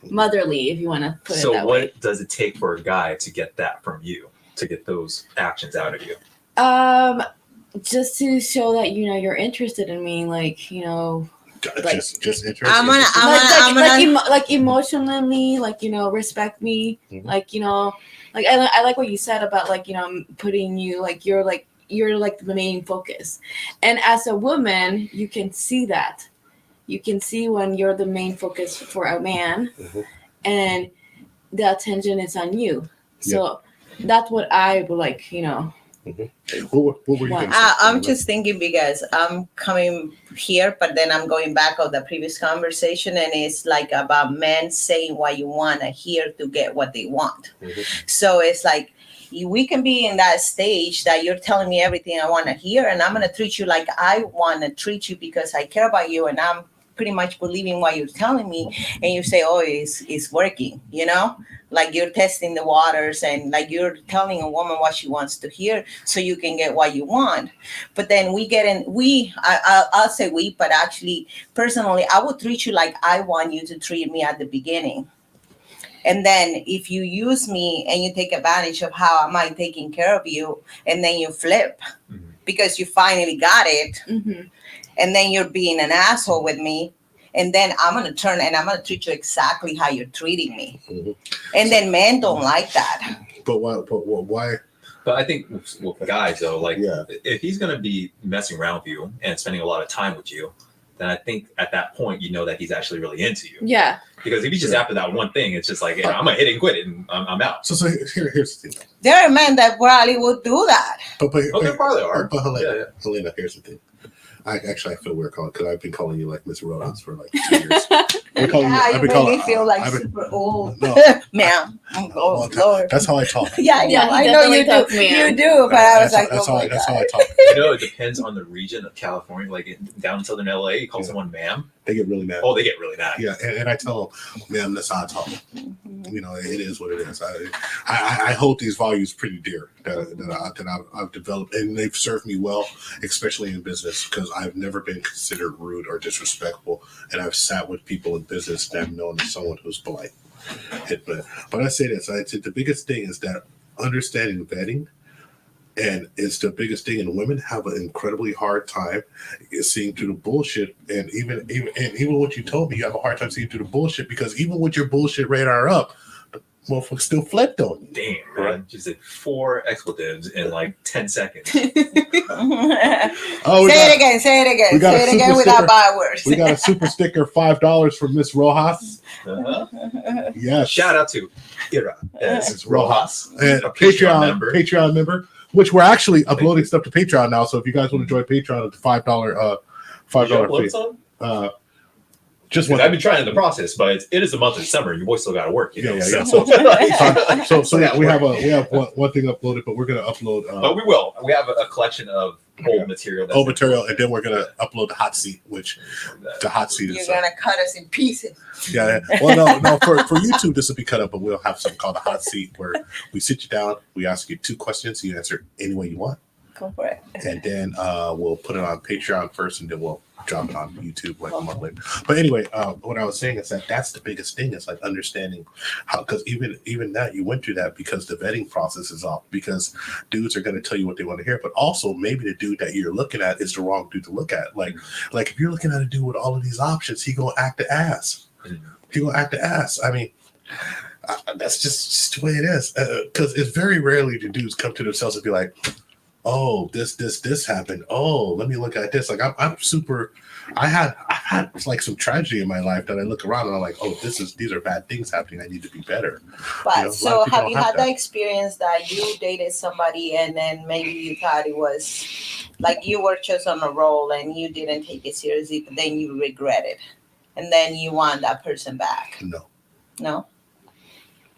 motherly, if you want to put it that way. So what does it take for a guy to get that from you, to get those actions out of you? Just to show that, you're interested in me, just interested. Emotionally, respect me, mm-hmm. I like what you said about putting you you're the main focus. And as a woman, you can see that. You can see when you're the main focus for a man, mm-hmm. and the attention is on you. So that's what I would Mm-hmm. What were you going to say? I'm just thinking, because I'm coming here, but then I'm going back of the previous conversation, and it's about men saying what you want to hear to get what they want. Mm-hmm. So it's we can be in that stage that you're telling me everything I want to hear, and I'm going to treat you like I want to treat you because I care about you, and I'm pretty much believing what you're telling me, and you say, oh, it's working, you know, like you're testing the waters, and like you're telling a woman what she wants to hear so you can get what you want. But then I'll say we, but actually personally, I would treat you like I want you to treat me at the beginning. And then if you use me and you take advantage of how am I taking care of you, and then you flip because you finally got it, and then you're being an asshole with me, and then I'm going to turn and I'm going to treat you exactly how you're treating me. And then men don't like that. But why? But I think with guys though, like if he's gonna be messing around with you and spending a lot of time with you, then I think at that point you know that he's actually really into you. Yeah. Because if he's just after that one thing, it's just like, yeah, I'm gonna hit it and quit it, and I'm out. So here's the thing. There are men that probably would do that. But there probably are. But Helena, here's the thing. I feel weird calling because I've been calling you like Miss Rodas for like 2 years. You make me feel like super old. No, ma'am. Oh, Lord. That's how I talk. Yeah, I know you do. You do, but I was like, that's how I talk. You know, it depends on the region of California. Like down in Southern LA, you call someone ma'am. They get really mad. Oh, they get really mad. Yeah, and I tell them, ma'am, that's how I talk. You know, it is what it is. I hold these values pretty dear that I've developed, and they've served me well, especially in business, because I've never been considered rude or disrespectful, and I've sat with people in business that I've known as someone who's polite. But I say this, I say the biggest thing is that understanding vetting, and it's the biggest thing, and women have an incredibly hard time seeing through the bullshit. And even what you told me, you have a hard time seeing through the bullshit, because even with your bullshit radar up, the motherfucker still flipped on you. Damn, man. She said 4 expletives in like 10 seconds. Say it again. Say it again without bad words. We got a super sticker, $5 from Miss Rojas. Yes. Shout out to Ira. This is Rojas. And a Patreon member. Which we're actually uploading stuff to Patreon now. So if you guys want to join Patreon, it's $5 fee. Just I've been trying the process, but it is the month of December. Your boy still got to work. You know, yeah. So yeah, we have one thing uploaded, but we're gonna upload. But we will. We have a collection of old material. Old material, and then we're gonna upload the hot seat, which the hot seat is. You're gonna cut us in pieces. Yeah. Well, no. For YouTube, this will be cut up, but we'll have something called a hot seat, where we sit you down, we ask you 2 questions, you answer any way you want. Go for it. And then we'll put it on Patreon first, and then we'll drop it on YouTube like a month later. But anyway, what I was saying is that's the biggest thing. It's like understanding how, because even that you went through that because the vetting process is off, because dudes are going to tell you what they want to hear, but also maybe the dude that you're looking at is the wrong dude to look at. Like if you're looking at a dude with all of these options, he gonna act the ass. I mean, that's just the way it is. Because it's very rarely do dudes come to themselves and be like, oh, this happened. Oh, let me look at this. Like I'm super. I've had like some tragedy in my life that I look around and I'm like, oh, these are bad things happening. I need to be better. But so have you had the experience that you dated somebody and then maybe you thought it was like you were just on a roll and you didn't take it seriously, but then you regret it, and then you want that person back? No.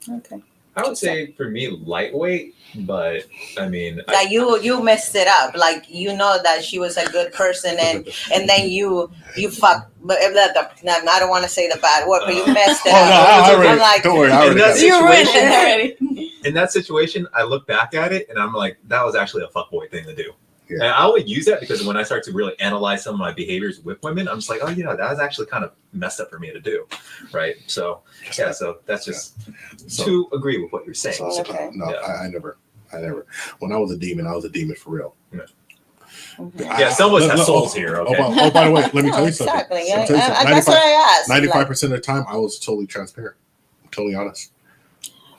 Okay. I would say for me, lightweight, but I mean, that you messed it up. Like, you know that she was a good person, and then you fuck. But I don't want to say the bad word, but you messed it up. I'm like, don't worry, you ruined it already. In that situation, I look back at it and I'm like, that was actually a fuckboy thing to do. Yeah. And I only use that because when I start to really analyze some of my behaviors with women, I'm just like, oh, that was actually kind of messed up for me to do, right? So yeah, so that's just to agree with what you're saying. I never. When I was a demon for real. Yeah, some of us have souls here. Okay. Oh, by the way, let me tell you something. Exactly. That's what I asked. 95% of the time, I was totally transparent, totally honest.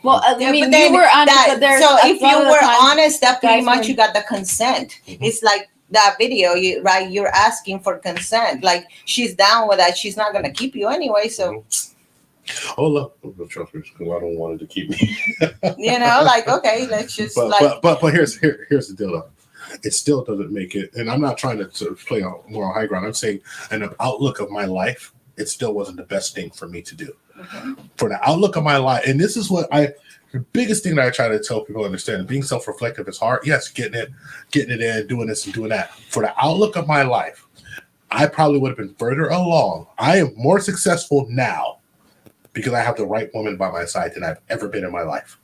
Well, I mean, you were honest, but there's so if you were honest, that pretty much you got the consent. It's like that video, right? You're asking for consent. Like, she's down with that. She's not going to keep you anyway. So, oh, look, trust me, because I don't want it to keep me. Like, okay, let's just but here's the deal, though. It still doesn't make it, and I'm not trying to sort of play on moral high ground. I'm saying, in the outlook of my life, it still wasn't the best thing for me to do. For the outlook of my life, and this is what the biggest thing that I try to tell people to understand: being self-reflective is hard. Yes, getting it in, doing this and doing that. For the outlook of my life, I probably would have been further along. I am more successful now because I have the right woman by my side than I've ever been in my life.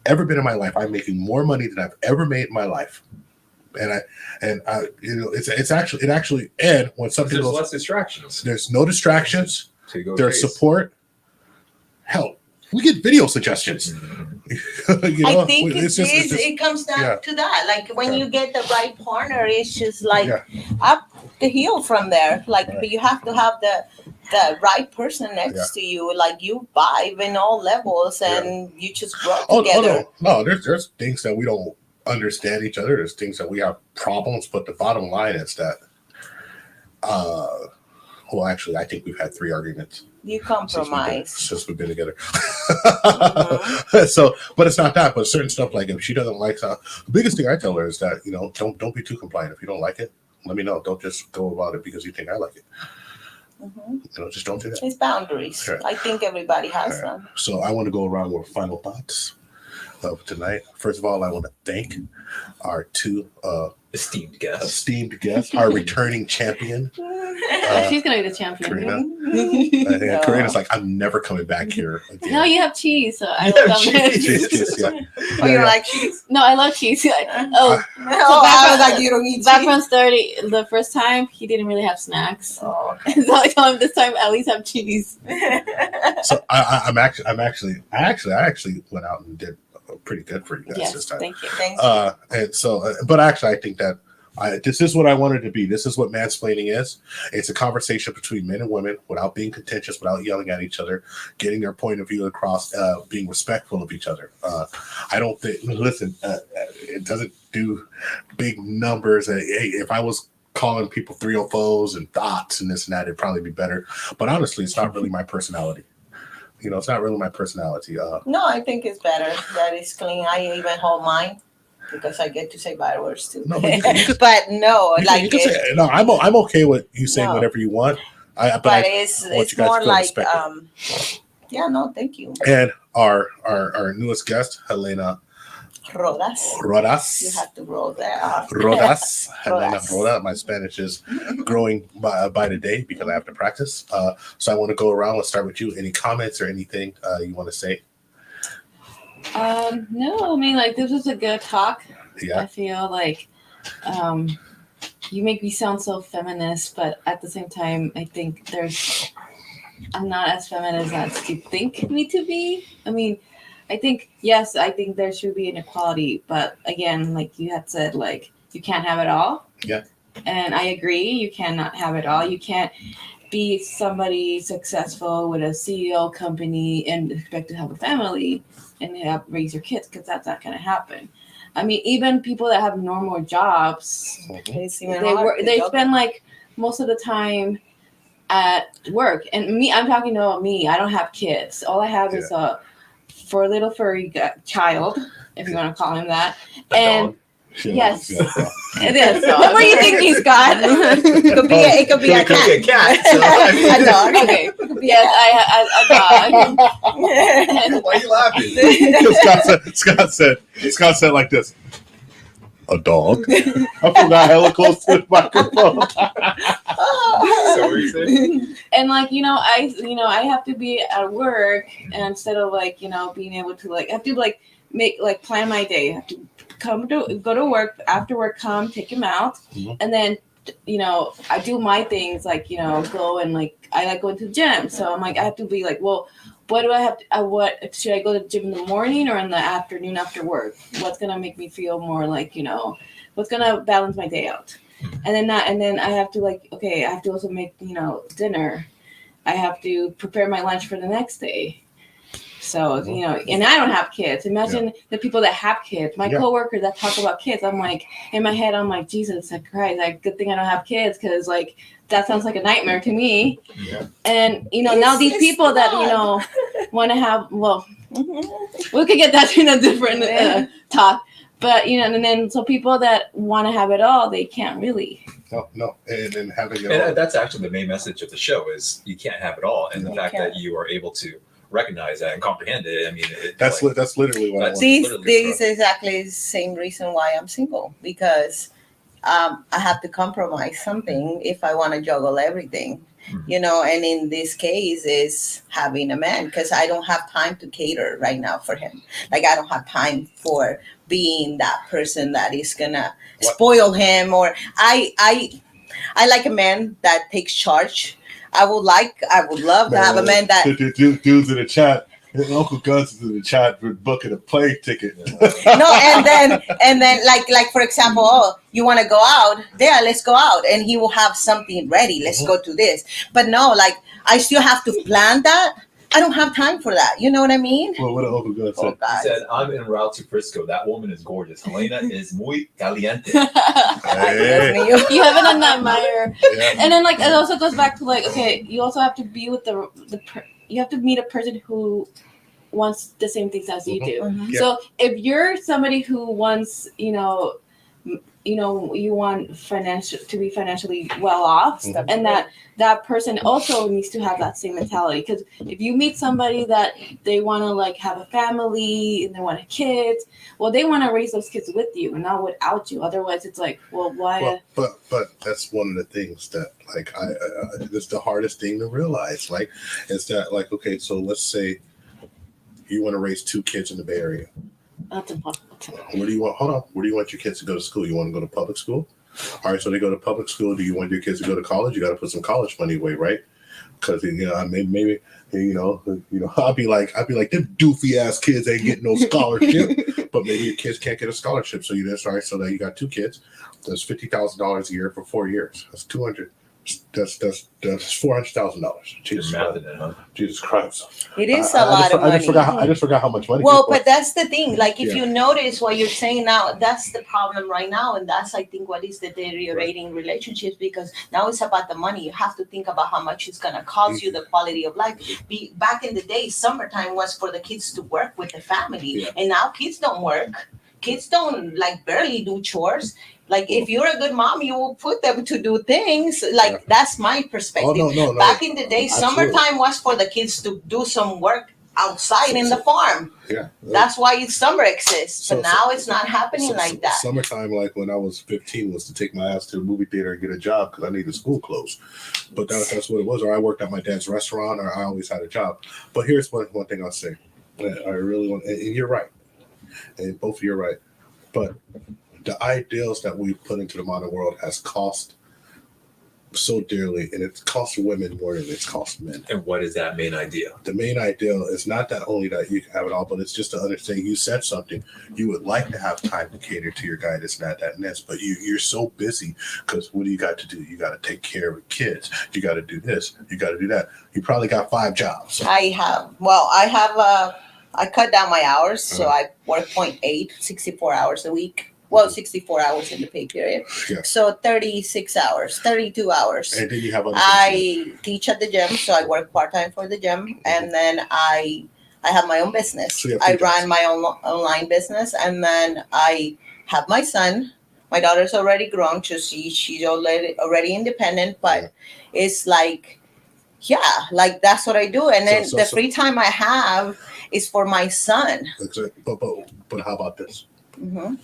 I'm making more money than I've ever made in my life. And I it's actually, and when something There's goes, less distractions. there's no distractions. To go There's chase. support. Hell, we get video suggestions. I think it comes down yeah. to that. Like when you get the right partner, it's just like Yeah. up the hill from there. Like Right. but you have to have the right person next to you. Like you vibe in all levels, and you just grow together. No. There's things that we don't understand each other. There's things that we have problems, but the bottom line is that, well, actually, I think we've had 3 arguments. You compromise. Since we've been together. Mhm. So, but it's not that. But certain stuff, like if she doesn't like the biggest thing I tell her is that, don't be too compliant. If you don't like it, let me know. Don't just go about it because you think I like it. Mhm. Just don't do that. It's boundaries. Sure. I think everybody has All right. them. So I want to go around with final thoughts of tonight. First of all, I want to thank our 2 Esteemed guests. our returning champion. She's gonna be the champion. Karina. No. Karina's like, I'm never coming back here again. No, you have cheese, so I You will have come cheese. Cheese, yeah. Oh, you Yeah. don't like cheese? No, I love cheese. Oh, Oh, I was like, you don't eat back cheese. from 30, the first time he didn't really have snacks. Oh. So I told him this time at least have cheese. So I actually went out and did pretty good for you guys Yes, this time. thank you. Thank you. And so, but actually, I think that this is what I wanted to be. This is what mansplaining is. It's a conversation between men and women without being contentious, without yelling at each other, getting their point of view across, being respectful of each other. I don't think, listen, it doesn't do big numbers. Hey, if I was calling people 304s and thoughts and this and that, it'd probably be better. But honestly, it's not really my personality. It's not really my personality. No, I think it's better that it's clean. I even hold mine because I get to say bad words too. No, but you can- but no, you can say, no, I'm okay with you saying No. whatever you want. but it's want you it's guys to more feel like respected. yeah, no, thank you. And our newest guest, Helena Rodas. Rodas. You have to roll that. Rodas. Helena Rodas. Rodas. My Spanish is growing by the day because I have to practice. So I want to go around. Let's start with you. Any comments or anything you want to say? No, I mean, like, this was a good talk. Yeah. I feel like you make me sound so feminist, but at the same time, I think I'm not as feminist as you think me to be. I mean, I think there should be inequality, but again, like you had said, like, you can't have it all. Yeah. And I agree, you cannot have it all. You can't be somebody successful with a CEO company and expect to have a family and raise your kids, because that's not going to happen. I mean, even people that have normal jobs, It's even hard to they juggle. spend like most of the time at work. And me, I'm talking about me. I don't have kids. All I have is a little furry child, if you want to call him that. Dog. Yes, Yeah. it is. What were you thinking, Scott? It could be a It could be a cat. cat. So, I mean, A dog. Okay. Yes, a dog. why are you laughing? Scott said like this. A dog. I forgot hella close to the microphone. So what are you saying? And like, I have to be at work, and instead of like, being able to like, I have to like make like plan my day. I have to go to work, after work, take him out, Mhm. and then I do my things like go and like I like going to the gym. So I'm like, I have to be like, well, what do I have to? What should I go to the gym in the morning or in the afternoon after work? What's gonna make me feel more like what's gonna balance my day out? And then I have to like, okay, I have to also make dinner. I have to prepare my lunch for the next day. So, and I don't have kids. Imagine the people that have kids. My coworkers that talk about kids, I'm like, in my head, I'm like, Jesus Christ, like, good thing I don't have kids, because like that sounds like a nightmare to me. Yeah. And now these people that want to have, well, we could get that in a different talk. But and then so people that want to have it all, they can't really. No, and then having it all. And that's actually the main message of the show is you can't have it all, and the fact that you are able to recognize that and comprehend it. I mean, That's literally what I want. This is exactly the same reason why I'm single, because I have to compromise something if I want to juggle everything. You know, and in this case is having a man, because I don't have time to cater right now for him. Like, I don't have time for being that person that is gonna spoil him, or I like a man that takes charge. I would love to have a man that dudes in the chat. Uncle Gus is in the chat for booking a plane ticket. no, and then like for example, oh, you want to go out? Yeah, let's go out, and he will have something ready. Let's go to this. But no, like, I still have to plan that. I don't have time for that. You know what I mean? Well, what did Uncle Gus say? He said, I'm en route to Frisco. That woman is gorgeous. Helena is muy caliente. Hey. You haven't done that, Meyer. Yeah. And then, like, it also goes back to, like, okay, you also have to be with you have to meet a person who wants the same things as you do. Mhm. So if you're somebody who wants, you want to be financially well off, Mhm. and that person also needs to have that same mentality. Because if you meet somebody that they want to, like, have a family and they want kids, well, they want to raise those kids with you and not without you. Otherwise, it's like, well, why? Well, but that's one of the things that, like, it's the hardest thing to realize. Like, is that, like, okay, so let's say you want to raise 2 kids in the Bay Area. That's impossible. Where do you want? Hold on. Where do you want your kids to go to school? You want to go to public school? All right. So they go to public school. Do you want your kids to go to college? You got to put some college money away, right? Because maybe I'll be like them doofy ass kids ain't getting no scholarship, but maybe your kids can't get a scholarship. So so that you got 2 kids. That's $50,000 a year for 4 years. That's 200. That's $400,000. Jesus Christ! It is a lot of money. I just forgot how much money. Well, but that's the thing. Like, if Yeah. you notice what you're saying now, that's the problem right now, and that's, I think, what is deteriorating relationships, because now it's about the money. You have to think about how much it's gonna cost you, the quality of life. Back in the day, summertime was for the kids to work with the family, and now kids don't work. Kids don't, like, barely do chores. Like, if you're a good mom, you will put them to do things. Like, that's my perspective. No. Back in the day, Absolutely. summertime was for the kids to do some work outside in the farm. Yeah. That's why summer exists. But now it's not happening like that. Summertime, like when I was 15, was to take my ass to the movie theater and get a job because I needed school clothes. But that's what it was. Or I worked at my dad's restaurant, or I always had a job. But here's one thing I'll say. I really want, and you're right. And both of you are right. But the ideals that we've put into the modern world has cost so dearly, and it's cost women more than it's cost men. And what is that main idea? The main ideal is not that only that you can have it all, but it's just to understand. You said something. You would like to have time to cater to your guy, this, that, and this, but you're so busy because what do you got to do? You got to take care of the kids. You got to do this. You got to do that. You probably got 5 jobs. I cut down my hours, so I work 0.8, 64 hours a week. Well, 64 hours in the pay period. Yeah. So 36 hours, 32 hours. And then you have other I teach at the gym, so I work part-time for the gym. And then I have my own business. So I run my own online business. And then I have my son. My daughter's already grown, so she's already independent. But it's like, like that's what I do. And then the free time I have is for my son. But how about this? Mm-hmm.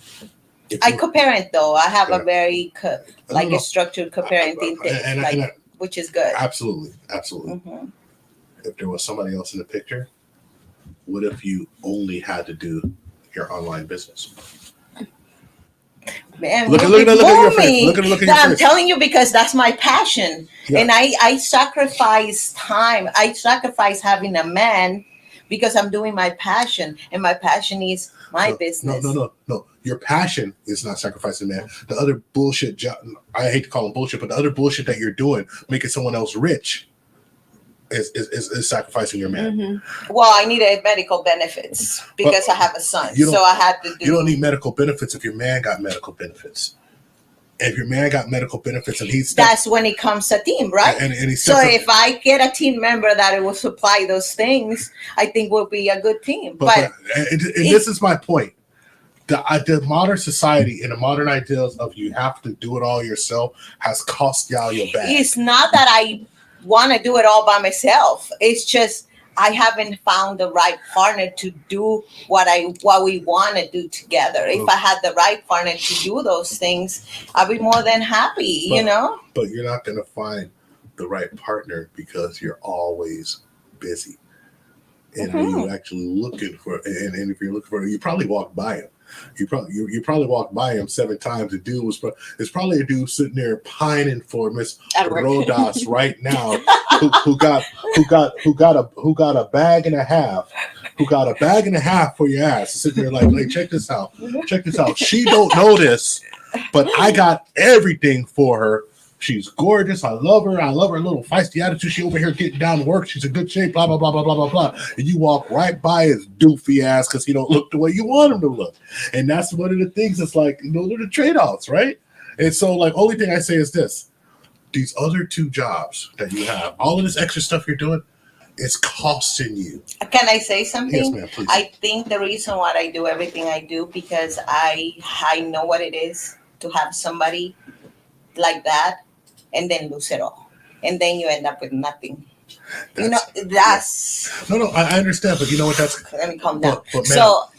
I co-parent though. I have a very a structured co-parenting thing, which is good. Absolutely. Mm-hmm. If there was somebody else in the picture, what if you only had to do your online business? Man, look at your face. Look at your face. I'm telling you, because that's my passion, and I sacrifice time. I sacrifice having a man because I'm doing my passion, and my passion is my business. No. Your passion is not sacrificing, man. The other bullshit job, I hate to call them bullshit, but the other bullshit that you're doing, making someone else rich, is sacrificing your man. Mm-hmm. Well, I needed medical benefits because I have a son, so I had to do. You don't need medical benefits if your man got medical benefits. If your man got medical benefits and that's when it comes a team, right? And so if I get a team member that it will supply those things, I think we'll be a good team. But this is my point. The modern society and the modern ideals of you have to do it all yourself has cost y'all your back. It's not that I want to do it all by myself. It's just I haven't found the right partner to do what we want to do together. If I had the right partner to do those things, I'd be more than happy, you know? But you're not going to find the right partner because you're always busy. And when you're actually looking for, and if you're looking for, you probably walk by him. You probably walked by him 7 times. The dude it's probably a dude sitting there pining for Miss Rodas right now, who got a bag and a half, for your ass, sitting there like check this out. She don't know this, but I got everything for her. She's gorgeous. I love her. I love her little feisty attitude. She over here getting down to work. She's in good shape. Blah blah blah blah blah blah blah. And you walk right by his doofy ass because he don't look the way you want him to look. And that's one of the things that's like, those are the trade-offs, right? And so, like, only thing I say is this: these other 2 jobs that you have, all of this extra stuff you're doing, it's costing you. Can I say something? Yes, ma'am, please. I think the reason why I do everything I do because I know what it is to have somebody like that. And then lose it all, and then you end up with nothing. That's no. I understand, but you know what? Let me calm down. But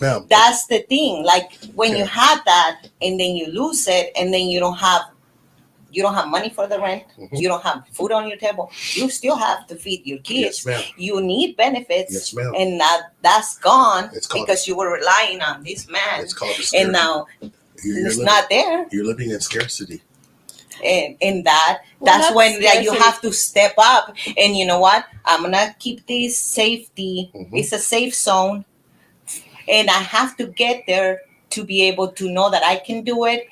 ma'am, that's the thing. Like when you have that, and then you lose it, and then you don't have money for the rent. You don't have food on your table. You still have to feed your kids. Yes, ma'am. You need benefits. Yes, ma'am. And that's gone because you were relying on this man. It's called the scarcity. And now it's not there. You're living in scarcity. And that's when you have to step up, and you know what, I'm gonna keep this safety. It's a safe zone, and I have to get there to be able to know that I can do it.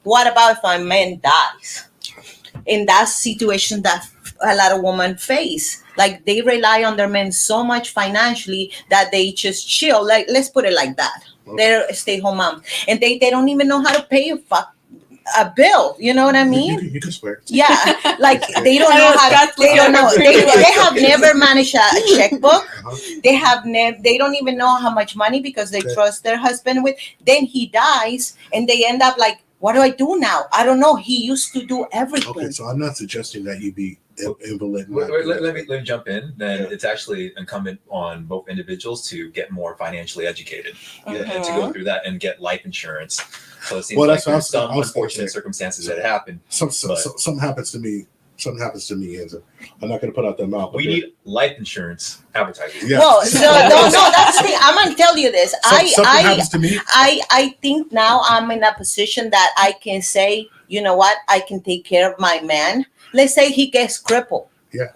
What about if my man dies? In that situation that a lot of women face, like they rely on their men so much financially that they just chill. Like, let's put it like that. They're stay-home moms, and they don't even know how to pay a bill, you know what I mean? You can swear. Yeah, like they don't know how. They don't know. They have never managed a checkbook. They don't even know how much money because they trust their husband with. Then he dies, and they end up like, what do I do now? I don't know. He used to do everything. Okay, so I'm not suggesting that you be invalid. Let me jump in. Then it's actually incumbent on both individuals to get more financially educated and to go through that and get life insurance. So it seems like there's some unfortunate circumstances that happen. Something happens to me. Something happens to me, and I'm not going to put out their mouth. We need life insurance advertising. Yeah. Well, so no, that's the thing. I'm going to tell you this. Something happens to me. I think now I'm in a position that I can say, you know what, I can take care of my man. Let's say he gets crippled. Yeah.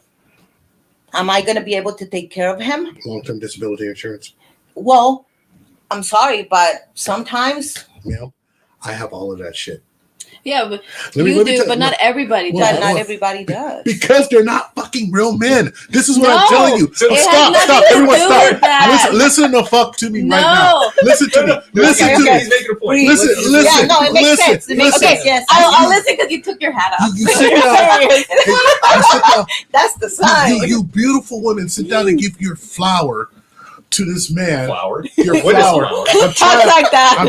Am I going to be able to take care of him? Long-term disability insurance. Well, I'm sorry, but sometimes. Yeah, I have all of that shit. Yeah, but you do, but not everybody does. But not everybody does. Because they're not fucking real men. This is what I'm telling you. Stop. Everyone stop. Listen the fuck to me right now. Listen to me. Listen to me. He's making a point. Listen. Yeah, no, it makes sense. It makes sense. Yes. I'll listen because you took your hat off. You sit down. That's the sign. You beautiful women, sit down and give your flower to this man. Flower? Your flower. I'm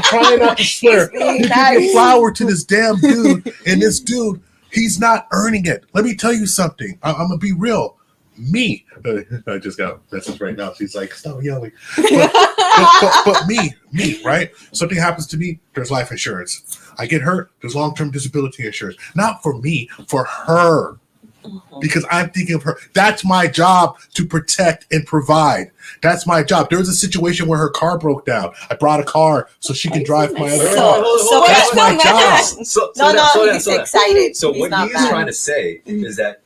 trying not to swear. You give your flower to this damn dude, and this dude, he's not earning it. Let me tell you something. I'm gonna be real. Me, I just got a message right now. She's like, stop yelling. But me, right? Something happens to me, there's life insurance. I get hurt, there's long-term disability insurance. Not for me, for her. Because I'm thinking of her. That's my job, to protect and provide. That's my job. There was a situation where her car broke down. I brought a car so she can drive my other car. So that's my job. He's excited. So what he is trying to say is that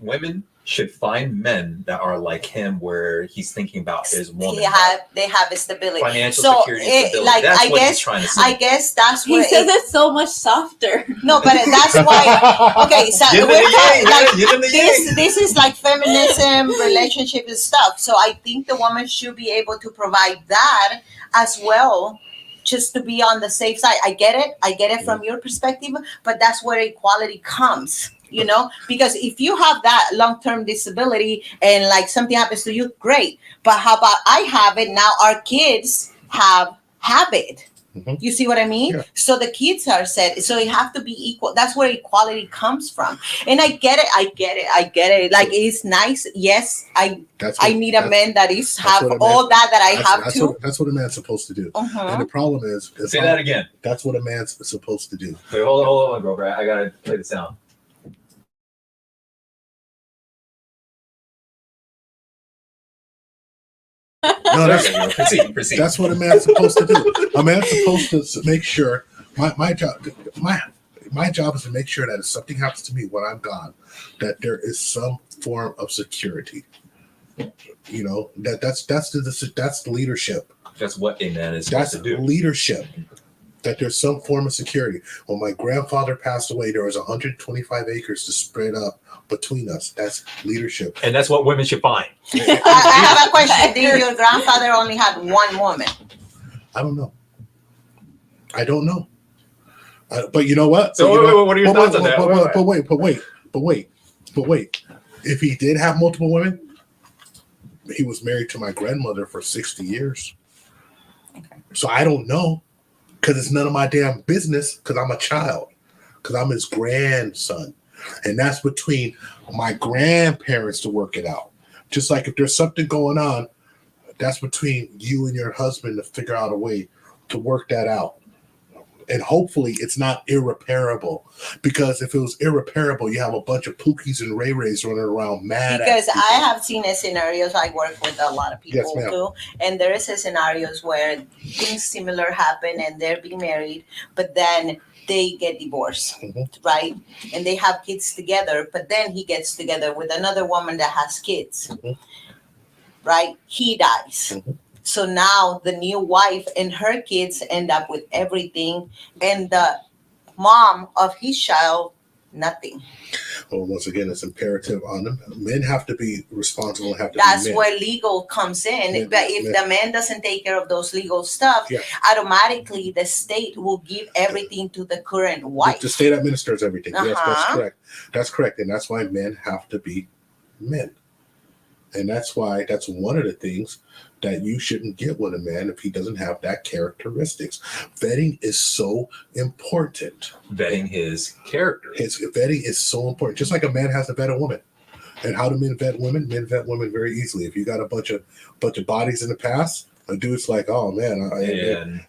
women should find men that are like him, where he's thinking about his woman. They have a stability. Financial security and stability. Like, that's what he's trying to say. I guess that's what he says it so much softer. No, but that's why. Okay, so this is like feminism, relationship and stuff. So I think the woman should be able to provide that as well, just to be on the safe side. I get it from your perspective, but that's where equality comes. You know, because if you have that long-term disability and like something happens to you, great. But how about I have it now? Our kids have it. You see what I mean? Yeah. So the kids are said, so it have to be equal. That's where equality comes from. And I get it. Like, it's nice. Yes, I need a man that is have all that I have too. That's what a man's supposed to do. And the problem is Say that again. That's what a man's supposed to do. Wait, hold on, bro. I gotta play the sound. No, proceed. That's what a man's supposed to do. A man's supposed to make sure my job is to make sure that if something happens to me when I'm gone, that there is some form of security. You know, that's leadership. That's what a man is supposed to do. That's leadership. That there's some form of security. When my grandfather passed away, there was 125 acres to spread up between us. That's leadership. And that's what women should find. I have a question. Did your grandfather only had one woman? I don't know. But you know what? So what are your thoughts on that? But wait. If he did have multiple women, he was married to my grandmother for 60 years. Okay. So I don't know. Because it's none of my damn business, because I'm a child, because I'm his grandson. And that's between my grandparents to work it out. Just like if there's something going on, that's between you and your husband to figure out a way to work that out. And hopefully it's not irreparable. Because if it was irreparable, you have a bunch of Pookies and Ray Rays running around mad. Because I have seen scenarios, I work with a lot of people too. And there is scenarios where things similar happen and they're being married, but then they get divorced, right? And they have kids together, but then he gets together with another woman that has kids, right? He dies. So now the new wife and her kids end up with everything, and the mom of his child, nothing. Well, once again, it's imperative on them. Men have to be responsible and have to That's be men. where legal comes in. But if the man doesn't take care of those legal stuff, automatically the state will give everything to the current wife. The state administers everything. Yes, that's correct. That's correct. And that's why men have to be men. And that's why that's one of the things that you shouldn't get with a man if he doesn't have that characteristics. Vetting is so important. Vetting his character. His vetting is so important. Just like a man has to vet a woman. And how do men vet women? Men vet women very easily. If you got a bunch of bodies in the past, a dude's like, oh man,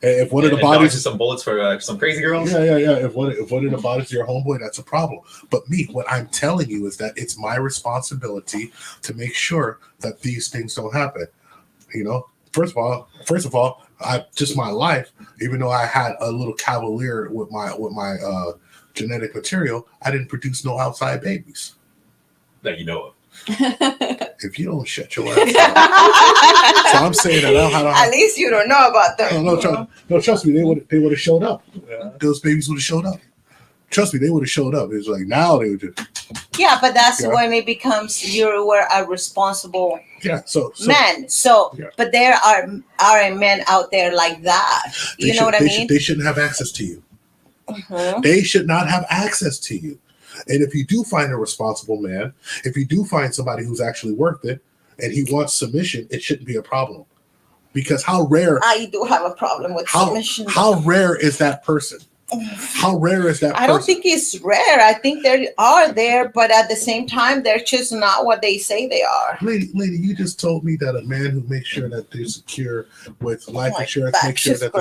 if one of the bodies, some bullets for some crazy girls. Yeah. If one of the bodies is your homeboy, that's a problem. But what I'm telling you is that it's my responsibility to make sure that these things don't happen. You know, first of all, just my life. Even though I had a little cavalier with my genetic material, I didn't produce no outside babies that you know of. If you don't shut your ass up. So I'm saying that I don't at least you don't know about them. No, trust me, they would have showed up. Yeah. Those babies would have showed up. Trust me, they would have showed up. It's like now they would just. Yeah, but that's when it becomes you were a responsible man. But there are men out there like that. You know what I mean? They shouldn't have access to you. They should not have access to you. And if you do find a responsible man, if you do find somebody who's actually worth it, and he wants submission, it shouldn't be a problem. Because how rare... I do have a problem with submission. How rare is that person? How rare is that person? I don't think it's rare. I think they are there, but at the same time, they're just not what they say they are. Lady, you just told me that a man who makes sure that they're secure with life insurance, make sure that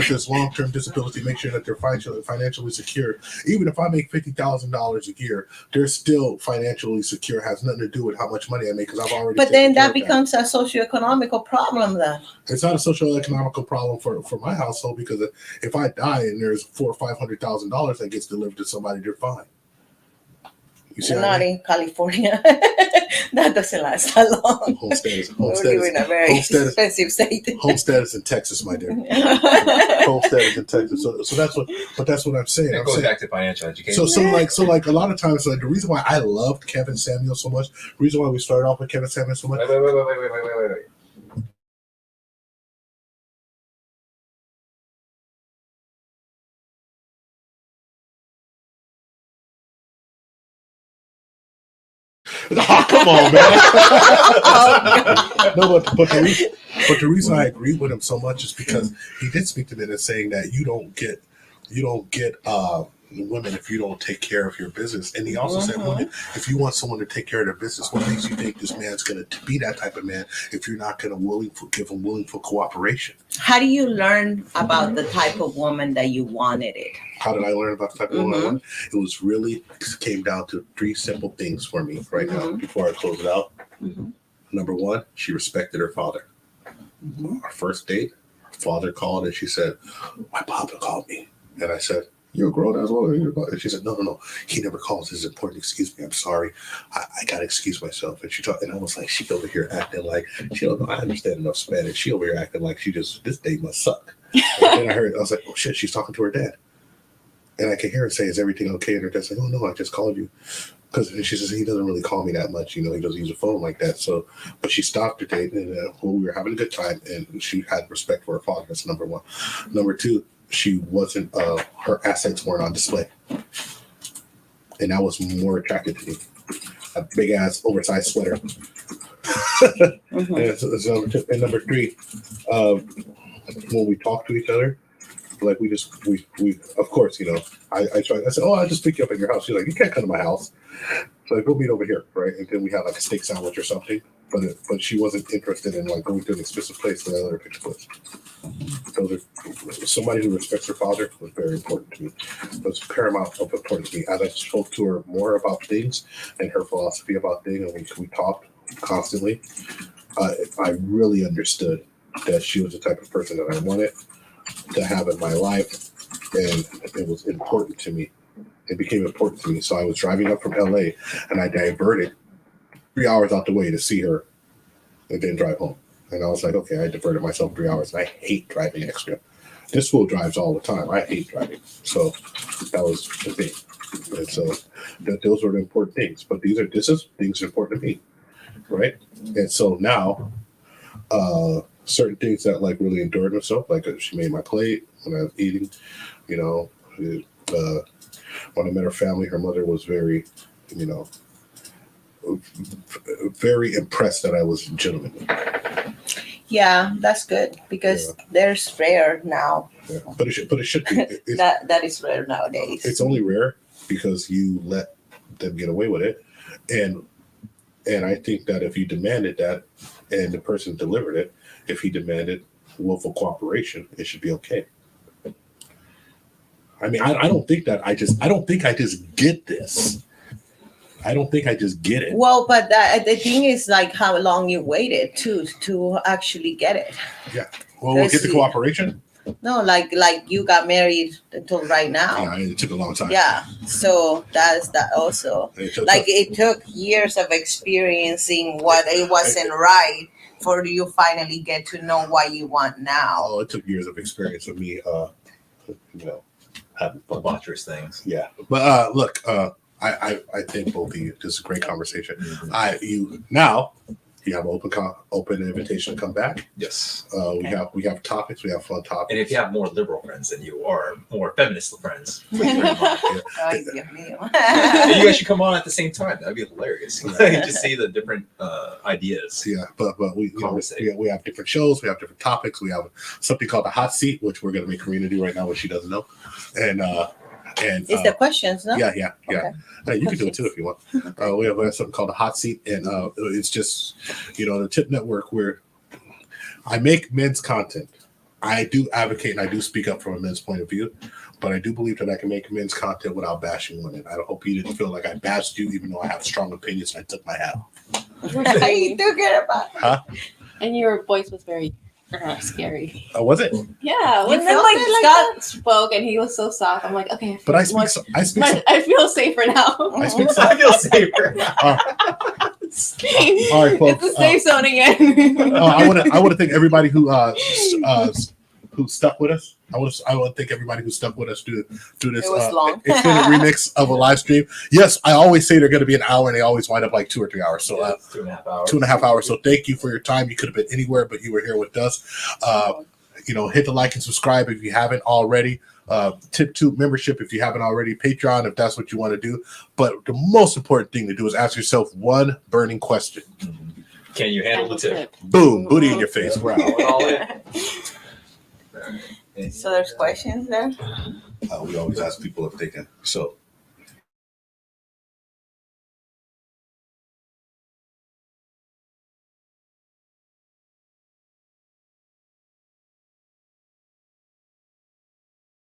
there's long-term disability, make sure that they're financially secure. Even if I make $50,000 a year, they're still financially secure. Has nothing to do with how much money I make because I've already. But then that becomes a socioeconomical problem. Then it's not a socioeconomical problem for my household because if I die and there's $400,000 or $500,000 that gets delivered to somebody, they're fine. You see, not in California. That doesn't last that long. Homestead in a very expensive state. Homestead is in Texas, my dear. Homestead is in Texas. So that's what I'm saying. It goes back to financial education. So like a lot of times, like the reason why I loved Kevin Samuel so much, the reason why we started off with Kevin Samuel so much. Wait. Come Come on, man. No, but the reason I agree with him so much is because he did speak to me in saying that you don't get women if you don't take care of your business. And he also said, women, if you want someone to take care of their business, what makes you think this man's going to be that type of man if you're not going to give him willing for cooperation? How do you learn about the type of woman that you wanted it? How did I learn about the type of woman I wanted? It was really came down to 3 simple things for me right now before I close it out. Number 1, she respected her father. Our first date, her father called and she said, my papa called me. And I said, you're a grown-ass woman. And she said, no. He never calls. This is important. Excuse me. I'm sorry. I got to excuse myself. And and I was like, she over here acting like, she don't know. I understand enough Spanish. She over here acting like this day must suck. And then I was like, oh, shit, she's talking to her dad. And I could hear her say, is everything okay? And her dad's like, oh, no, I just called you. Because she says, he doesn't really call me that much. He doesn't use a phone like that. So, but she stopped her date and we were having a good time. And she had respect for her father. That's number 1. Number 2, she wasn't, her assets weren't on display. And that was more attractive to me. A big ass oversized sweater. And number 3, when we talk to each other, like we of course, I tried, I said, oh, I'll just pick you up at your house. She's like, you can't come to my house. So I go meet over here, right? And then we had like a steak sandwich or something. But she wasn't interested in like going to an expensive place to another picture place. So somebody who respects her father was very important to me. It was paramount of importance to me. As I spoke to her more about things and her philosophy about things, and we talked constantly, I really understood that she was the type of person that I wanted to have in my life, and it was important to me. It became important to me. So I was driving up from LA and I diverted 3 hours out the way to see her and then drive home. And I was like, okay, I diverted myself 3 hours. And I hate driving extra. This fool drives all the time. I hate driving. So that was the thing. And so those were the important things. But this is things important to me, right? And so now, certain things that like really endured themselves, like she made my plate when I was eating, when I met her family, her mother was very, very impressed that I was a gentleman. Yeah, that's good because there's rare now. Yeah. But it should be. That is rare nowadays. It's only rare because you let them get away with it, and I think that if you demanded that, and the person delivered it, if he demanded willful cooperation, it should be okay. I mean, I don't think I just get this. I don't think I just get it. Well, but the thing is like how long you waited to actually get it. Yeah. Well, we'll get the cooperation. No, like you got married until right now. Yeah, it took a long time. Yeah. So that's that also. It took years of experiencing what it wasn't right for you finally get to know what you want now. Oh, it took years of experience with me, having debaucherous things. Yeah. But look, I think both of you, this is a great conversation. Now you have open invitation to come back. Yes. We have topics. We have fun topics. And if you have more liberal friends than you or more feminist friends, please bring them on. You guys should come on at the same time. That'd be hilarious. Just see the different ideas. Yeah, but we have different shows. We have different topics. We have something called the hot seat, which we're going to make Karina do right now, which she doesn't know. And it's the questions, no? Yeah. Okay, you can do it too if you want. We have something called a hot seat, and it's just the TIP Network where I make men's content. I do advocate and I do speak up from a men's point of view, but I do believe that I can make men's content without bashing women. I hope you didn't feel like I bashed you, even though I have strong opinions and I took my hat off. You do get about it. Huh? And your voice was very scary. Was it? Yeah, when then Scott spoke and he was so soft, I'm like, okay. But I speak. I feel safer now. I feel safer. All right, folks. It's a safe zone again. I want to thank everybody who stuck with us. I want to thank everybody who stuck with us through this extended remix of a live stream. Yes, I always say they're going to be an hour, and they always wind up like 2 or 3 hours. So 2.5 hours. 2.5 hours. So thank you for your time. You could have been anywhere, but you were here with us. Hit the like and subscribe if you haven't already. THPPtube membership if you haven't already, Patreon if that's what you want to do. But the most important thing to do is ask yourself one burning question. Can you handle the tip? Boom, booty in your face. We're out. All in. So there's questions there? We always ask people if they can. So